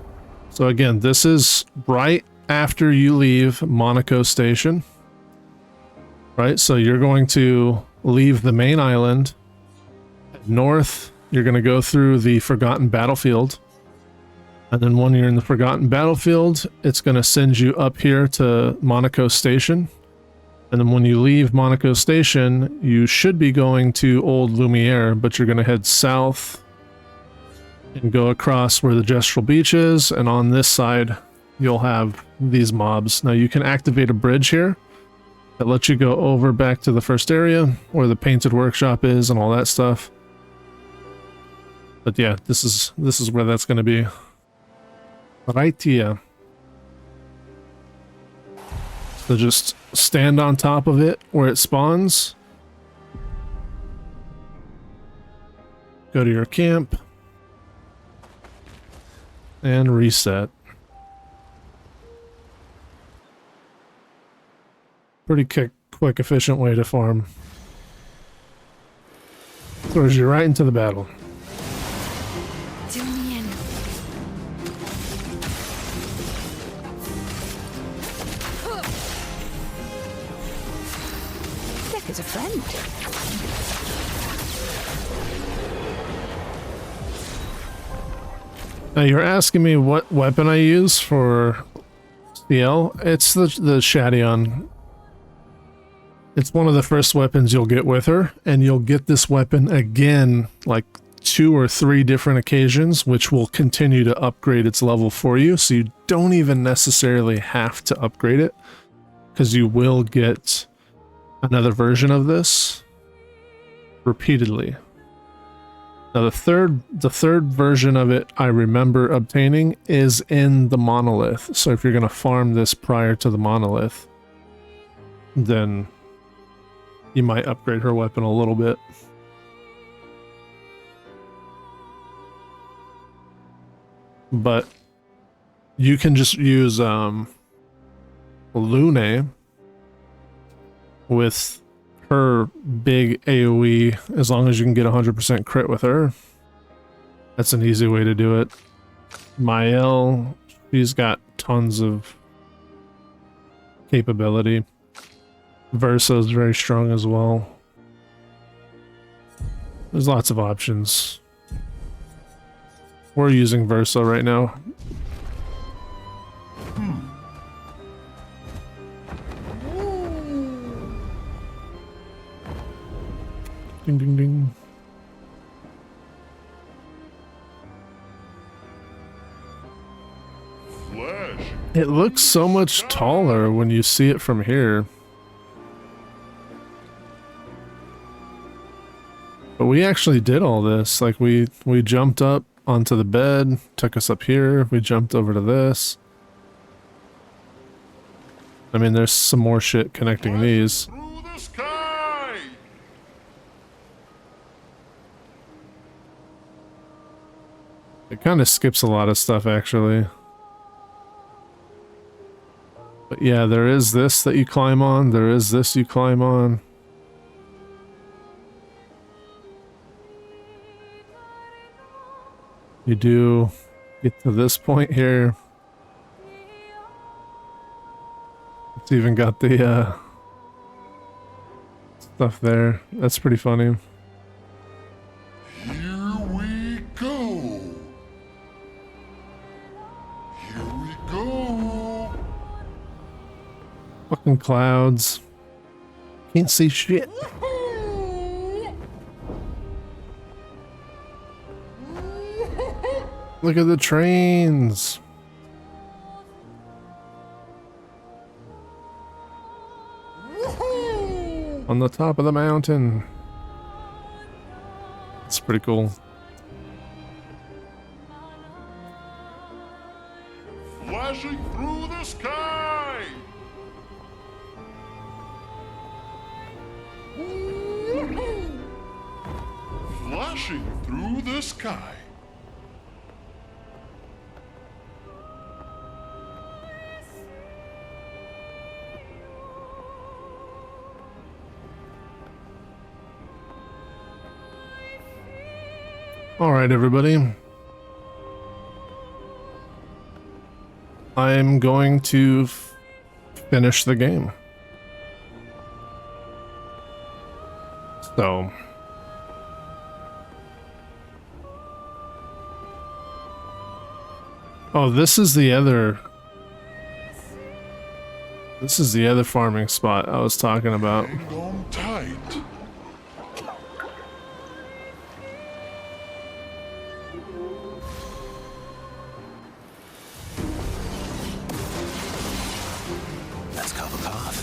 So again, this is right after you leave Monaco Station. Right, so you're going to leave the main island. North, you're going to go through the Forgotten Battlefield. And then when you're in the Forgotten Battlefield, it's going to send you up here to Monaco Station. And then when you leave Monaco Station, you should be going to Old Lumiere, but you're going to head south and go across where the Gestural Beach is. And on this side, you'll have these mobs. Now you can activate a bridge here that lets you go over back to the first area where the Painted Workshop is and all that stuff. But yeah, this is where that's going to be. Right here. So just stand on top of it where it spawns. Go to your camp. And reset. Pretty quick, efficient way to farm. Throws you right into the battle. Zoom me in. Death is a friend. Now you're asking me what weapon I use for CL. It's the Shadion. It's one of the first weapons you'll get with her, and you'll get this weapon again like 2 or 3 different occasions, which will continue to upgrade its level for you, so you don't even necessarily have to upgrade it, because you will get another version of this repeatedly. Now the third version of it I remember obtaining is in the monolith, so if you're going to farm this prior to the monolith, then you might upgrade her weapon a little bit. But you can just use Lune with her big AoE as long as you can get 100% crit with her. That's an easy way to do it. Mael, she's got tons of capability. Versa is very strong as well. There's lots of options. We're using Versa right now. Ding, ding, ding. Flesh. It looks so much taller when you see it from here. But we actually did all this. Like we jumped up onto the bed, took us up here, we jumped over to this. I mean, there's some more shit connecting these. Through the sky. It kind of skips a lot of stuff, actually. But yeah, there is this that you climb on, there is this you climb on. You do get to this point here. It's even got the stuff there. That's pretty funny. Here we go. Here we go. Fucking clouds. Can't see shit. Look at the trains. On the top of the mountain. It's pretty cool. Flashing through the sky. Flashing through the sky. All right, everybody. I'm going to finish the game. So, oh, this is the other farming spot I was talking about. Hang on tight. Let's cover path.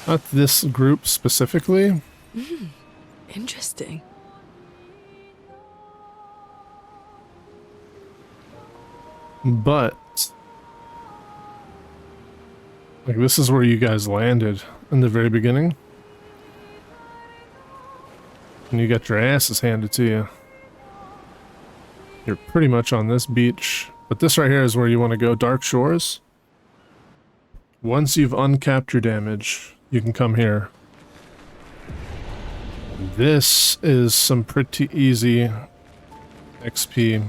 Not this group specifically. Interesting. But like this is where you guys landed in the very beginning. And you got your asses handed to you. You're pretty much on this beach. But this right here is where you want to go, Dark Shores. Once you've uncapped your damage, you can come here. This is some pretty easy XP.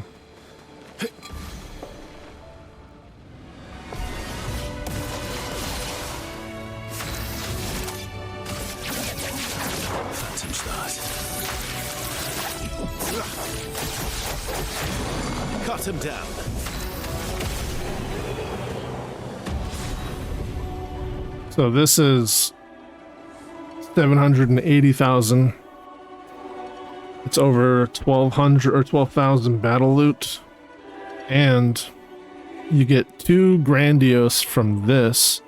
Phantom stars. Cut him down. So this is 780,000. It's over 1,200 or 12,000 battle loot. And you get 2 grandiose from this.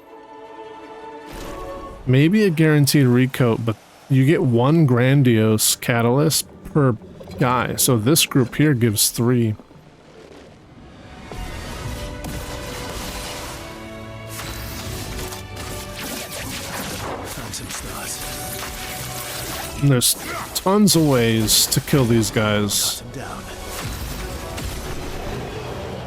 Maybe a guaranteed recoat, but you get 1 grandiose catalyst per guy. So this group here gives 3. And there's tons of ways to kill these guys.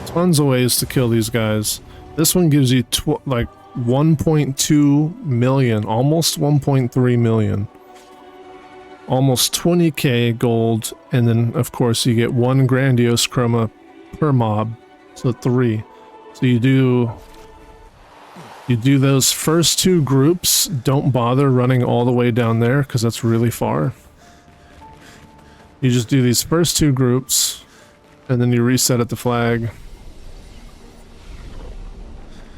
Tons of ways to kill these guys. This one gives you like 1.2 million, almost 1.3 million. Almost 20k gold, and then of course you get 1 grandiose chroma per mob, so 3. So you do those first 2 groups. Don't bother running all the way down there because that's really far. You just do these first two groups, and then you reset at the flag.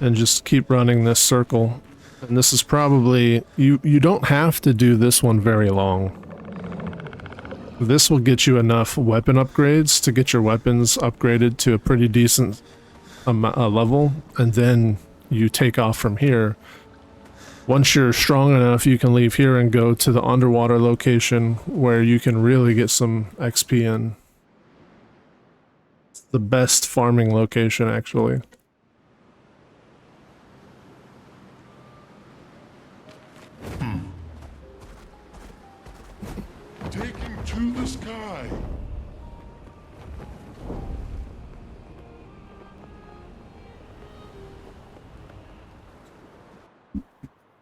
And just keep running this circle. And this is probably... You don't have to do this one very long. This will get you enough weapon upgrades to get your weapons upgraded to a pretty decent level, and then you take off from here. Once you're strong enough, you can leave here and go to the underwater location where you can really get some XP in. It's the best farming location, actually. Taking to the sky.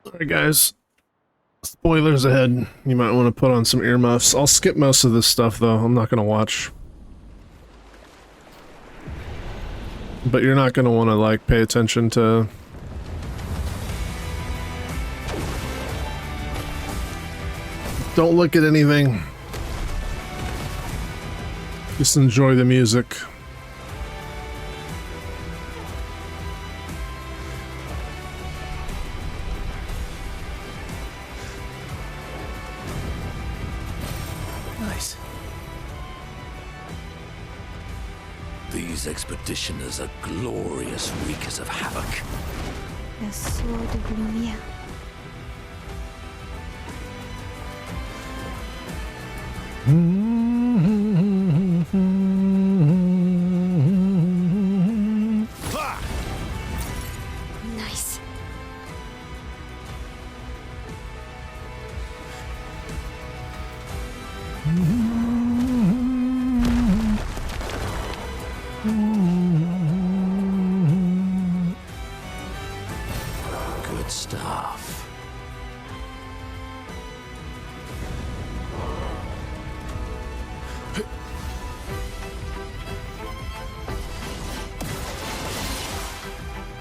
Alright guys, spoilers ahead. You might want to put on some earmuffs. I'll skip most of this stuff though, I'm not going to watch. But you're not going to want to like pay attention to... Don't look at anything. Just enjoy the music. Nice. These expeditioners are glorious wreakers of havoc. La sword of lumière. Nice. Good stuff.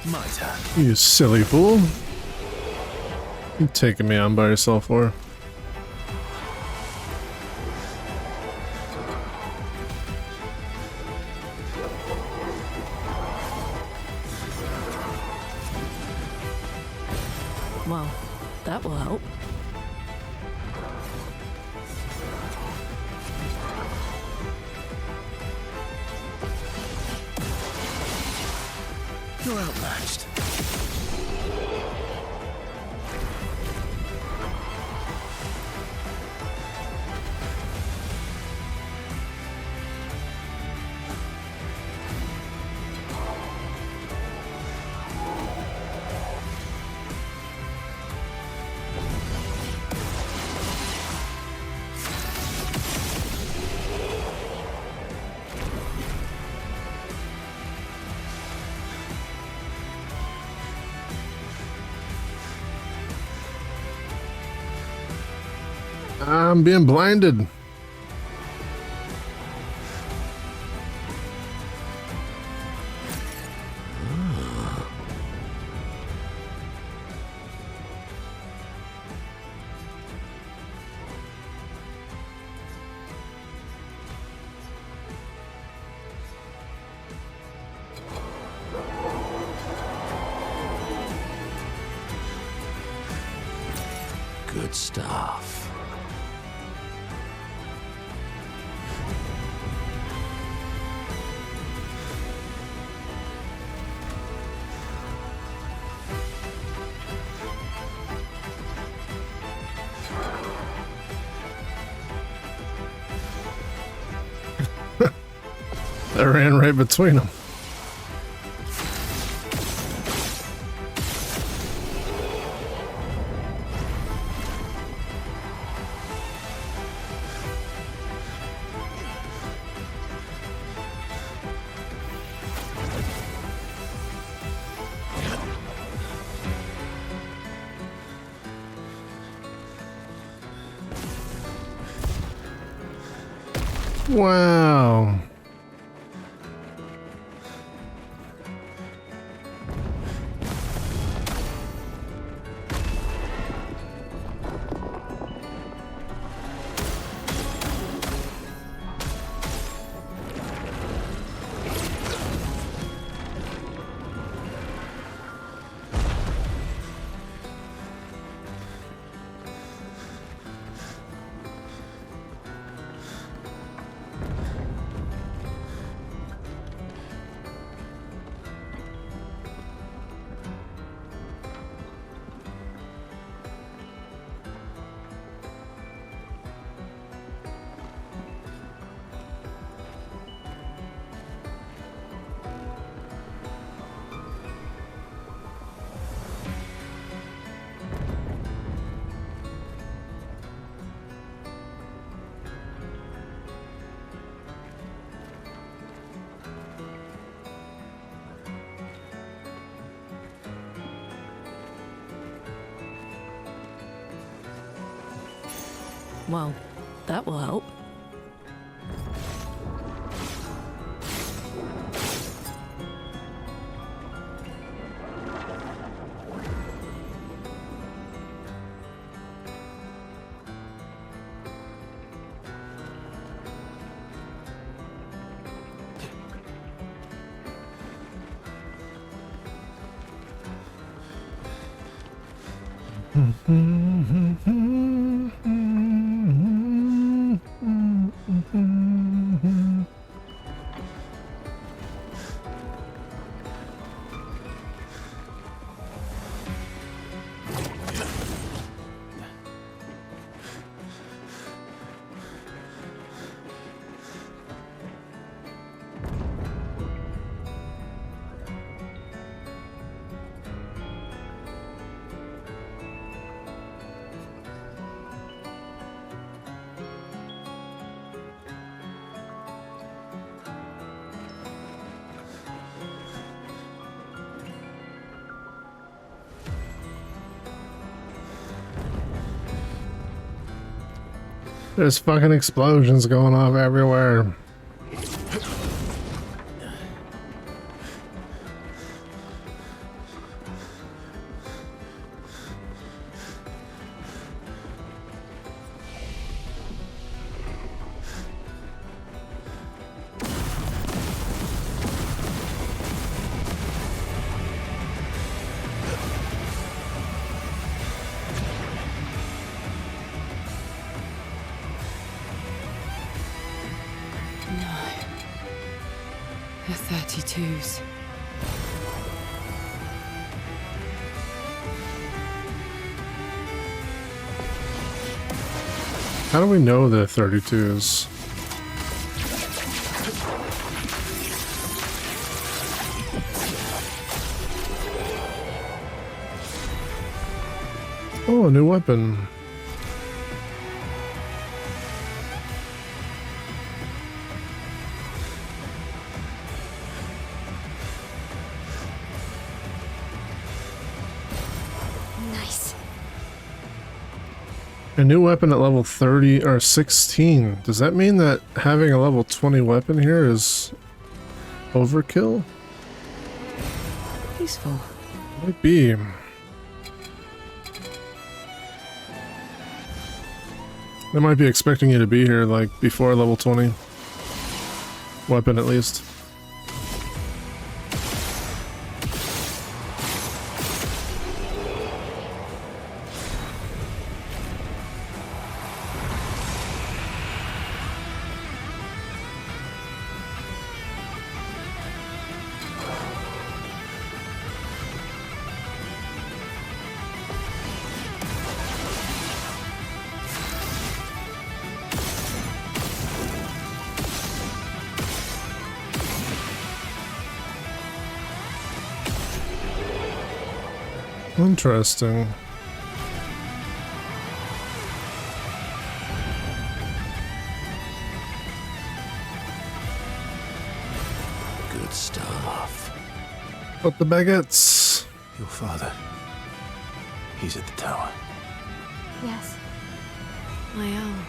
My turn. You silly fool. You taking me on by yourself for? Well, that will help. You're outmatched. I'm being blinded. Good stuff. I ran right between them. Wow. Well, that will help. There's fucking explosions going off everywhere. The 32s. How do we know they're 32s? Oh, a new weapon. Nice. A new weapon at level 30 or 16. Does that mean that having a level 20 weapon here is overkill? Useful. Might be. They might be expecting you to be here like before level 20. Weapon at least. Interesting. Good stuff. But the baguettes. Your father. He's at the tower. Yes. I am.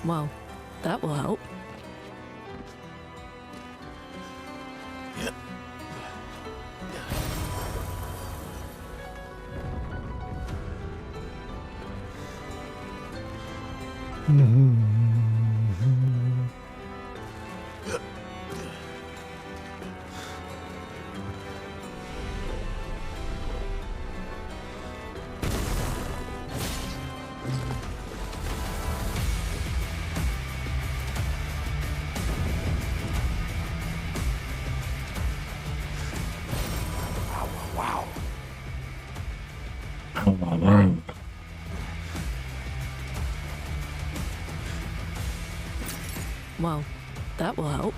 Well, that will help. Well, that will help.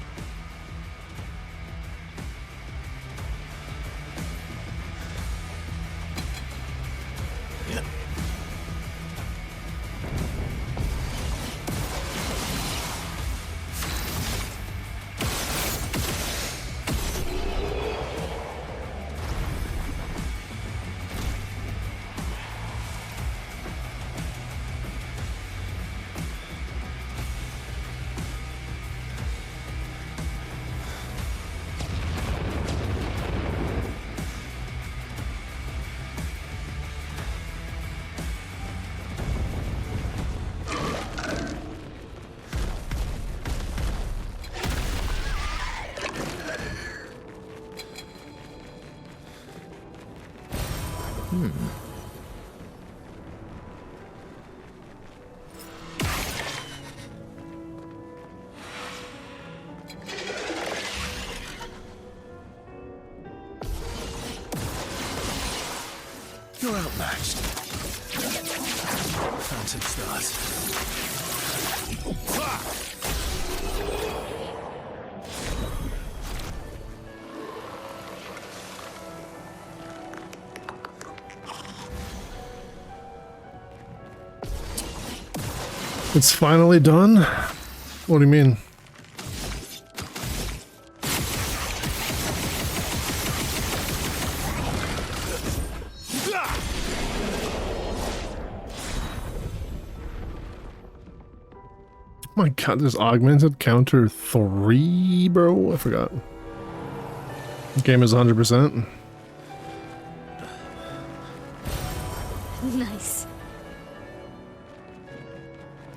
You're outmatched. Phantom stars. It's finally done? What do you mean? Oh my god, there's augmented counter 3, bro. I forgot. The game is 100%. Nice.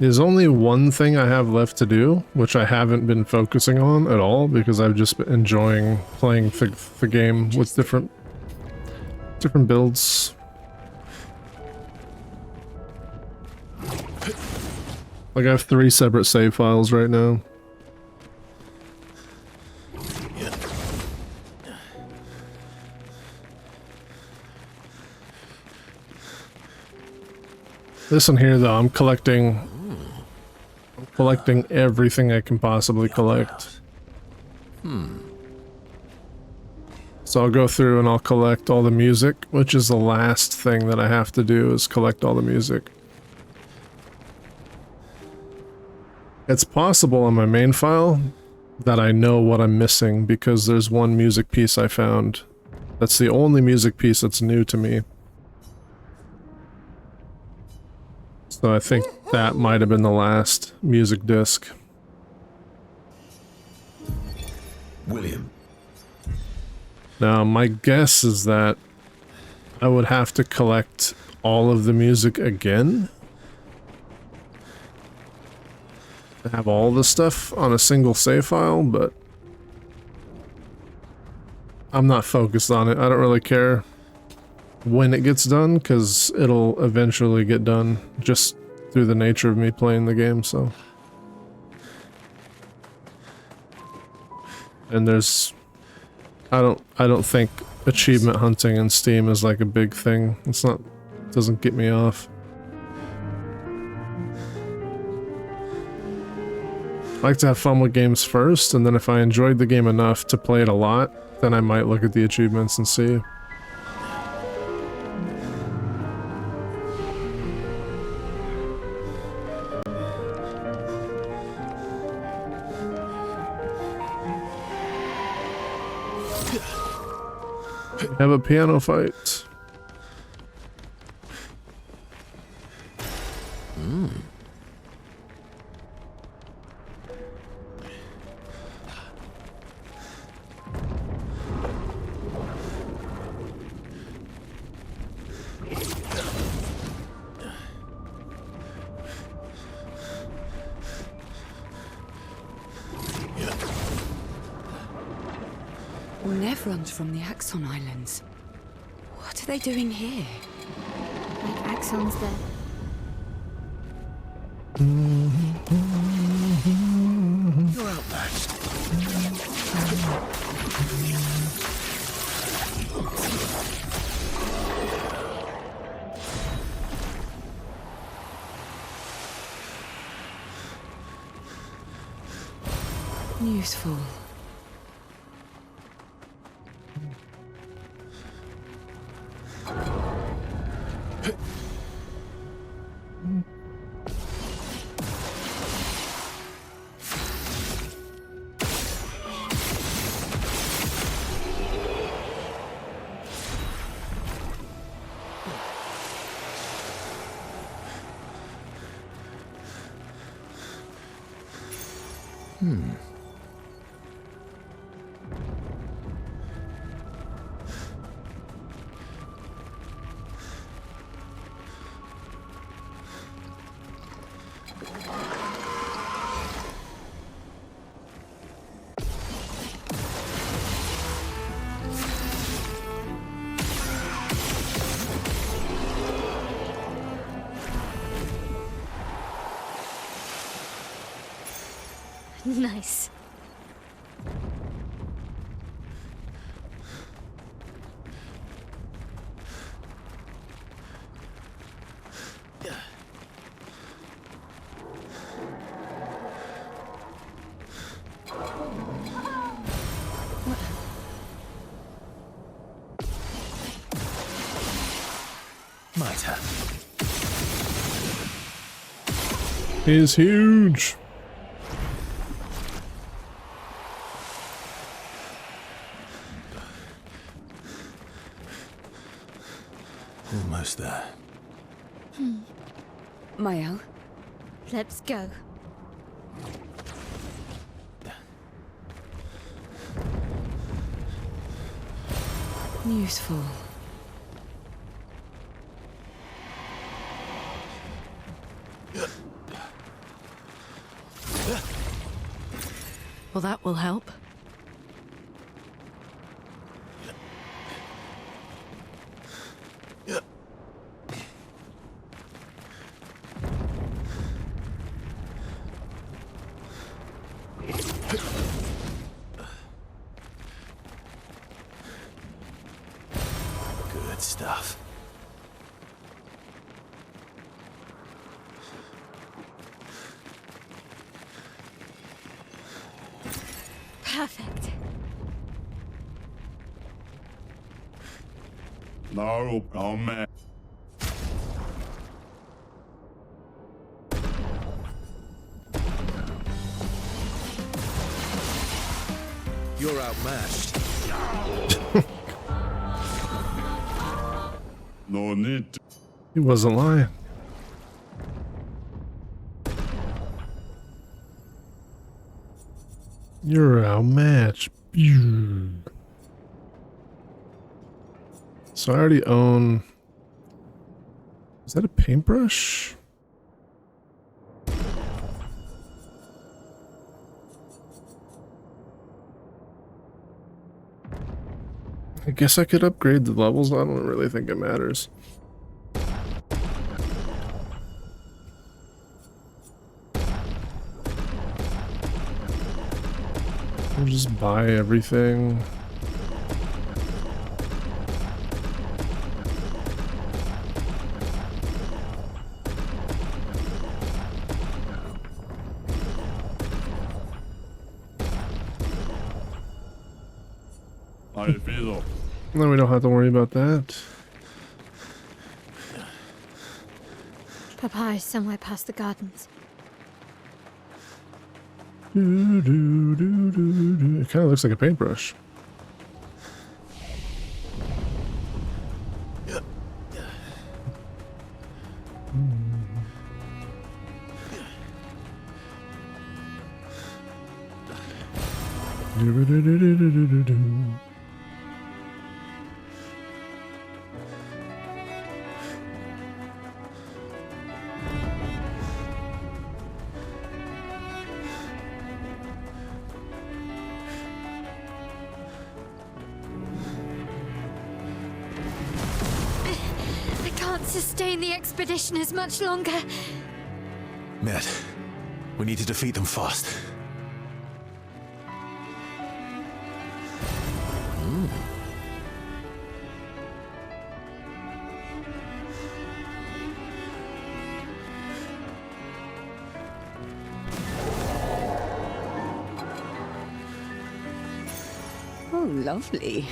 There's only one thing I have left to do, which I haven't been focusing on at all because I've just been enjoying playing the game with different builds. Like I have 3 separate save files right now. This one here though, I'm collecting everything I can possibly collect. So I'll go through and I'll collect all the music, which is the last thing that I have to do is collect all the music. It's possible on my main file that I know what I'm missing because there's one music piece I found. That's the only music piece that's new to me. So I think that might have been the last music disc. William. Now my guess is that I would have to collect all of the music again. To have all the stuff on a single save file, but I'm not focused on it. I don't really care when it gets done because it'll eventually get done just through the nature of me playing the game. So, and there's I don't think achievement hunting in Steam is like a big thing. It's not, it doesn't get me off. I like to have fun with games first, and then if I enjoyed the game enough to play it a lot, then I might look at the achievements and see. We have a piano fight. Nevrons from the Axon Islands. What are they doing here? Like Axon's there. You're outmatched. Useful. Nice. Mitre. He's huge. Almost there. Mael, Let's go. useful. Well, that will help. Good stuff. Perfect. No problem. You're outmatched. No need. He wasn't lying. You're outmatched. So I already own... Is that a paintbrush? I guess I could upgrade the levels. I don't really think it matters. I'll just buy everything. I feel. Then we don't have to worry about that. Papa is somewhere past the gardens. It kind of looks like a paintbrush. I can't sustain the expedition as much longer. Ned, we need to defeat them fast. Oh, lovely.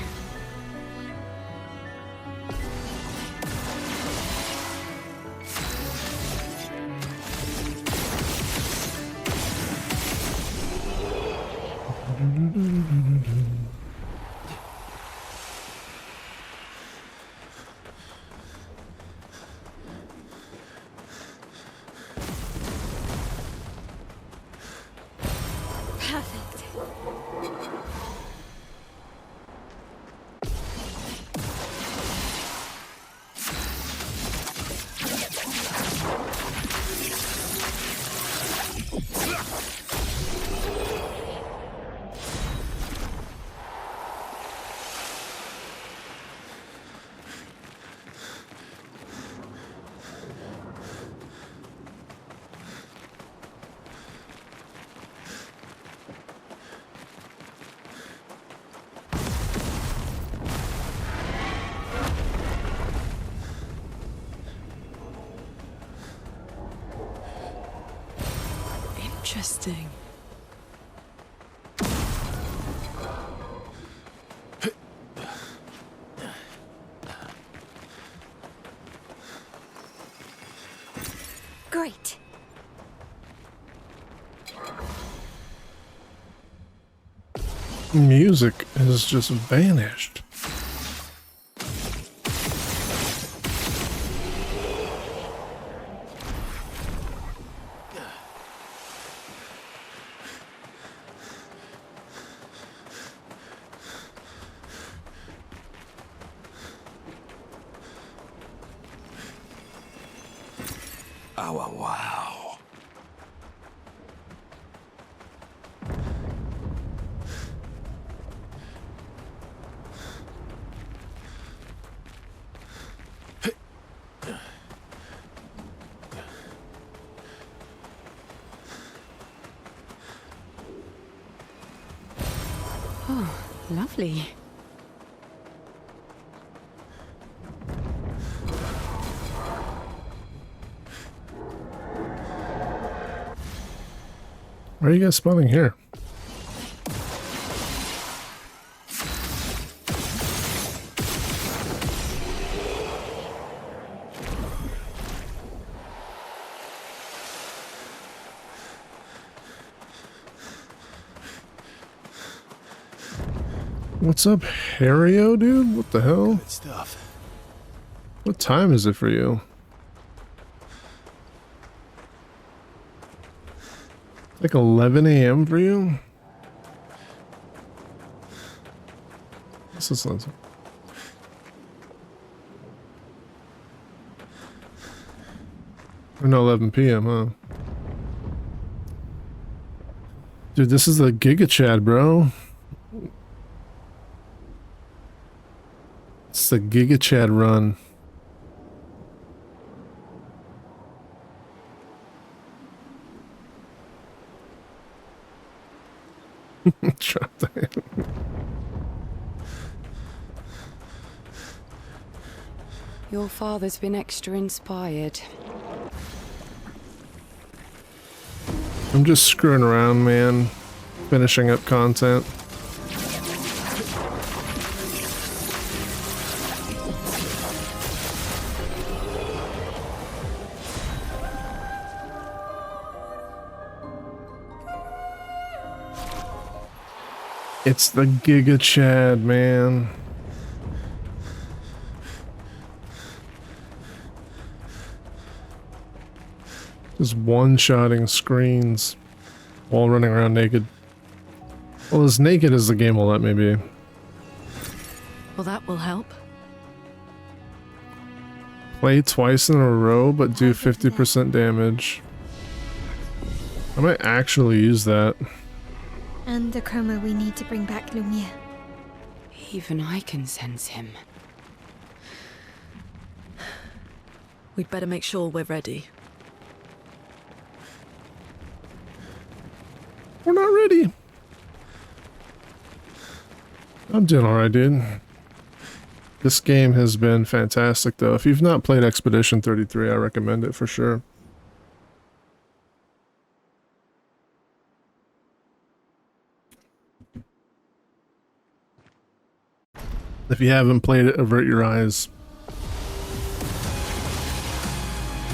Perfect. Interesting. Great. Music has just vanished. Oh, wow. Oh, lovely. Why are you guys spawning here? What's up, Hario, dude? What the hell? Good stuff. What time is it for you? Like 11 a.m. for you? This is not... Or no, 11 p.m., huh? Dude, this is the Giga Chad, bro. It's the Giga Chad run. Drop that. Your father's been extra inspired. I'm just screwing around, man. Finishing up content. It's the Giga Chad, man. Just one-shotting screens while running around naked. Well, as naked as the game will let me be. Well, that will help. Play twice in a row, but do 50% damage. I might actually use that. And the chroma we need to bring back Lumiere. Even I can sense him. We'd better make sure we're ready. We're not ready. I'm doing alright, dude. This game has been fantastic, though. If you've not played Expedition 33, I recommend it for sure. If you haven't played it, avert your eyes.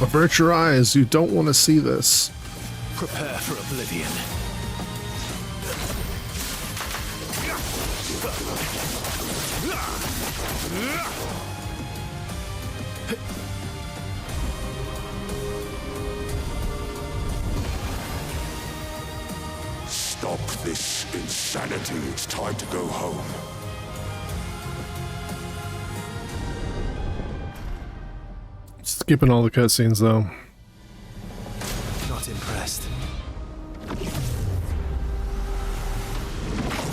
Avert your eyes. You don't want to see this. Prepare for oblivion. Stop this insanity. It's time to go home. Skipping all the cutscenes, though. Not impressed. How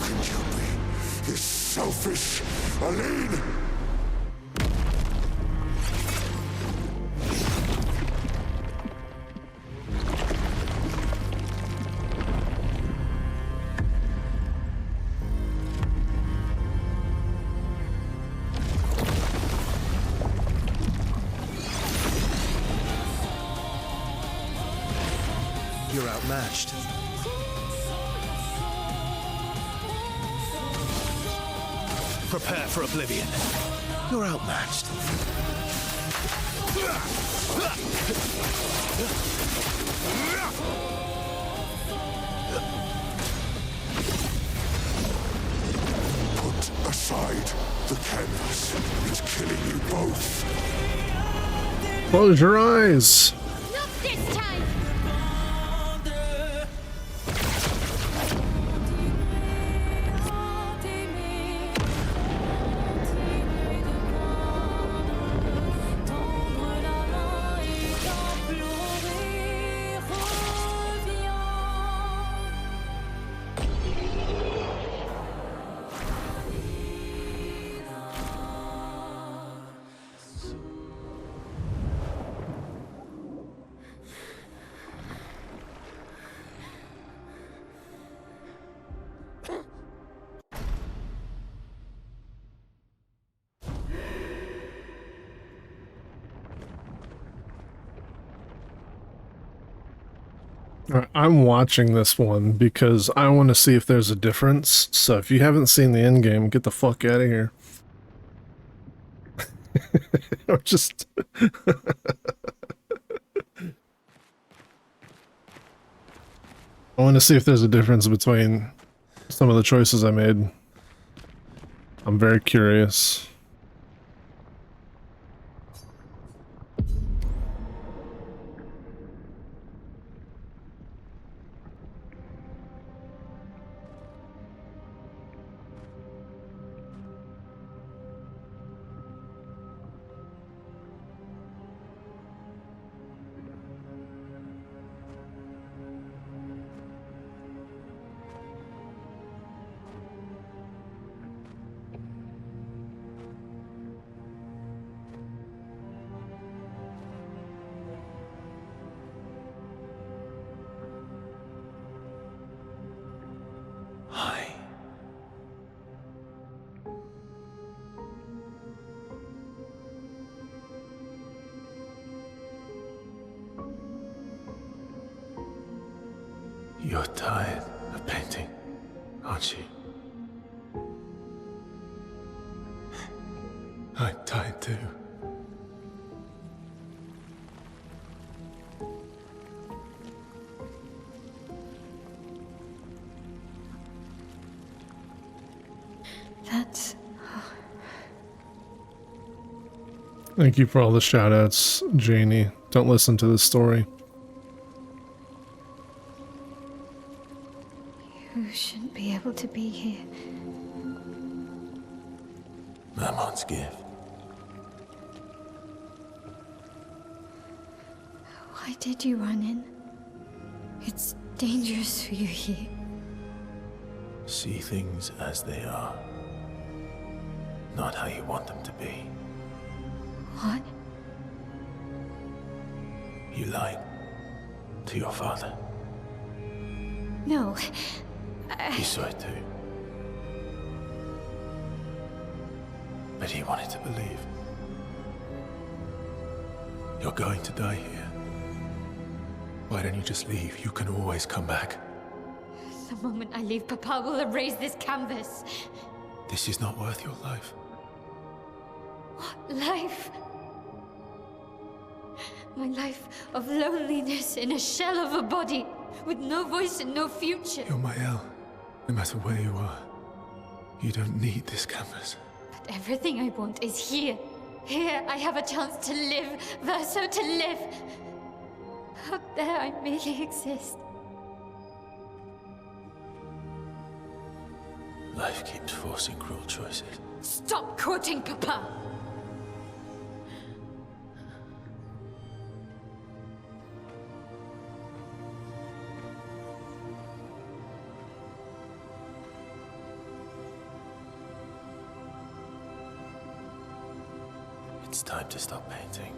can you be this selfish, Aline? You're outmatched. Prepare for oblivion. You're outmatched. Put aside the canvas. It's killing you both. Close your eyes. Not this time! Alright, I'm watching this one because I want to see if there's a difference. So if you haven't seen the end game, get the fuck out of here. Or just I want to see if there's a difference between some of the choices I made. I'm very curious. Hi. You're tired of painting, aren't you? I'm tired too. That's... Thank you for all the shoutouts, Janie. Don't listen to this story. You shouldn't be able to be here. Mammon's gift. Why did you run in? It's dangerous for you here. See things as they are, not how you want them to be. What? You lied to your father. No. He saw it too. But he wanted to believe. You're going to die here. Why don't you just leave? You can always come back. The moment I leave, Papa will erase this canvas. This is not worth your life. What life? My life of loneliness in a shell of a body, with no voice and no future. You're my El. No matter where you are, you don't need this canvas. But everything I want is here. Here I have a chance to live, Verso to live. Out there I merely exist. Life keeps forcing cruel choices. Stop quoting Papa! It's time to stop painting.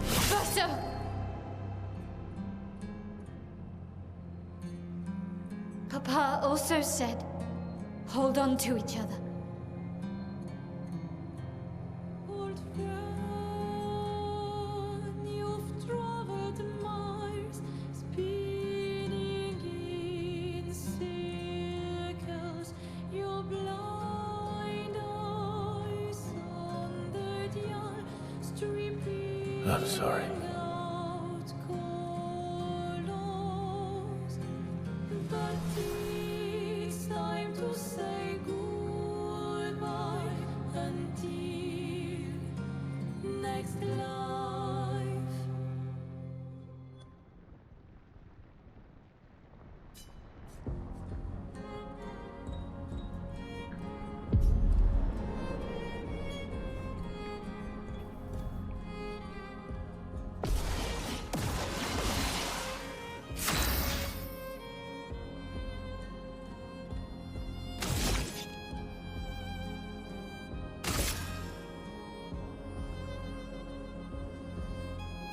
Verso! Papa also said, hold on to each other. Old friend, you've traveled miles I'm sorry.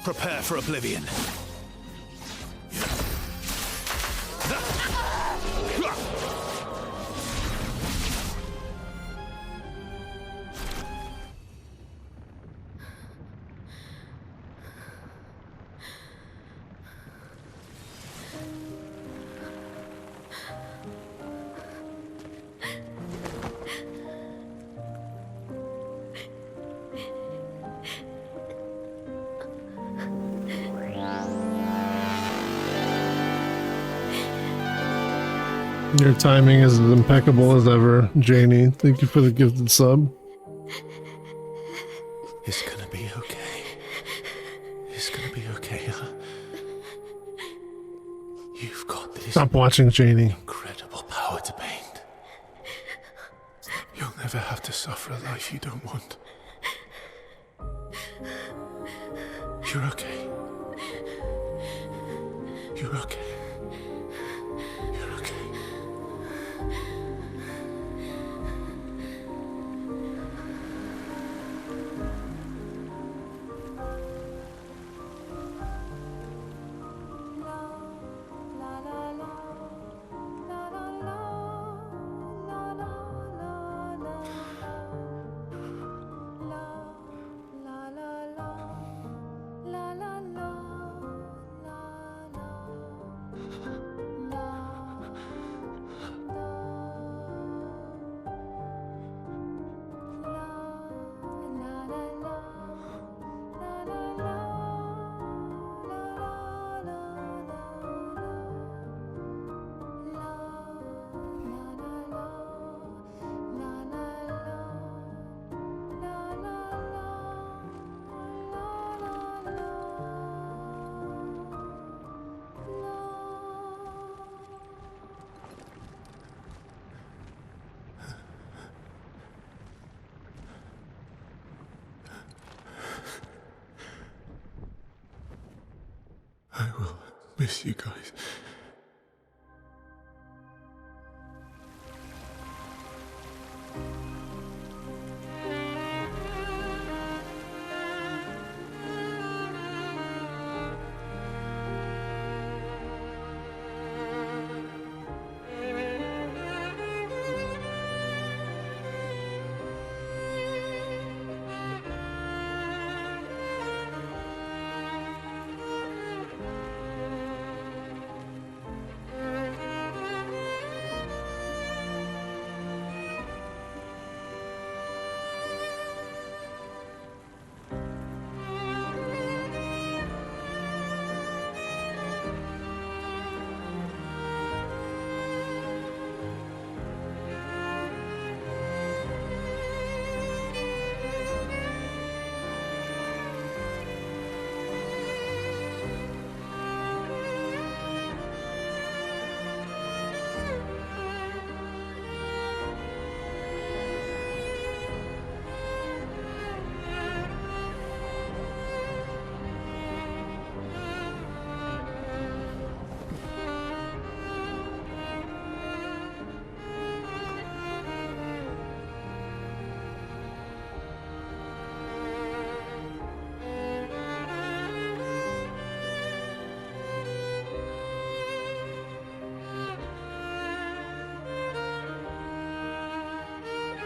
Prepare for oblivion. Your timing is as impeccable as ever, Janie. Thank you for the gifted sub. It's gonna be okay. It's gonna be okay, huh? You've got this. Stop watching, Janie. Incredible power to paint. You'll never have to suffer a life you don't want. You're okay. You're okay. You're okay. I will miss you guys.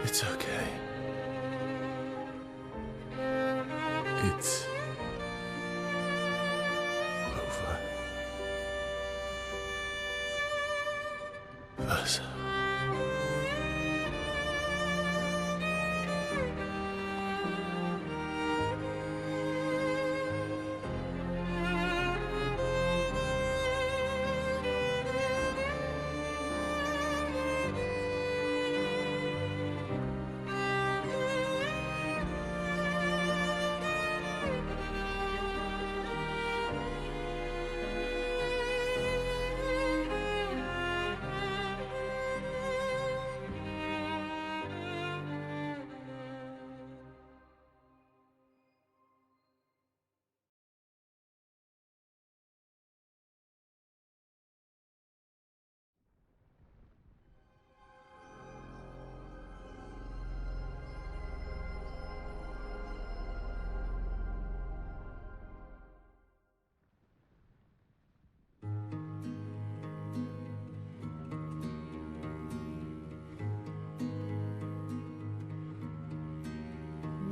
It's okay. It's over. Versa.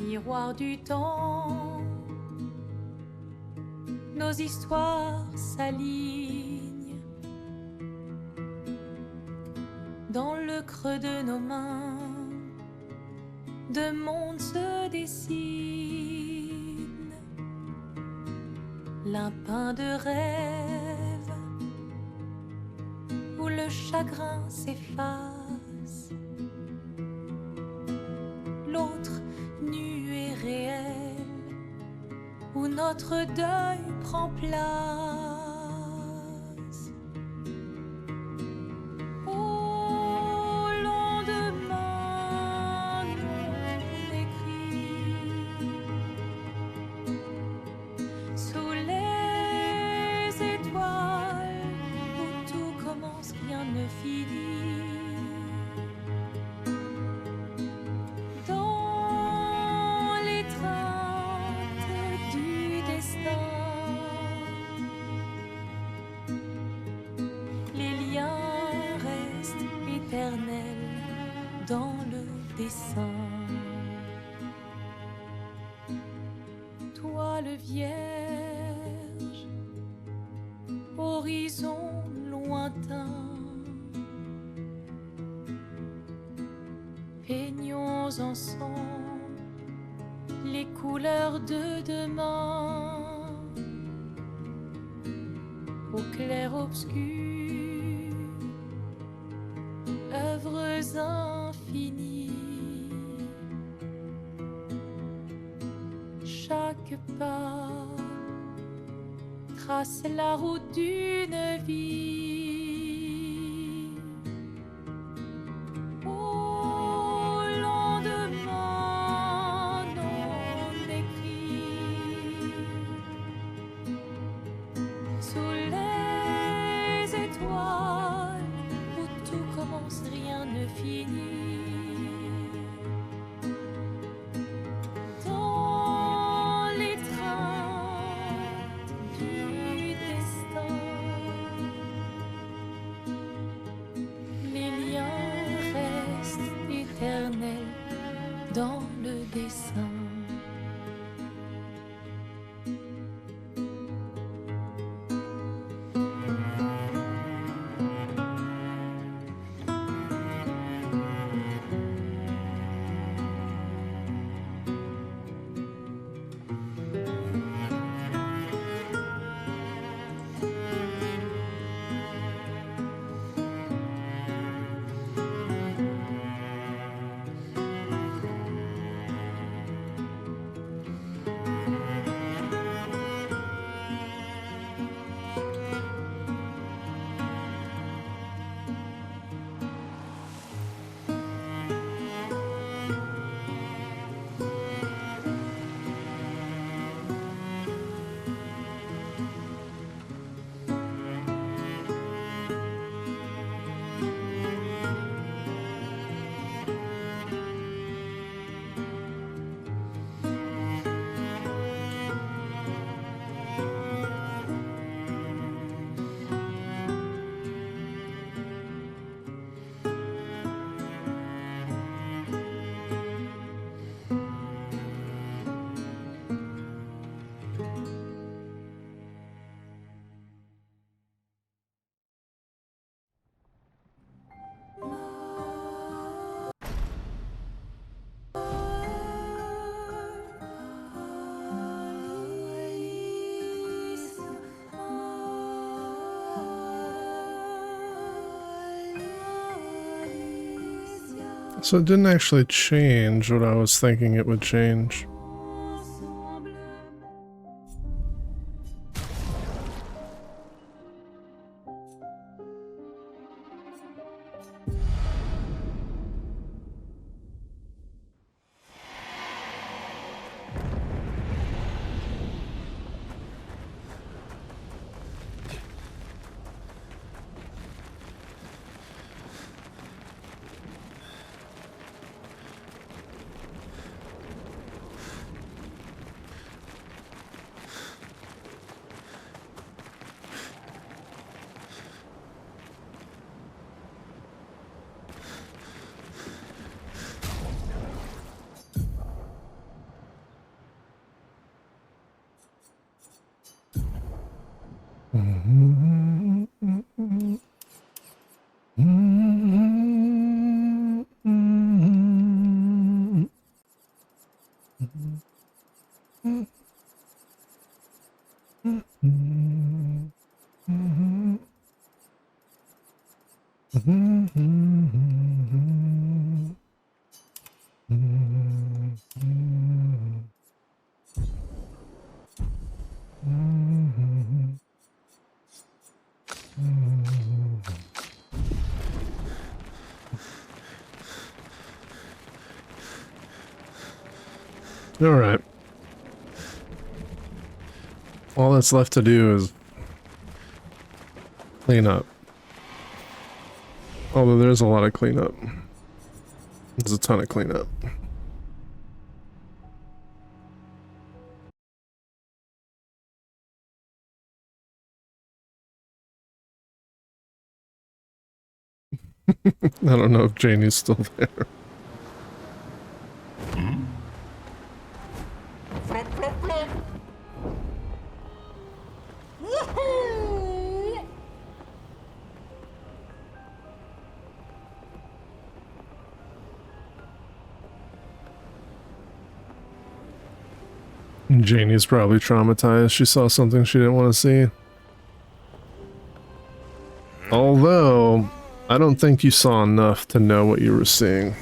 miroir du temps, nos histoires s'alignent dans le creux de nos mains. Deux mondes se dessinent, l'un peint de rêve où le chagrin s'efface, l'autre nu et réel où notre deuil prend place. Dans le dessin, toile vierge, horizon lointain, peignons ensemble les couleurs de demain, au clair obscur. Œuvres infinies, chaque pas trace la route d'une vie. Au lendemain non écrit, sous les étoiles où tout commence, rien ne finit. Dans l'étreinte du destin, les liens restent éternels dans le dessin. So it didn't actually change what I was thinking it would change. All right. All that's left to do is clean up. Although there's a lot of cleanup. There's a ton of cleanup. I don't know if Janie's still there. Janie's probably traumatized. She saw something she didn't want to see. Although, I don't think you saw enough to know what you were seeing.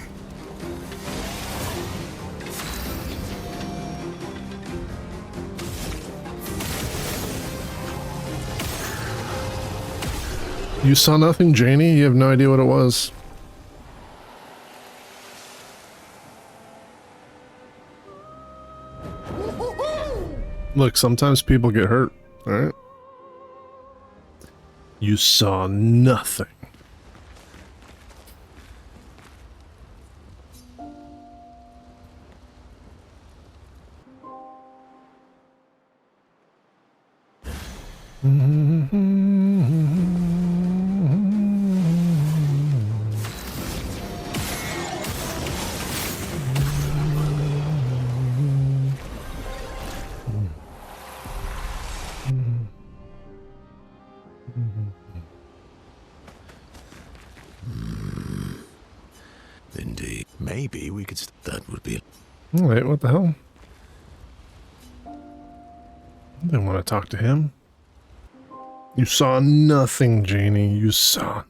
You saw nothing, Janie? You have no idea what it was? Look, sometimes people get hurt, alright? You saw nothing. Indeed. Maybe we could... That would be... Wait, what the hell? I didn't want to talk to him. You saw nothing, Janie. You saw...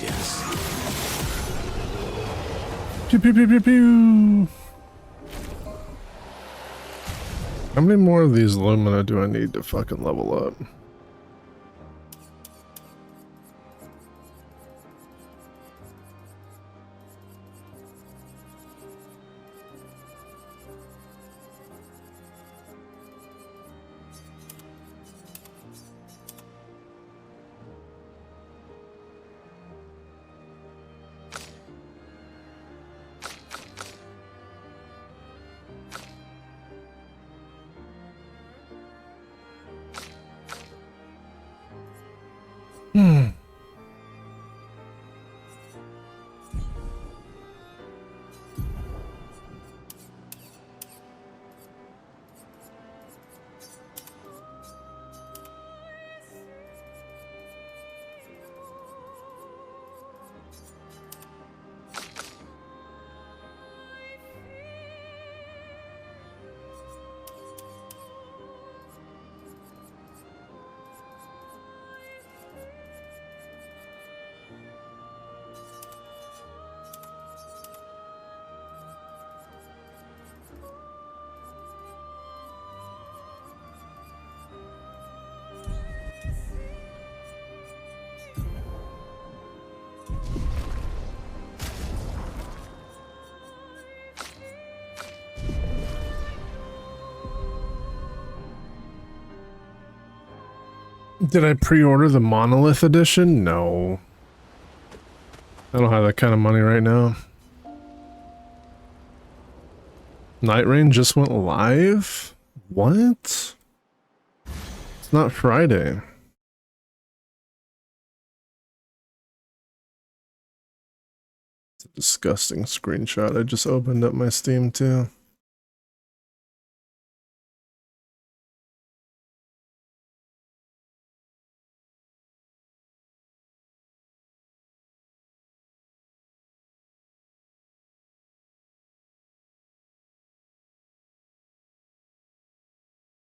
Yes. Pew pew pew pew pew. How many more of these Lumina do I need to fucking level up? Did I pre-order the Monolith edition? No. I don't have that kind of money right now. Night Rain just went live? What? It's not Friday. It's a disgusting screenshot. I just opened up my Steam too.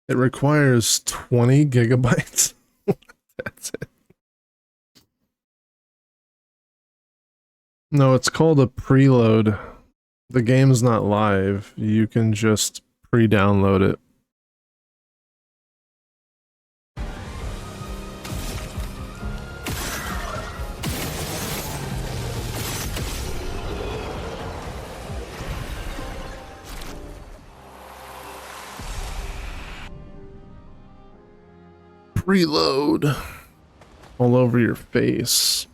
It requires 20 gigabytes. That's it. No, it's called a preload. The game's not live. You can just pre-download it. Preload all over your face.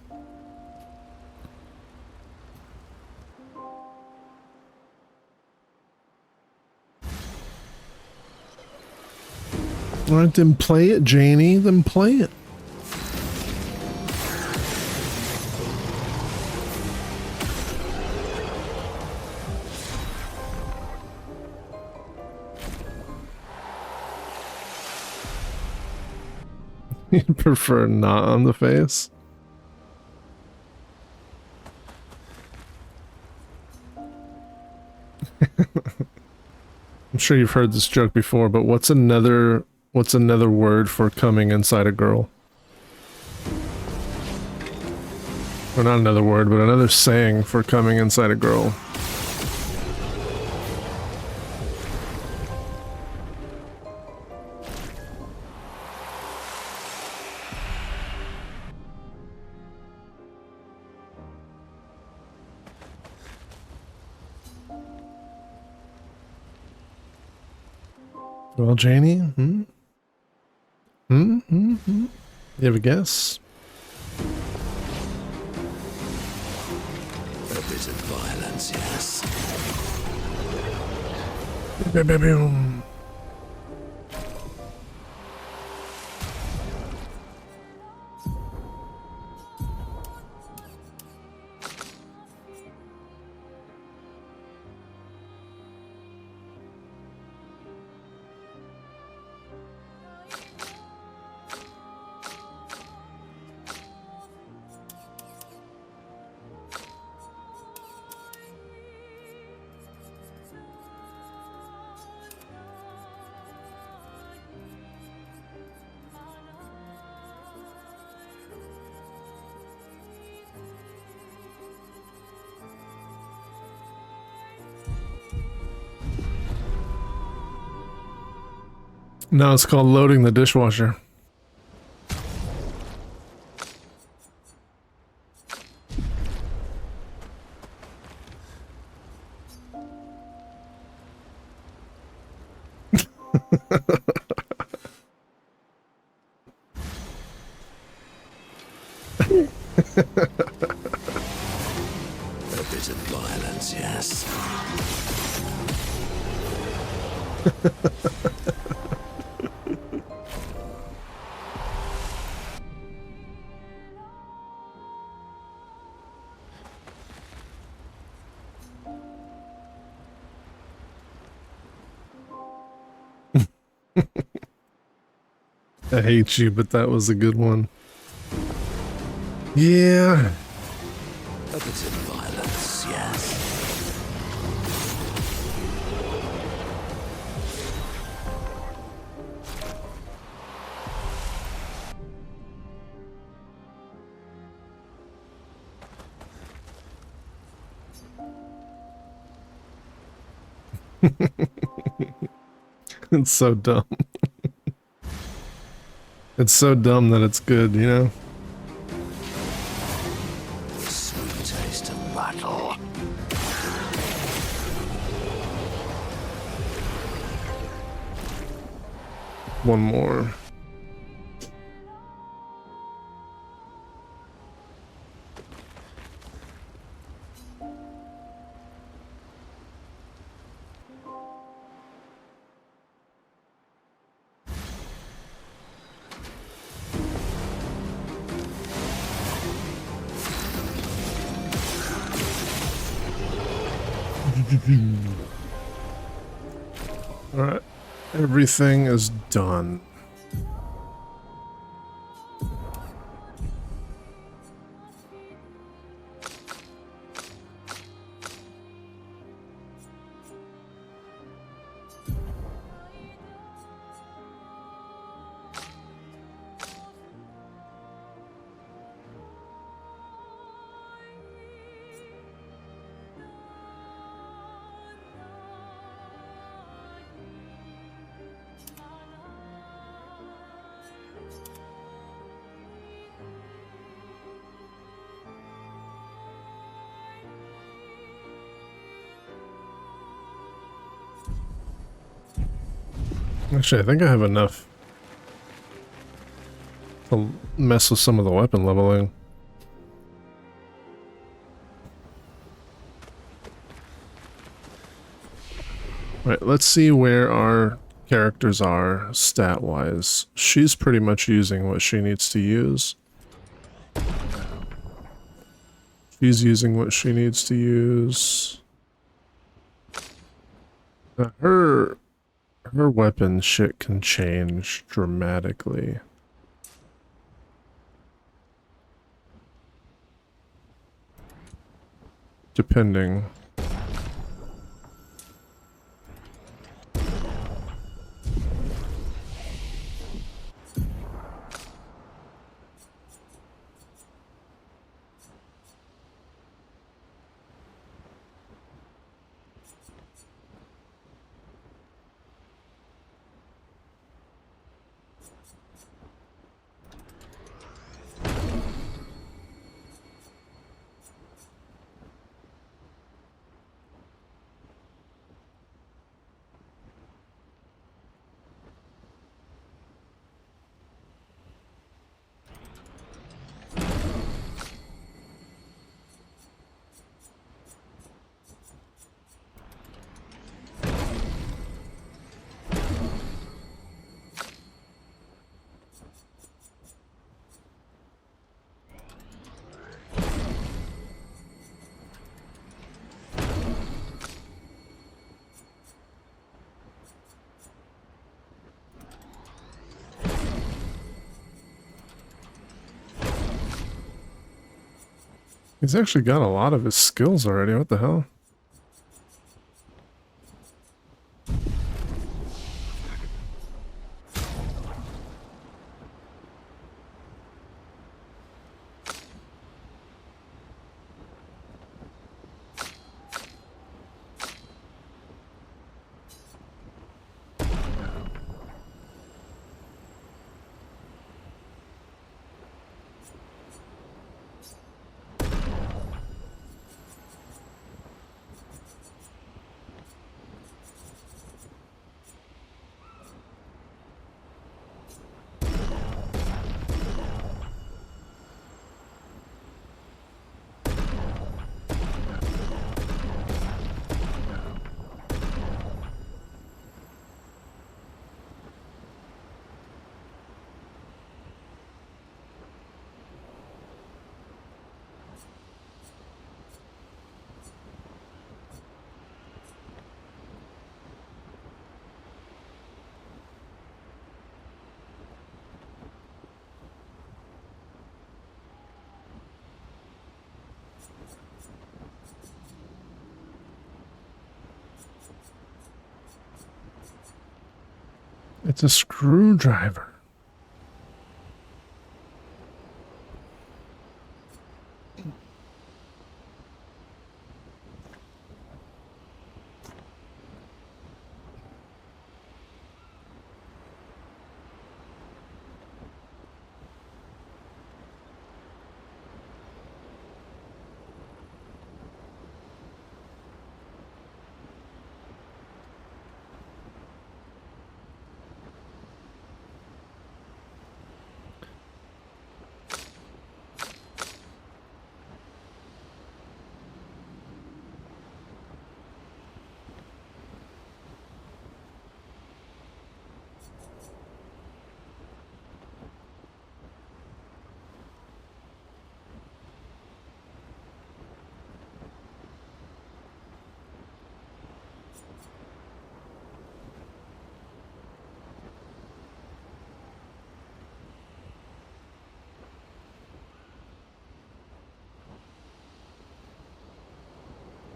Alright, then play it, Janie. Then play it. You'd prefer not on the face? I'm sure you've heard this joke before, but what's another word for coming inside a girl? Or not another word, but another saying for coming inside a girl. Well, Janie, You have a guess? A bit of violence, yes. No, it's called loading the dishwasher. A bit of violence, yes. I hate you, but that was a good one. Yeah. A bit of violence, yes. It's so dumb. It's so dumb that it's good, you know? The sweet taste of battle. One more. Alright. Everything is done. Actually, I think I have enough to mess with some of the weapon leveling. Right, let's see where our characters are stat-wise. She's pretty much using what she needs to use. She's using what she needs to use. Her weapon shit can change dramatically. Depending. He's actually got a lot of his skills already, what the hell? It's a screwdriver.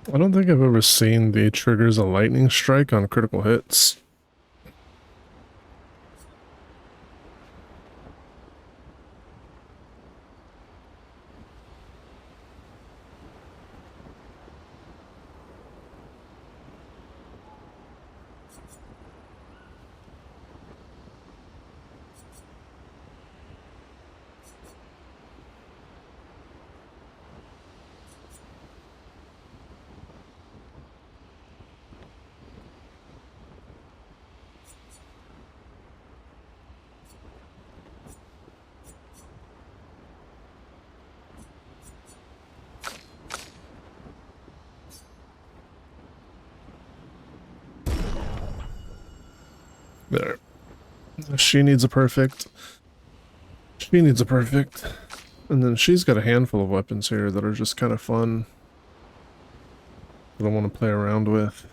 I don't think I've ever seen the triggers a lightning strike on critical hits. There. She needs a perfect. She needs a perfect. And then she's got a handful of weapons here that are just kind of fun. That I want to play around with.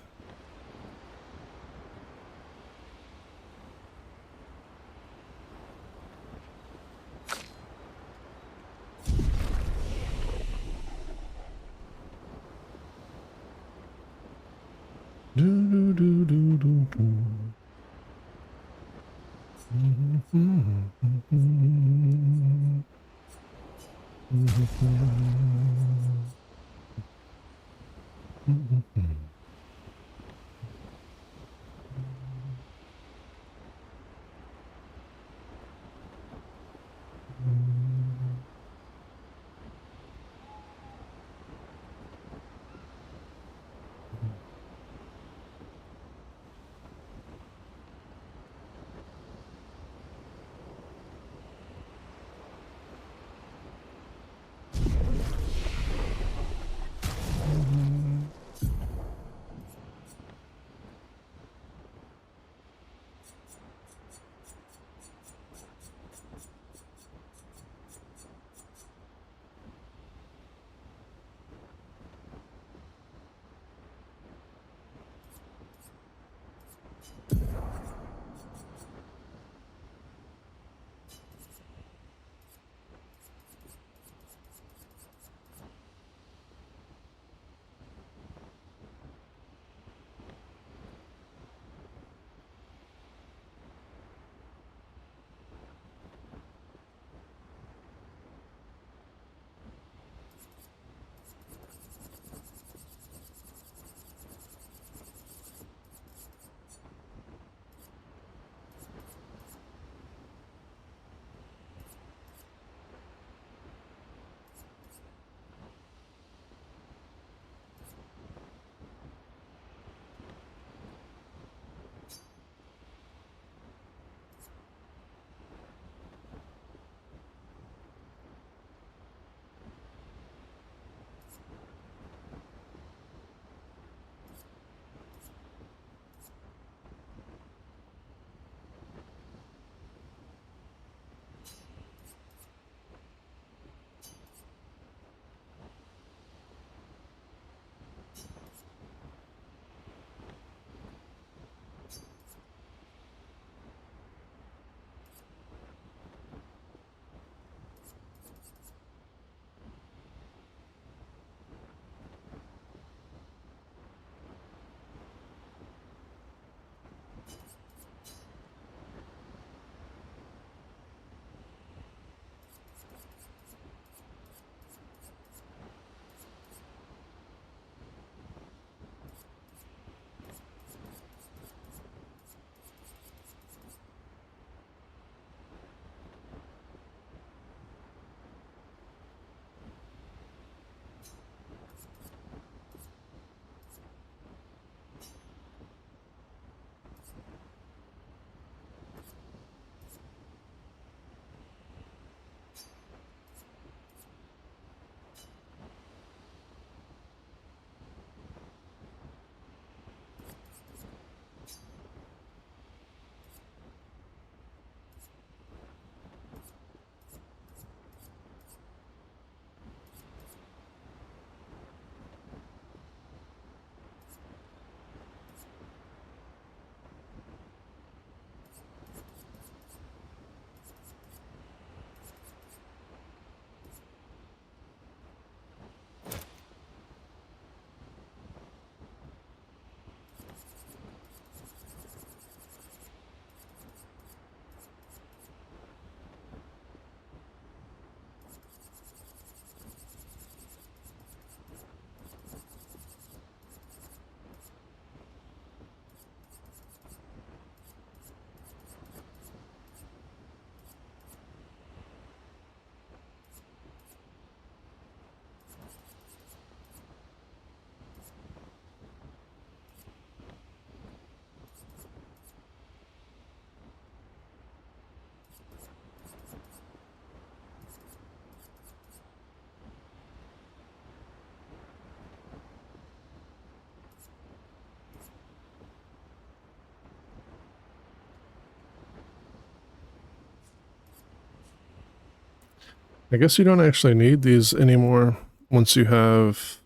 I guess you don't actually need these anymore once you have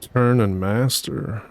turn and master.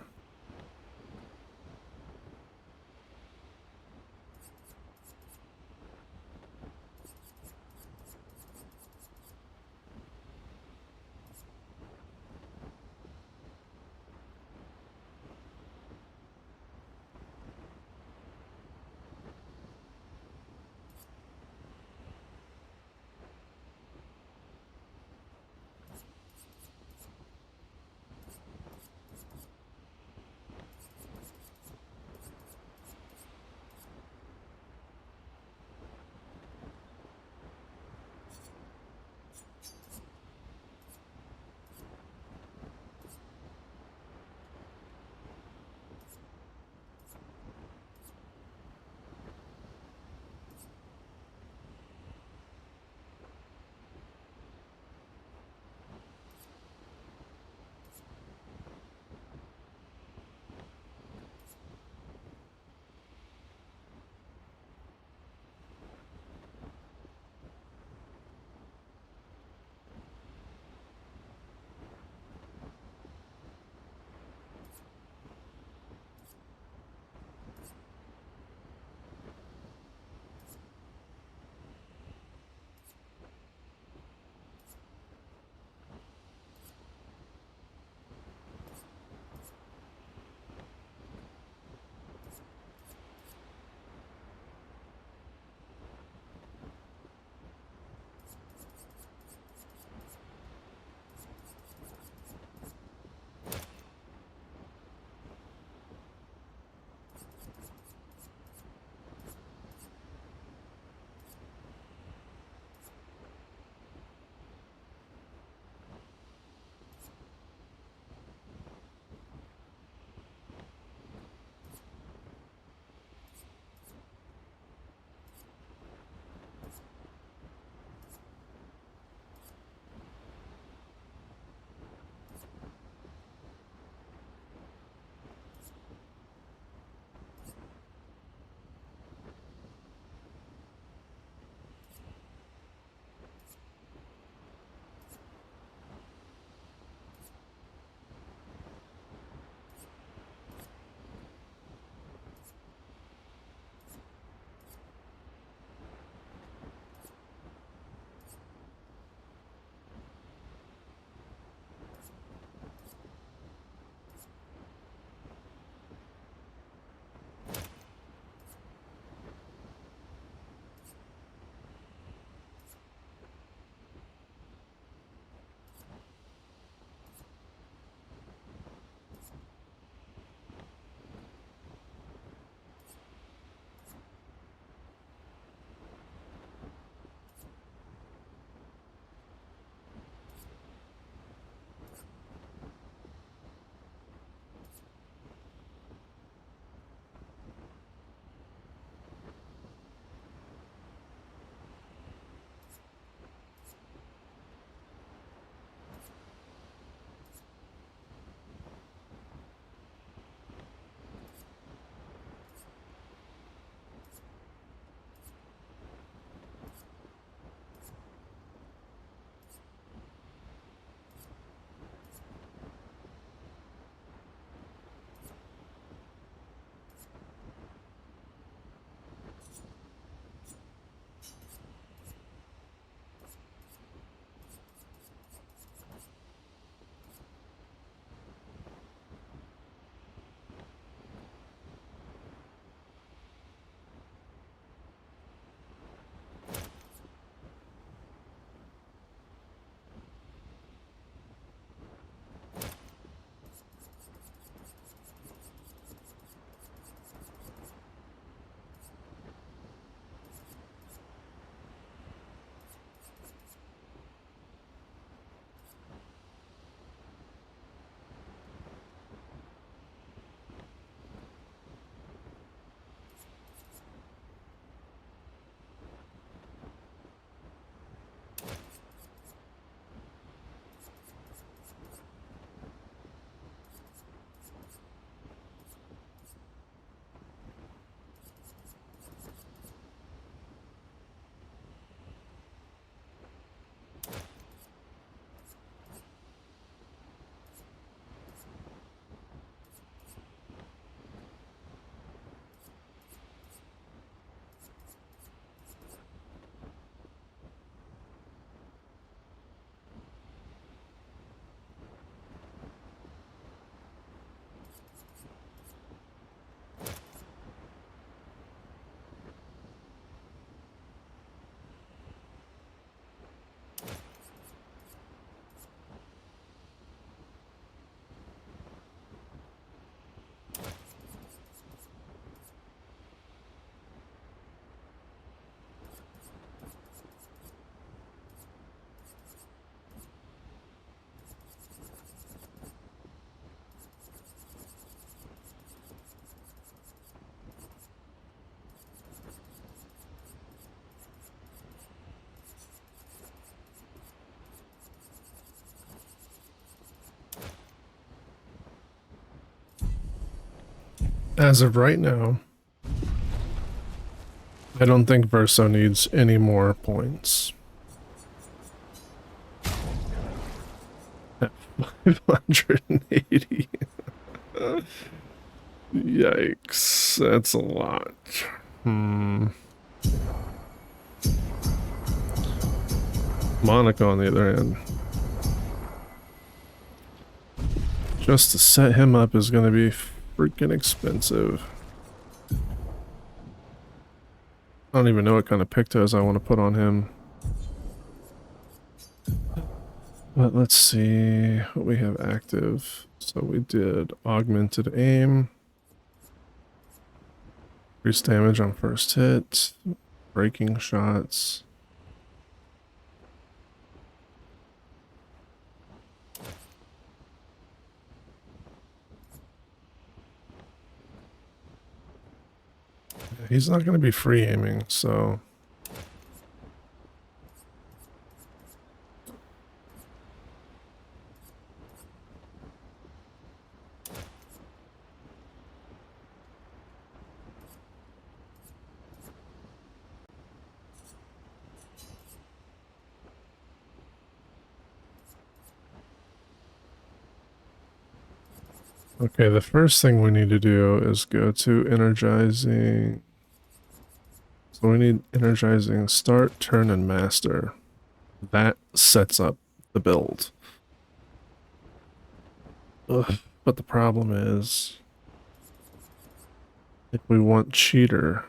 As of right now, I don't think Verso needs any more points. At 580. Yikes, that's a lot. Monica, on the other hand, just to set him up is going to be freaking expensive. I don't even know what kind of pictos I want to put on him. But let's see what we have active. So we did augmented aim, increased damage on first hit, breaking shots. He's not going to be free aiming, so... Okay, the first thing we need to do is go to energizing. So we need energizing start, turn, and master. That sets up the build. Ugh, but the problem is, if we want cheater,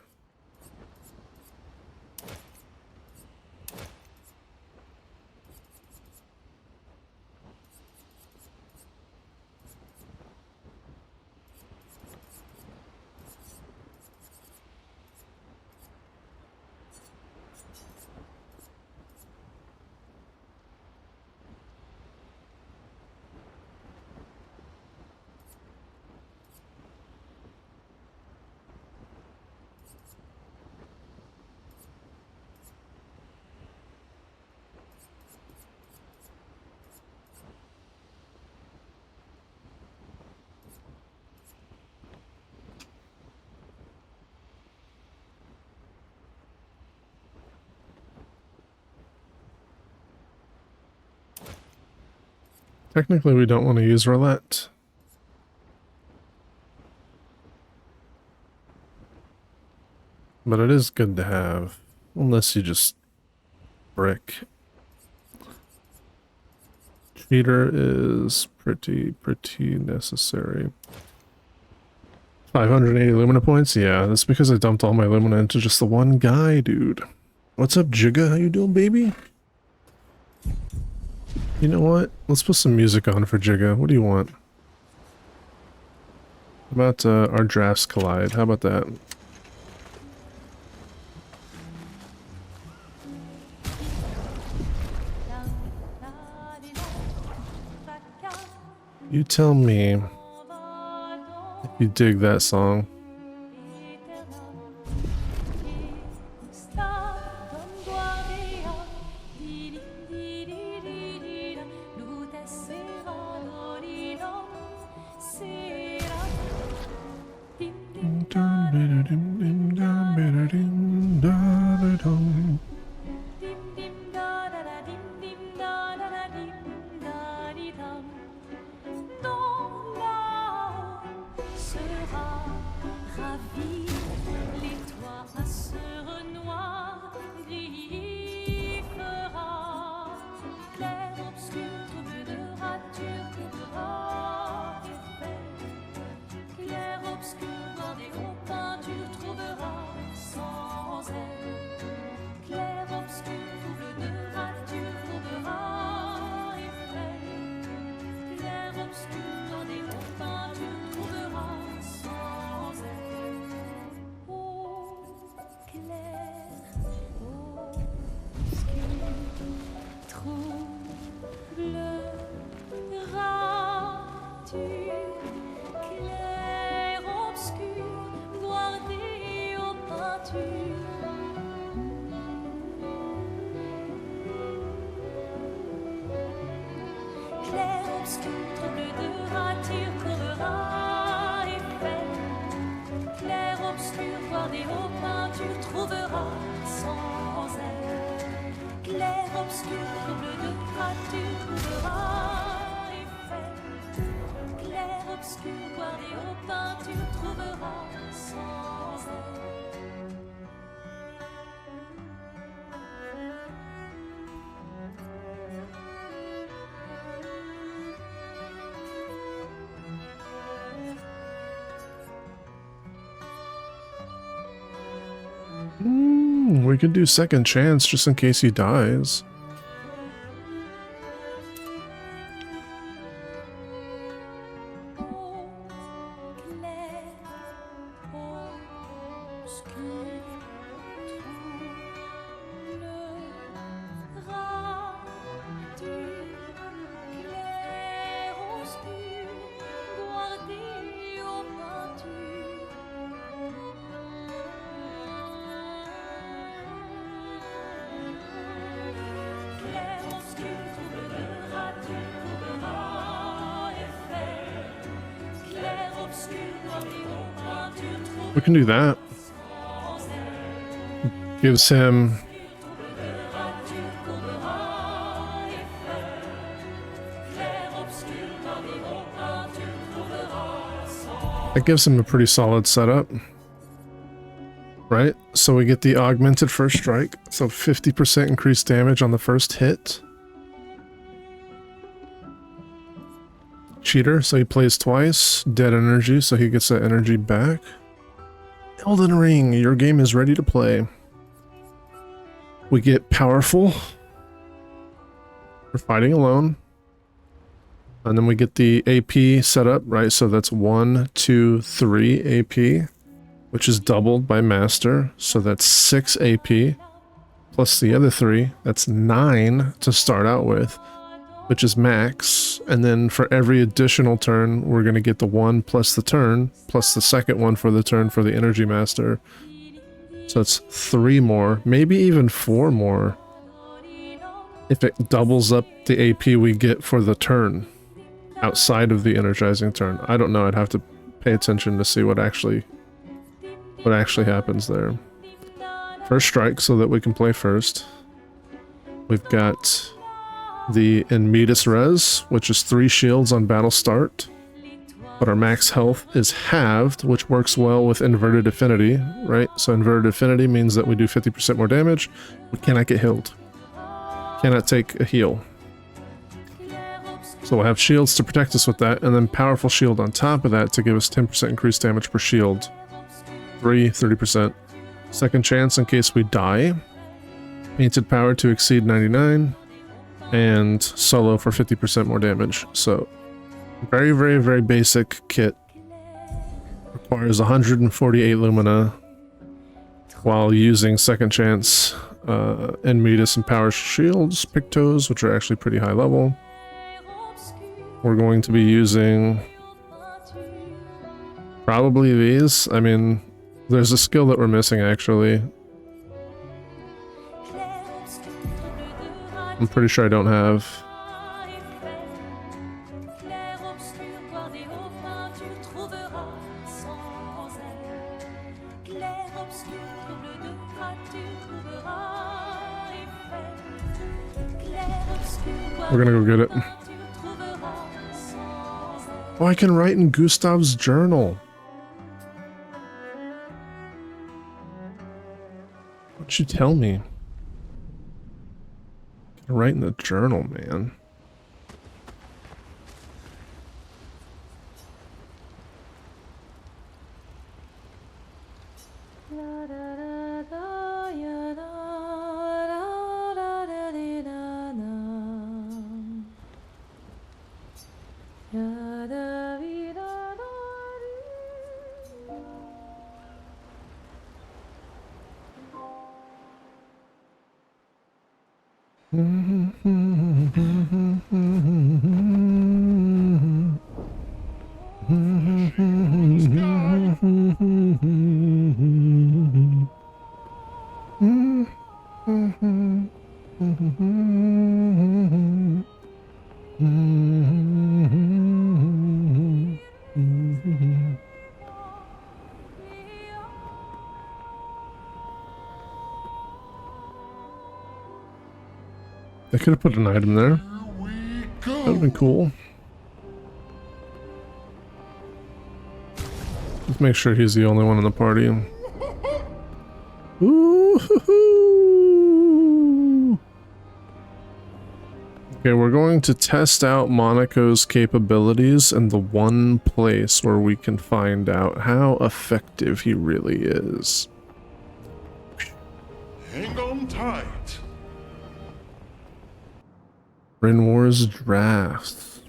technically we don't want to use roulette. But it is good to have, unless you just brick. Cheater is pretty necessary. 580 Lumina points? Yeah, that's because I dumped all my Lumina into just the one guy, dude. What's up, Jigga? How you doing, baby? You know what? Let's put some music on for Jigga. What do you want? How about our drafts collide? How about that? You tell me if you dig that song. des hauts pins, tu trouveras sans elle. Clair, obscur, double de gras, tu trouveras effet. Clair, obscur, boire des hauts pins, tu trouveras sans elle. We could do second chance just in case he dies. We can do that. Gives him that gives him a pretty solid setup. Right? So we get the augmented first strike, so 50% increased damage on the first hit. Cheater, so he plays twice. Dead energy, so he gets that energy back. Elden Ring, your game is ready to play. We get powerful. We're fighting alone. And then we get the AP setup, right? So that's 1, 2, 3 AP, which is doubled by master. So that's 6 AP plus the other 3. That's 9 to start out with, which is max. And then for every additional turn, we're going to get the 1 plus the turn, plus the second one for the turn for the energy master. So it's 3 more, maybe even 4 more, if it doubles up the AP we get for the turn outside of the energizing turn. I don't know, I'd have to pay attention to see what actually happens there. First strike, so that we can play first. We've got the Inmetus Res, which is 3 shields on battle start, but our max health is halved, which works well with Inverted Affinity, right? So Inverted Affinity means that we do 50% more damage. We cannot get healed. Cannot take a heal. So we'll have shields to protect us with that, and then powerful shield on top of that to give us 10% increased damage per shield. 30%. Second chance in case we die. Painted power to exceed 99. And solo for 50% more damage. So very, very, very basic kit. Requires 148 Lumina while using second chance Inmetus and power shields, Pictos, which are actually pretty high level. We're going to be using probably these. I mean, there's a skill that we're missing actually. I'm pretty sure I don't have. We're gonna go get it. Oh, I can write in Gustav's journal. What'd you tell me? Write in the journal, man. They could have put an item there. That would have been cool. Let's make sure he's the only one in the party. Ooh-hoo-hoo. Okay, we're going to test out Monaco's capabilities in the one place where we can find out how effective he really is. Hang on tight. Rinwar's Draft.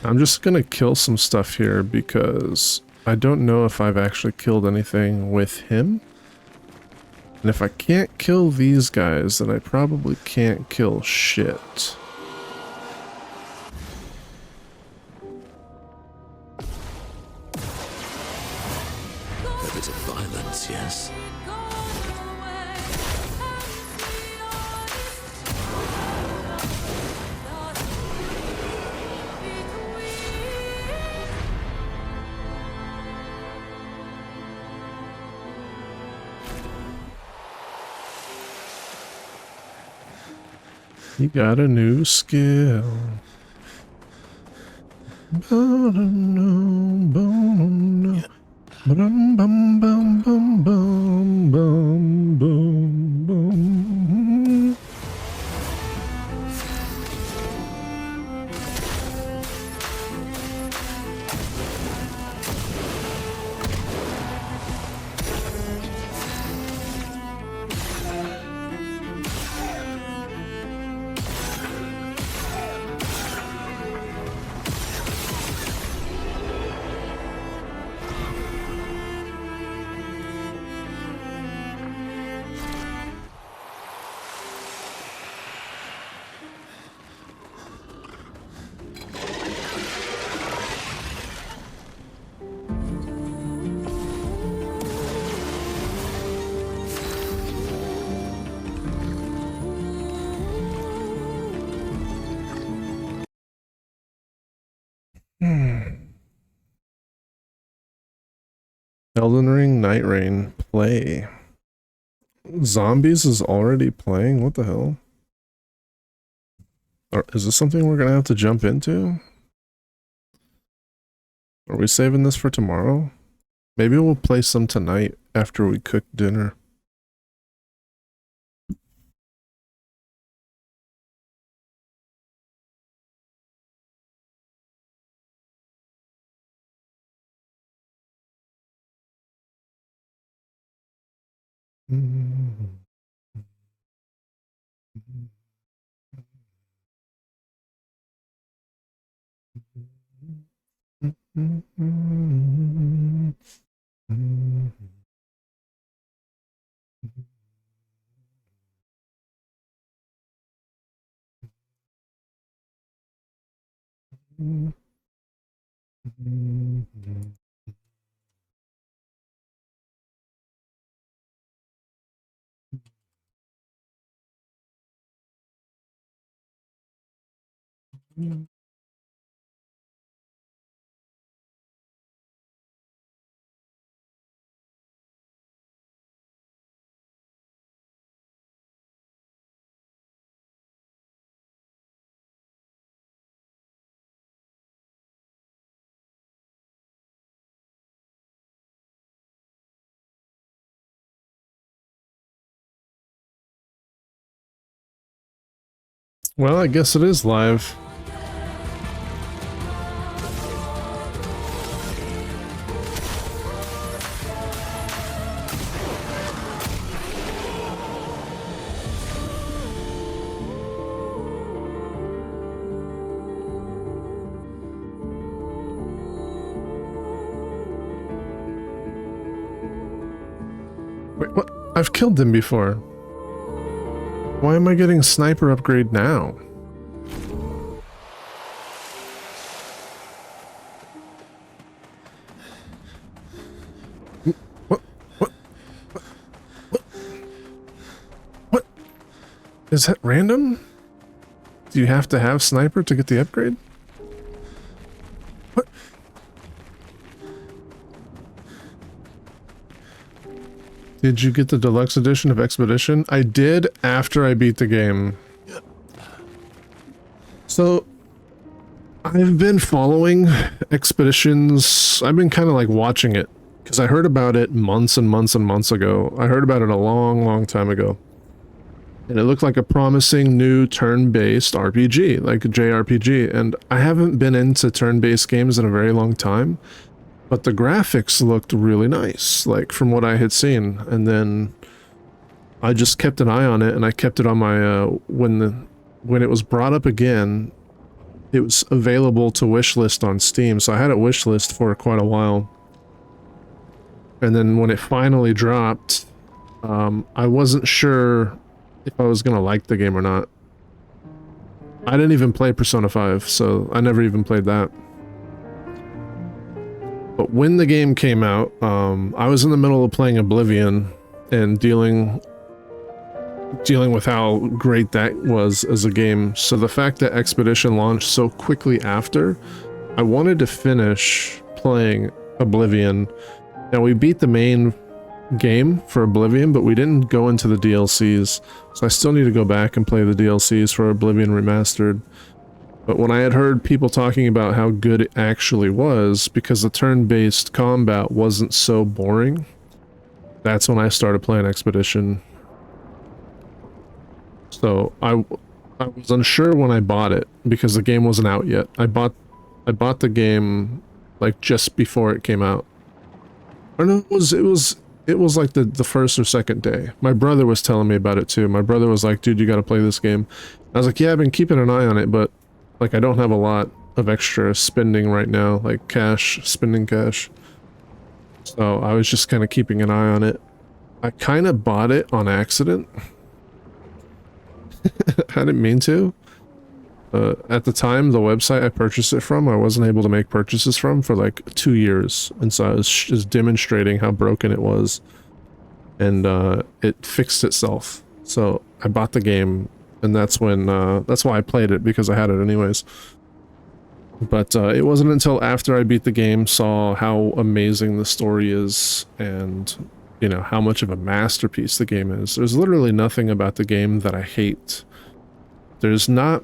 I'm just gonna kill some stuff here because I don't know if I've actually killed anything with him. And if I can't kill these guys, then I probably can't kill shit. A bit of violence, yes? You got a new skill. Elden Ring, Night Rain, play. Zombies is already playing? What the hell? Is this something we're gonna have to jump into? Are we saving this for tomorrow? Maybe we'll play some tonight after we cook dinner. Well, I guess it is live. Wait, what? I've killed them before. Why am I getting sniper upgrade now? What? What? Is that random? Do you have to have sniper to get the upgrade? What? Did you get the deluxe edition of Expedition? I did after I beat the game. So, I've been following Expeditions. I've been kind of like watching it because I heard about it months and months and months ago. I heard about it a long, long time ago. And it looked like a promising new turn-based RPG, like a JRPG. And I haven't been into turn-based games in a very long time. But the graphics looked really nice, like from what I had seen. And then I just kept an eye on it, and I kept it on my, when it was brought up again, it was available to wishlist on Steam. So I had it wishlist for quite a while. And then when it finally dropped, I wasn't sure if I was going to like the game or not. I didn't even play Persona 5, so I never even played that. But when the game came out, I was in the middle of playing Oblivion and dealing with how great that was as a game. So the fact that Expedition launched so quickly after, I wanted to finish playing Oblivion. Now we beat the main game for Oblivion, but we didn't go into the DLCs. So I still need to go back and play the DLCs for Oblivion Remastered. But when I had heard people talking about how good it actually was, because the turn-based combat wasn't so boring, that's when I started playing Expedition. So I was unsure when I bought it, because the game wasn't out yet. I bought the game like just before it came out. Or no, it was like the first or second day. My brother was telling me about it too. My brother was like, dude, you gotta play this game. I was like, yeah, I've been keeping an eye on it, but like I don't have a lot of extra spending right now, like spending cash. So I was just kind of keeping an eye on it. I kind of bought it on accident. I didn't mean to. At the time, the website I purchased it from, I wasn't able to make purchases from for like 2 years. And so I was just demonstrating how broken it was. And it fixed itself. So I bought the game, and that's when, that's why I played it, because I had it anyways. But it wasn't until after I beat the game, saw how amazing the story is, and, you know, how much of a masterpiece the game is. There's literally nothing about the game that I hate. There's not,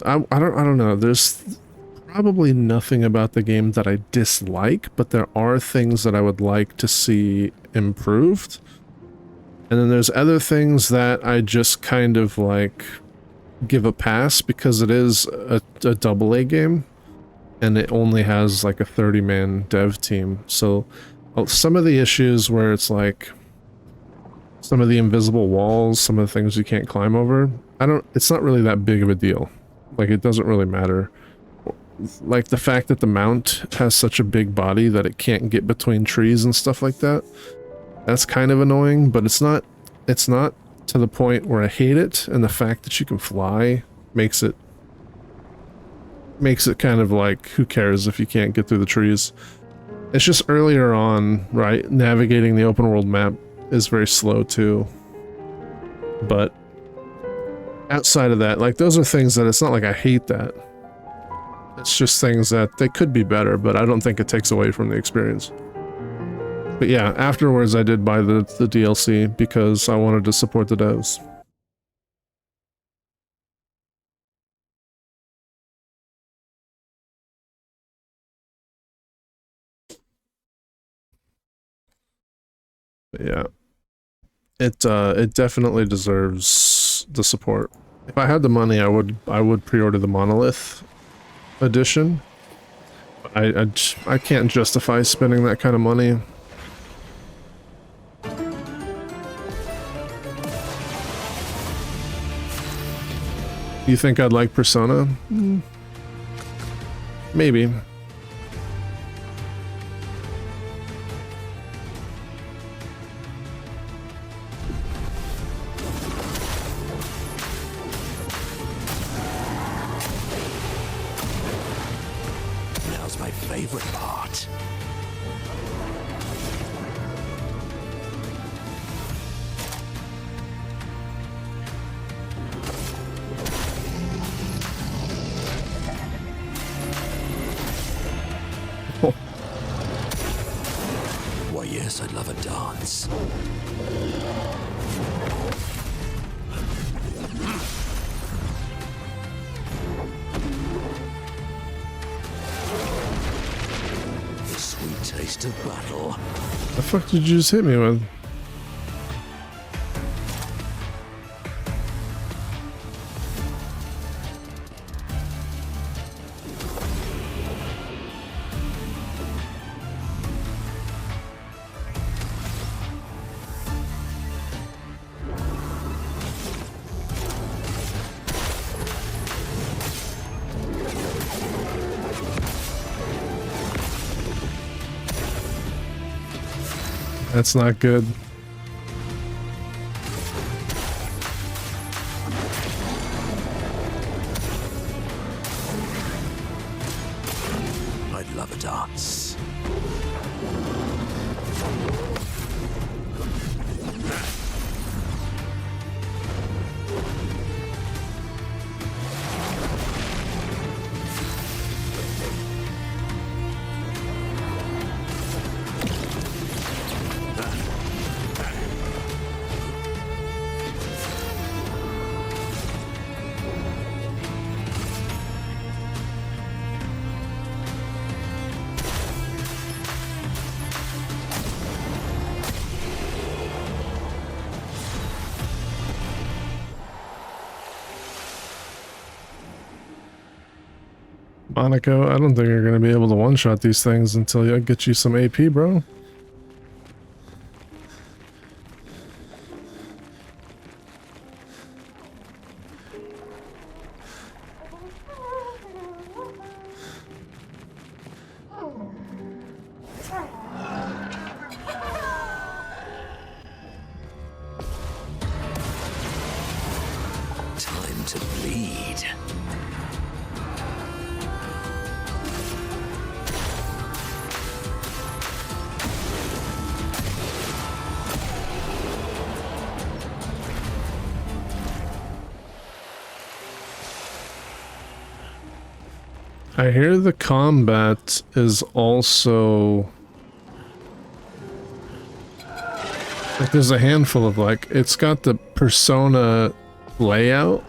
I don't know, there's probably nothing about the game that I dislike, but there are things that I would like to see improved. And then there's other things that I just kind of like give a pass, because it is a AA game, and it only has like a 30-man dev team. So some of the issues where it's like some of the invisible walls, some of the things you can't climb over, it's not really that big of a deal. Like, it doesn't really matter. Like the fact that the mount has such a big body that it can't get between trees and stuff like that. That's kind of annoying, but it's not to the point where I hate it, and the fact that you can fly makes it kind of like, who cares if you can't get through the trees. It's just earlier on, right? Navigating the open world map is very slow too. But outside of that, like, those are things that it's not like I hate that. It's just things that they could be better, but I don't think it takes away from the experience. But yeah, afterwards I did buy the DLC because I wanted to support the devs. But yeah. It definitely deserves the support. If I had the money, I would pre-order the Monolith edition. I can't justify spending that kind of money. You think I'd like Persona? Maybe. Now's my favorite part. Why, yes, I'd love a dance. The sweet taste of battle. The fuck did you just hit me with? That's not good. I'd love a dance. Monaco, I don't think you're gonna be able to one-shot these things until I get you some AP, bro. Time to bleed. I hear the combat is also like there's a handful of like it's got the Persona layout,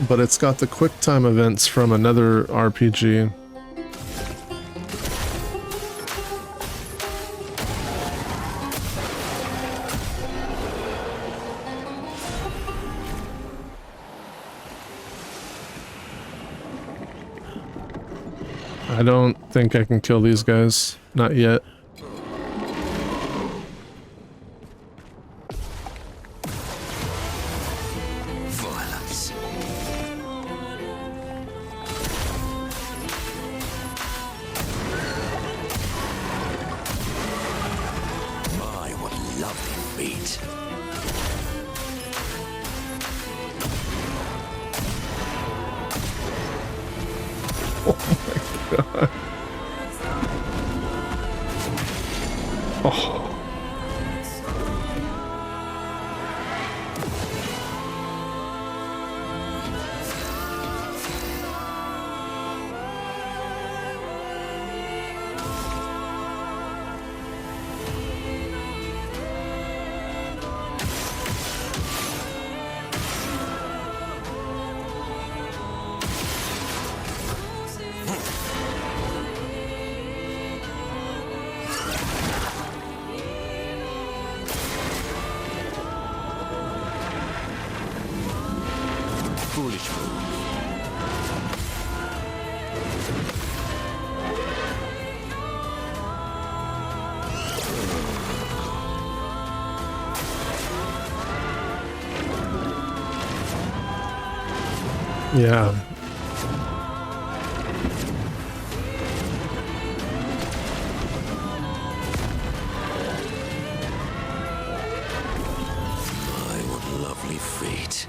but it's got the quick time events from another RPG. I don't think I can kill these guys. Not yet. Violence. My, what lovely feet. God. Oh. Foolish move. Yeah. My, what lovely feet.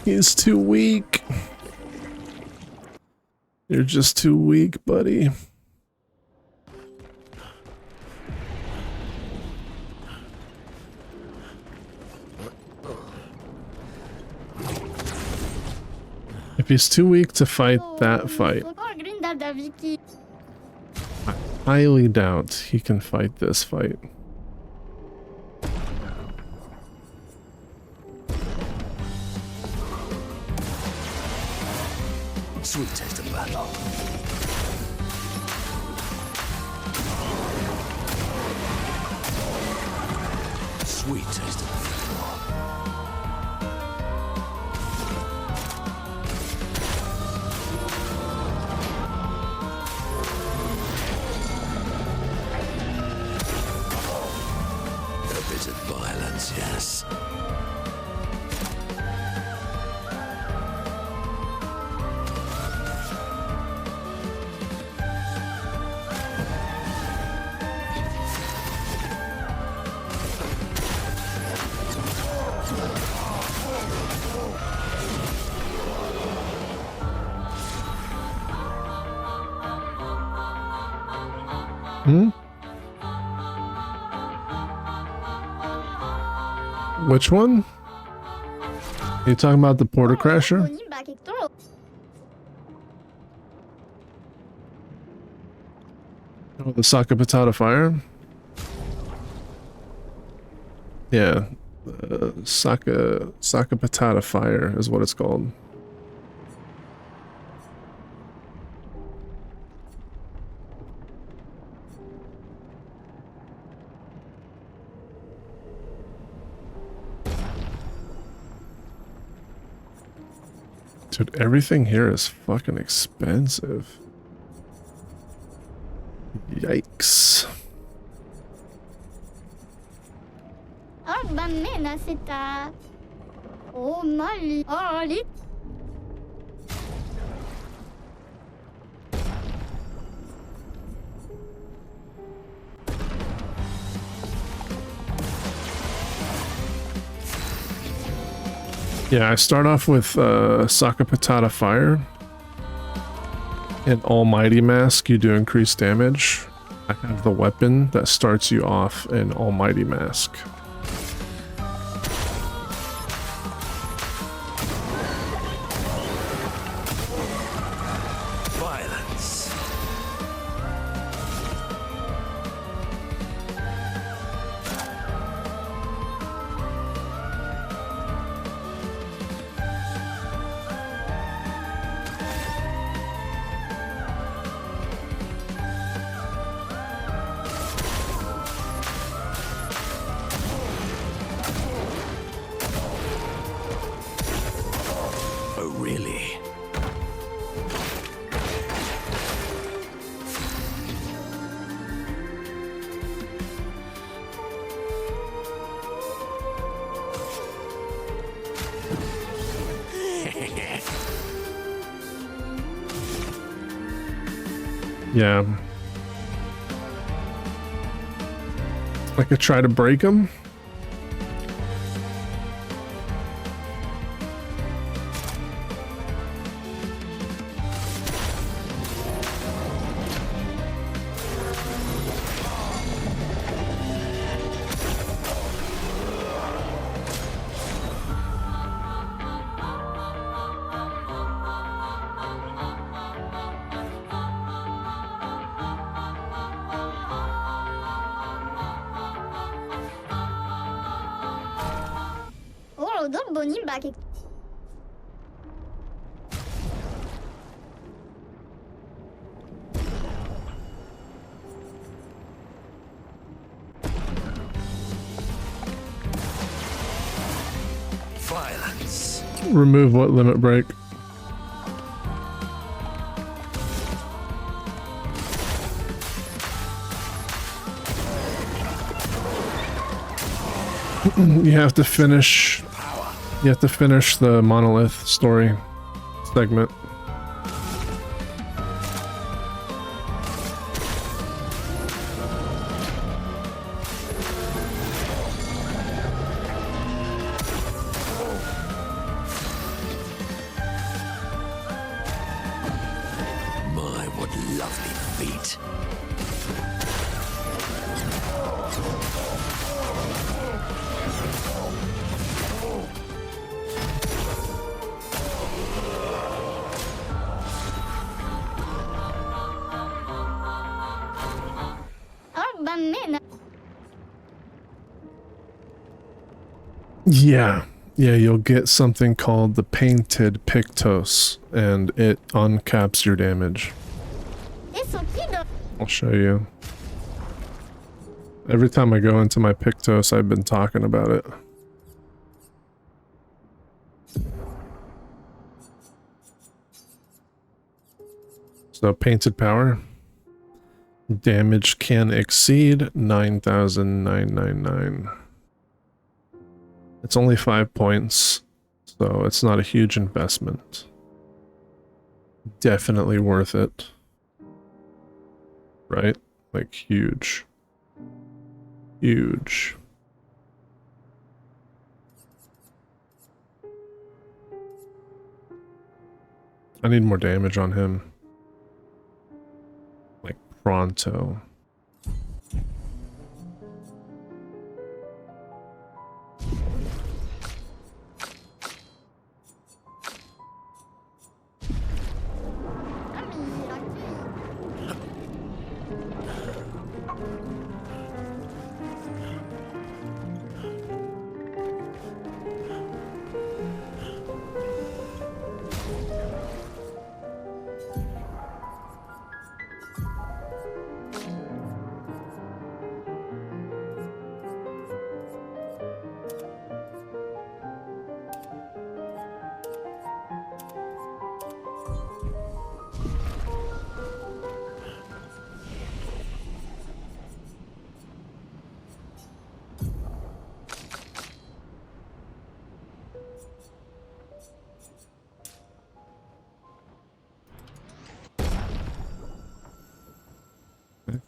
He's too weak. You're just too weak, buddy. If he's too weak to fight that fight, I highly doubt he can fight this fight. Sweet taste of battle. Sweet taste of battle. A bit of violence, yes. Which one? Are you talking about the Porter Crasher? Oh, the Saka Patata Fire? Yeah. Saka Patata Fire is what it's called. Dude, everything here is fucking expensive. Yikes. Yeah, I start off with Saka Patata Fire. In Almighty Mask, you do increased damage. I have the weapon that starts you off in Almighty Mask. Violence. Oh, really? Yeah. I could try to break him. Violence. Remove what limit break? You have to finish. You have to finish the monolith story segment. Yeah. Yeah, you'll get something called the Painted Pictos, and it uncaps your damage. I'll show you. Every time I go into my Pictos, I've been talking about it. So, Painted Power. Damage can exceed 9,999. It's only 5 points, so it's not a huge investment. Definitely worth it. Right? Like, huge. Huge. I need more damage on him. Like, pronto.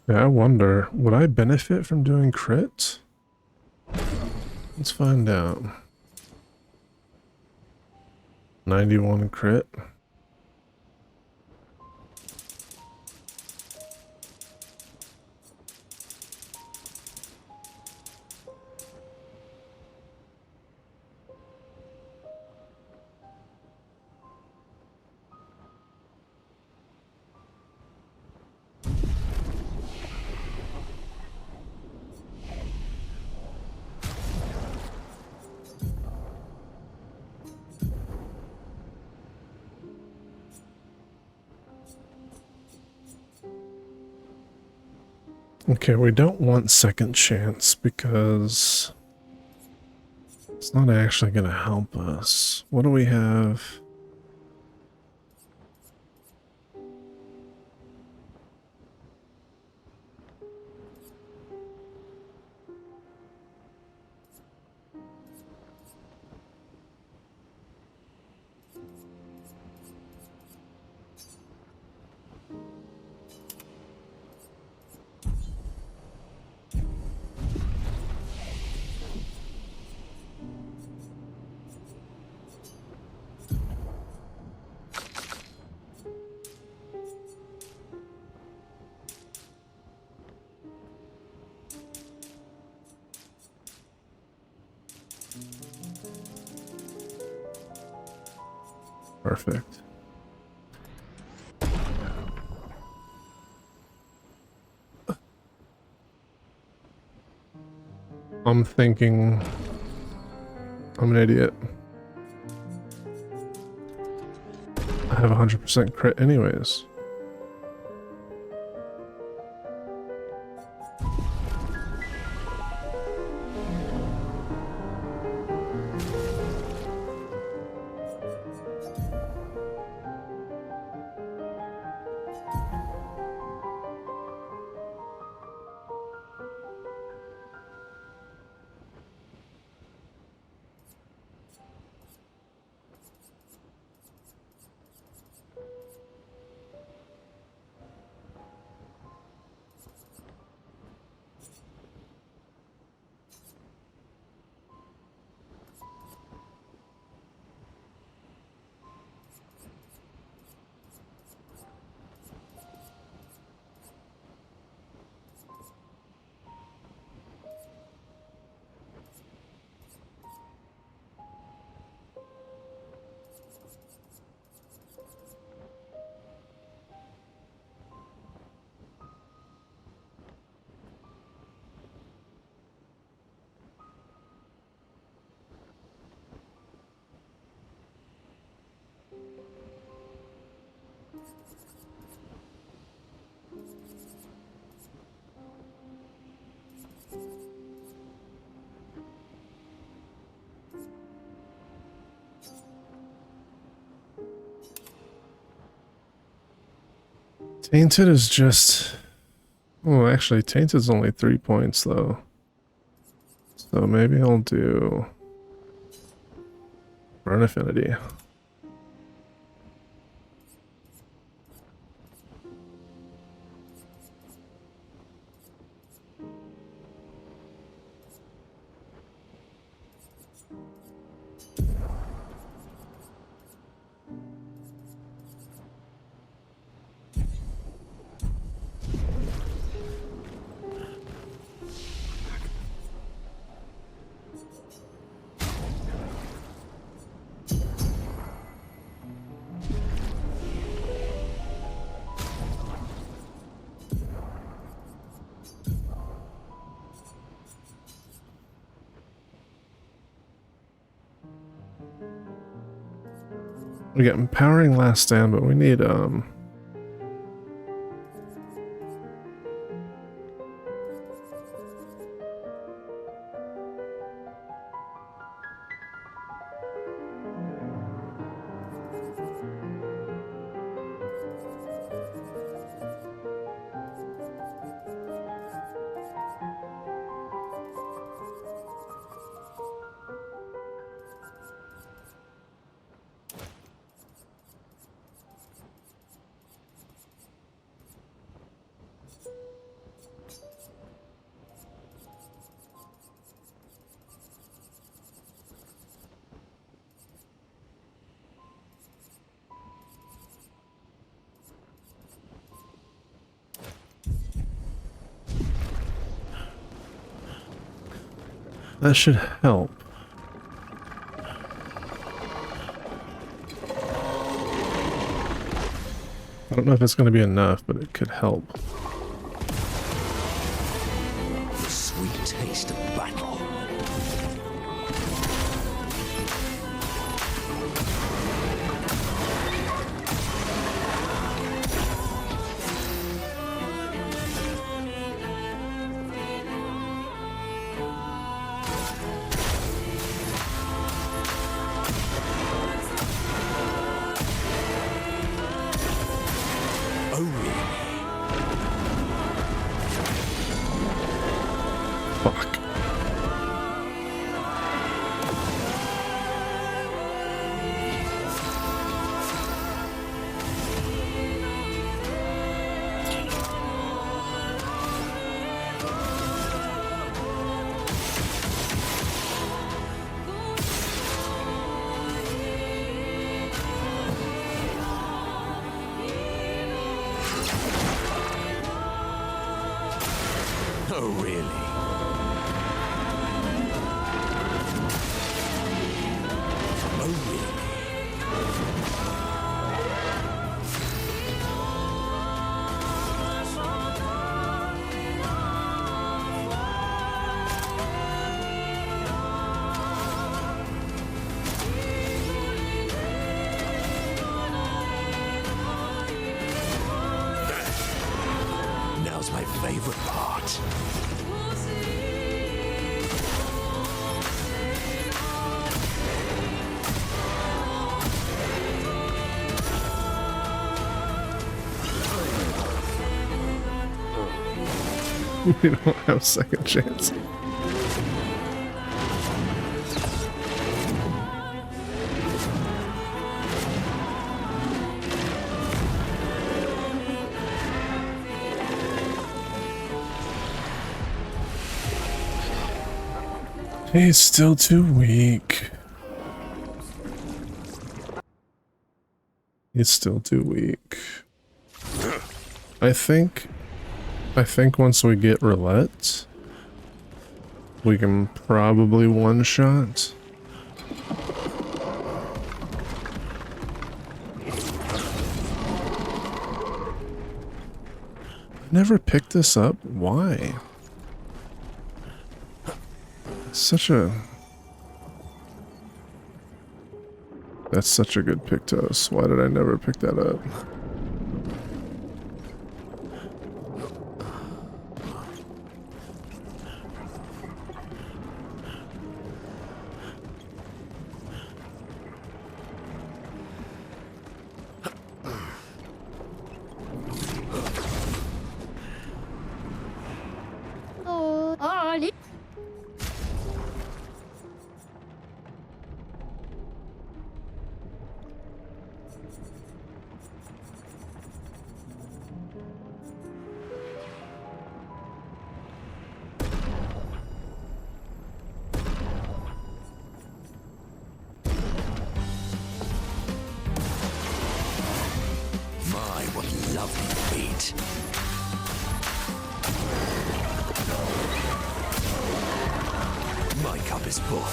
Yeah, I wonder, would I benefit from doing crit? Let's find out. 91 crit. Okay, we don't want second chance because it's not actually going to help us. What do we have? Perfect. I'm thinking I'm an idiot. I have 100% crit anyways. Tainted is just... Oh, actually, Tainted's only 3 points, though. So maybe I'll do... Burn Affinity. We got Empowering Last Stand, but we need, that should help. I don't know if it's going to be enough, but it could help. The sweet taste of battle. Oh, really? Oh, really? Now's my favorite part. We don't have a second chance. He's still too weak. He's still too weak. I think once we get roulette, we can probably one-shot. Never picked this up. Why? That's such a good Pictos. Why did I never pick that up? feet. My cup is full.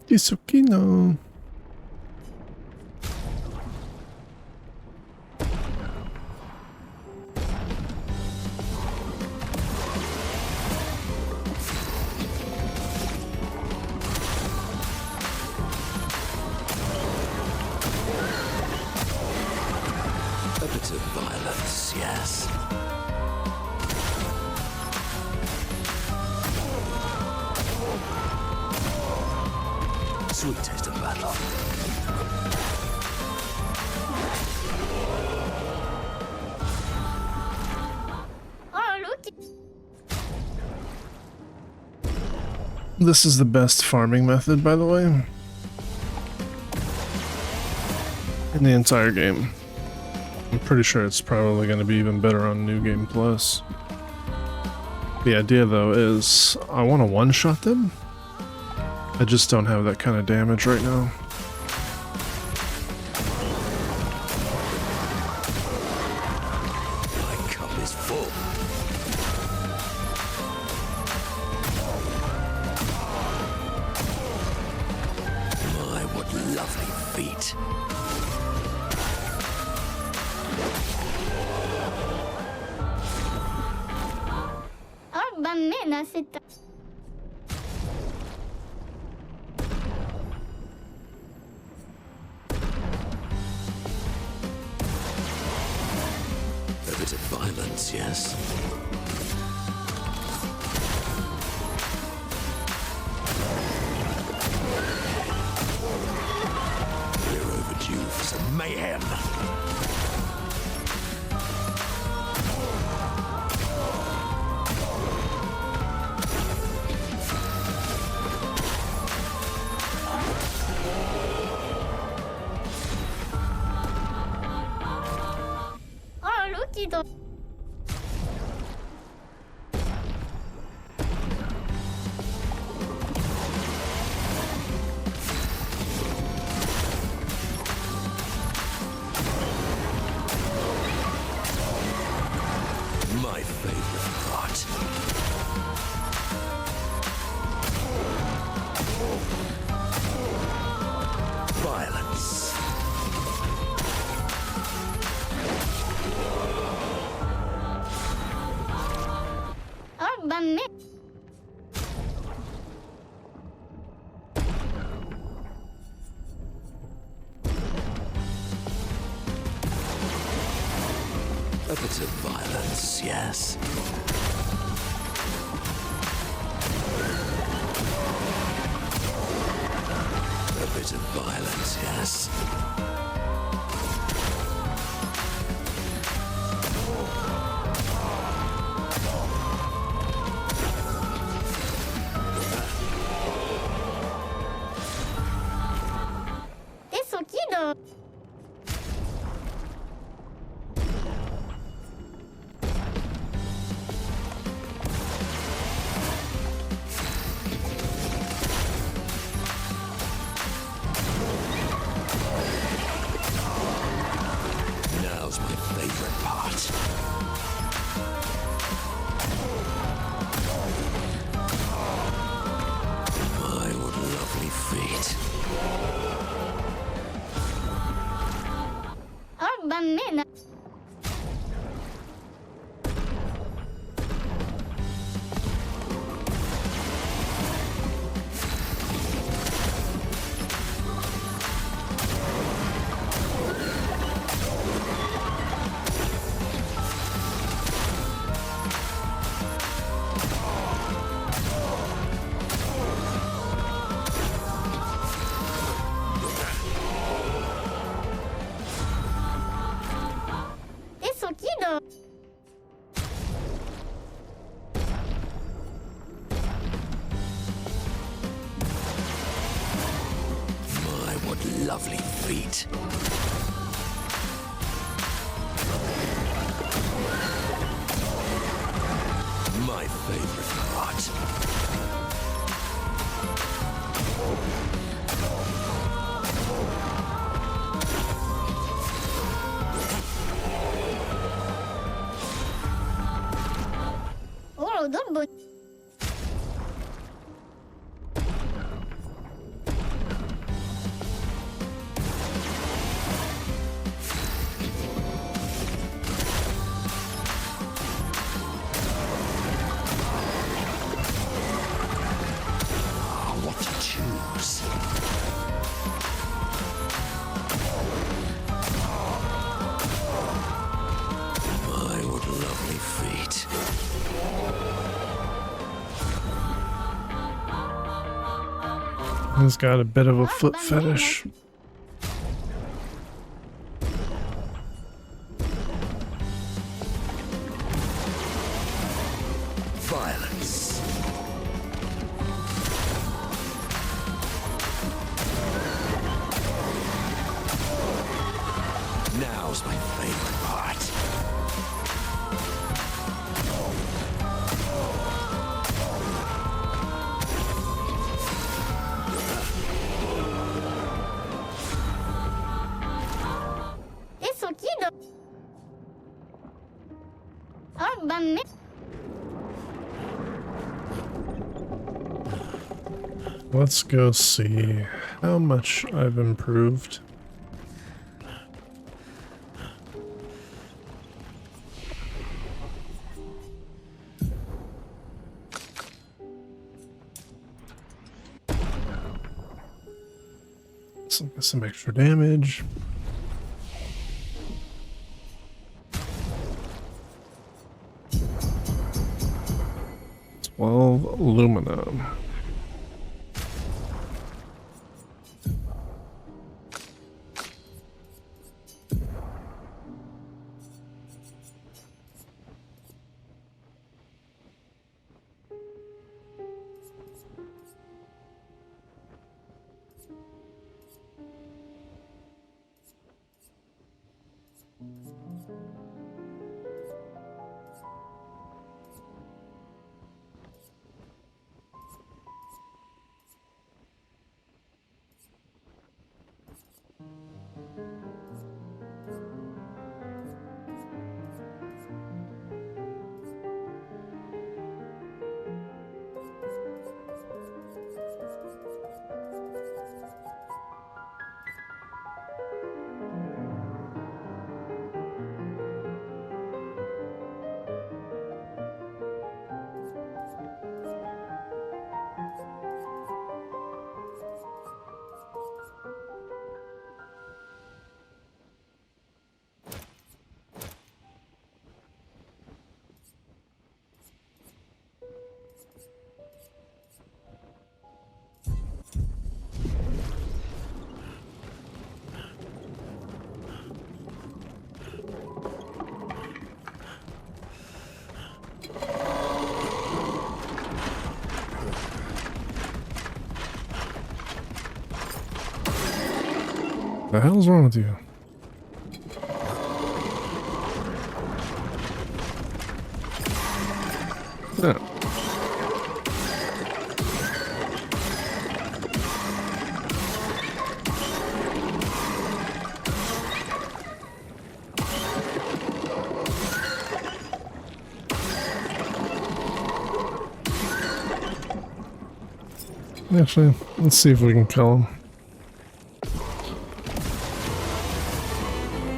Isokino. A bit of violence, yes. Sweet taste of battle. This is the best farming method, by the way, in the entire game. I'm pretty sure it's probably going to be even better on New Game Plus. The idea, though, is I want to one-shot them. I just don't have that kind of damage right now. My cup is full. My, what lovely feet. A bit of violence, yes. We're overdue for some mayhem. My favorite part. Violence. A bit of violence, yes. A bit of violence, yes. Now's my favorite part. My, what lovely feet. fate. My favorite part. Oh, double. What to choose? My, what lovely feet. He's got a bit of a foot fetish. Violence. Now's my favorite part. Eso quiero. Árbame. Let's go see how much I've improved. Some extra damage. 12 aluminum. The hell's wrong with you? No. Actually, let's see if we can kill him.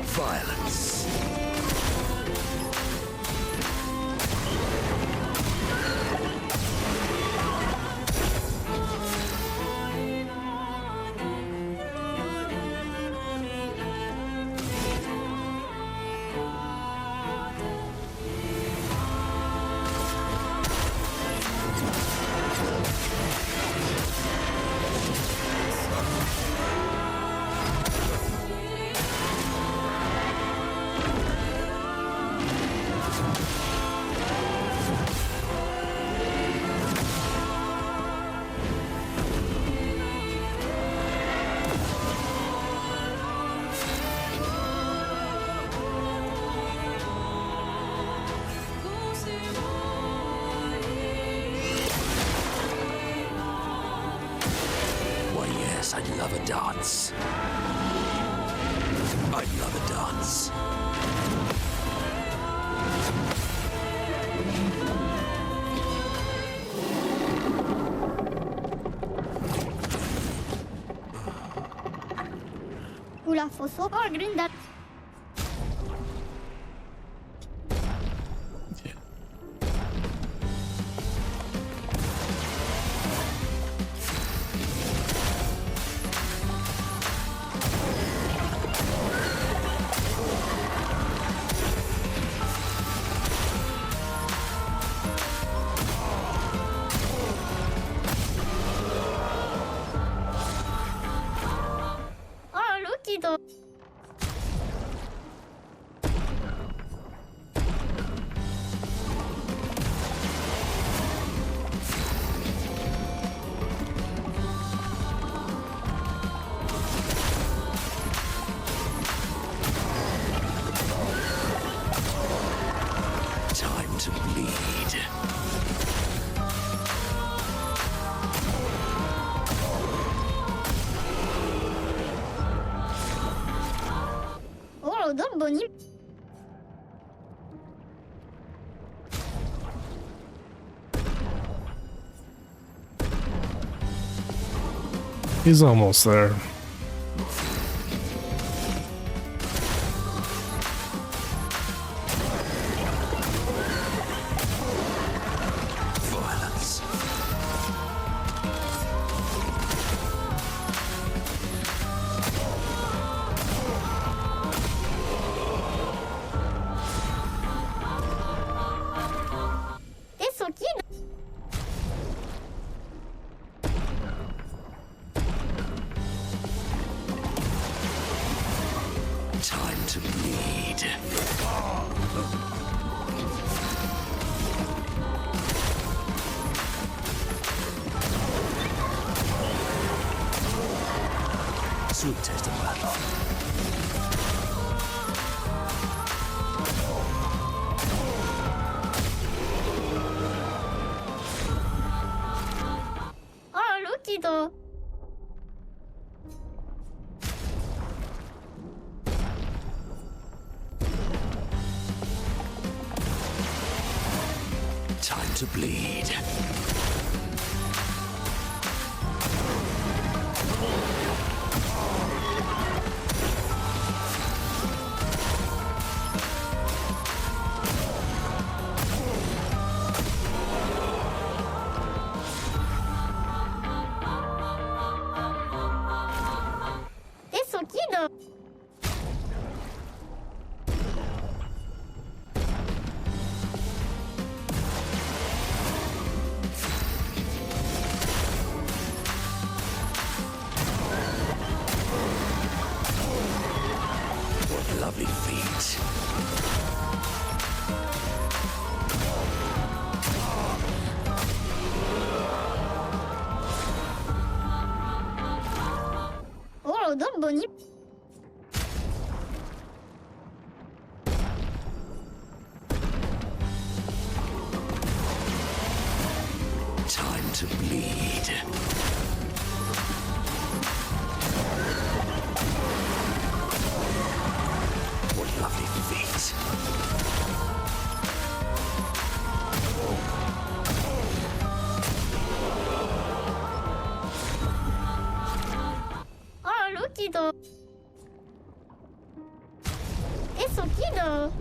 Violence. dance. I love a dance. Ula fosso or grindat. Oh, looky though. Time to bleed. Oh, don't boni. He's almost there. Violence. It's okay. Time to bleed. Sweet taste of battle. Oh, looky though. Time to bleed. It's okay though. What lovely feet. Oh, don't boni. Time to bleed. What lovely feet. Oh, looky though. It's okay though.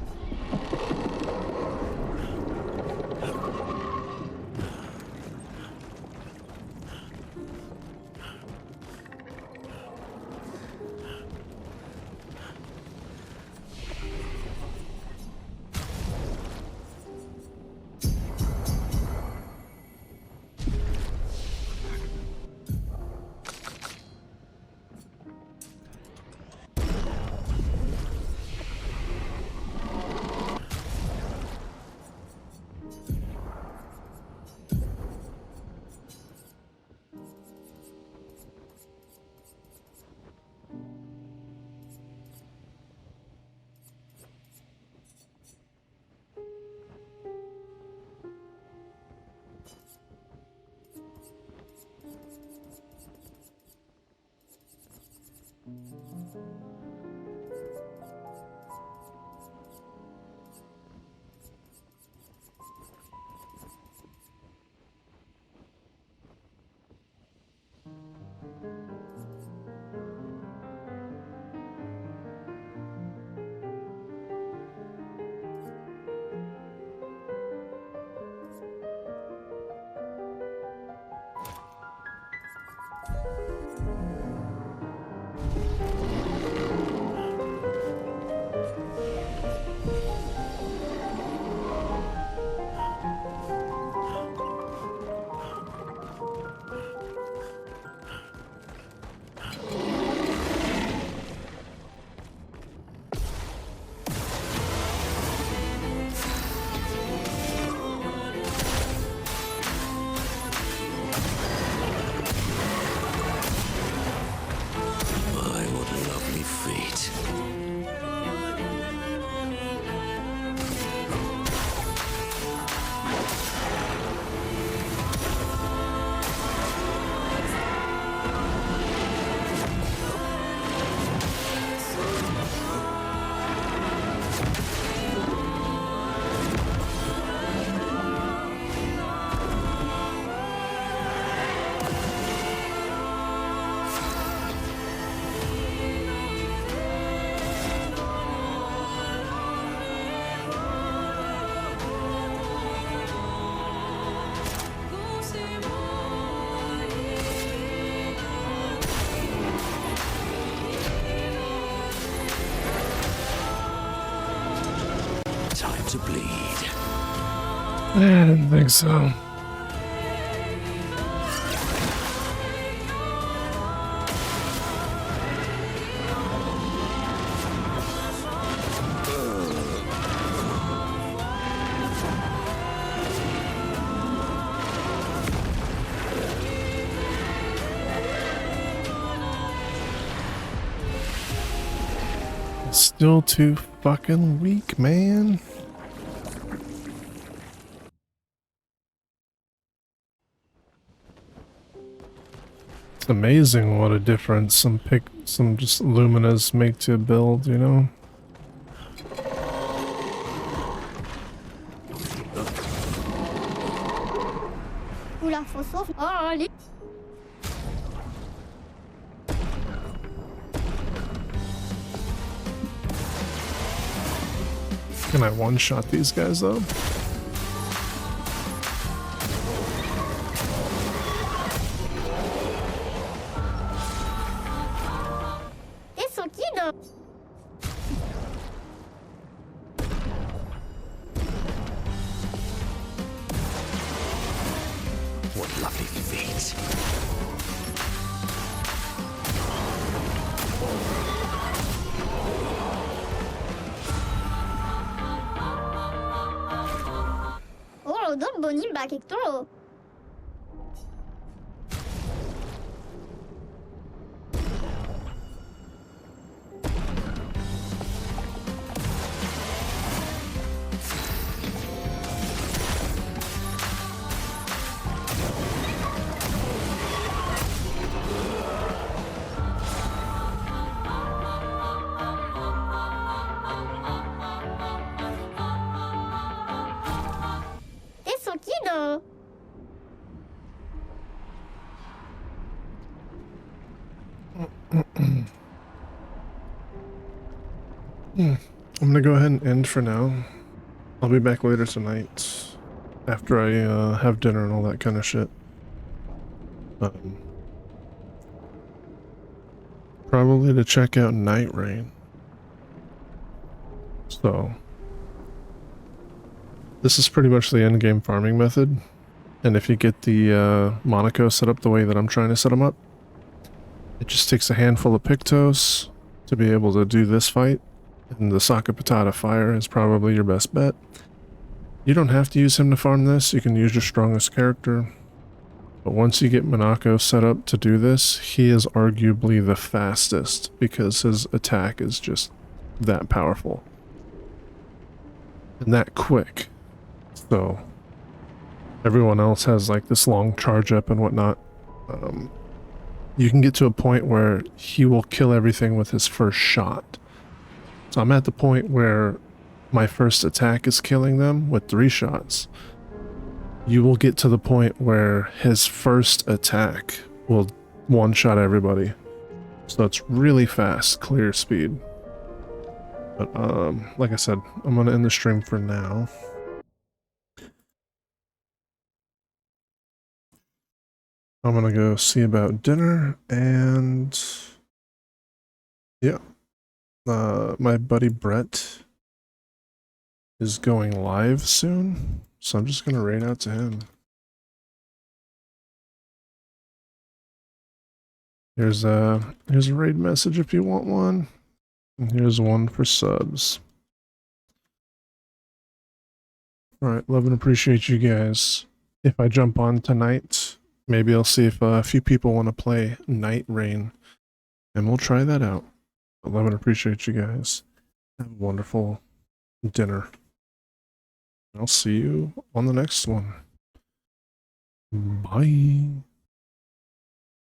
I didn't think so. Still too fucking weak, man. It's amazing what a difference some just Luminas make to a build, you know? Oula, faut sauver. Oh, allez. Can I one-shot these guys though? Isso aqui não. What lovely feet. Oh, dol boni bakit to. Isso aqui não. I'm gonna go ahead and end for now. I'll be back later tonight after I have dinner and all that kind of shit. Probably to check out Night Rain. So this is pretty much the end game farming method, and if you get the Monaco set up the way that I'm trying to set them up, it just takes a handful of Pictos to be able to do this fight, and the Saka Patata Fire is probably your best bet. You don't have to use him to farm this, you can use your strongest character, but once you get Monaco set up to do this, he is arguably the fastest because his attack is just that powerful and that quick. So everyone else has like this long charge up and whatnot. You can get to a point where he will kill everything with his first shot. So I'm at the point where my first attack is killing them with 3 shots. You will get to the point where his first attack will one-shot everybody. So it's really fast, clear speed. But like I said, I'm gonna end the stream for now. I'm gonna go see about dinner, and yeah, my buddy Brett is going live soon, so I'm just gonna raid out to him. Here's a raid message if you want one, and here's one for subs. All right, love and appreciate you guys. If I jump on tonight, maybe I'll see if a few people want to play Night Rain, and we'll try that out. I love and appreciate you guys. Have a wonderful dinner. I'll see you on the next one. Bye.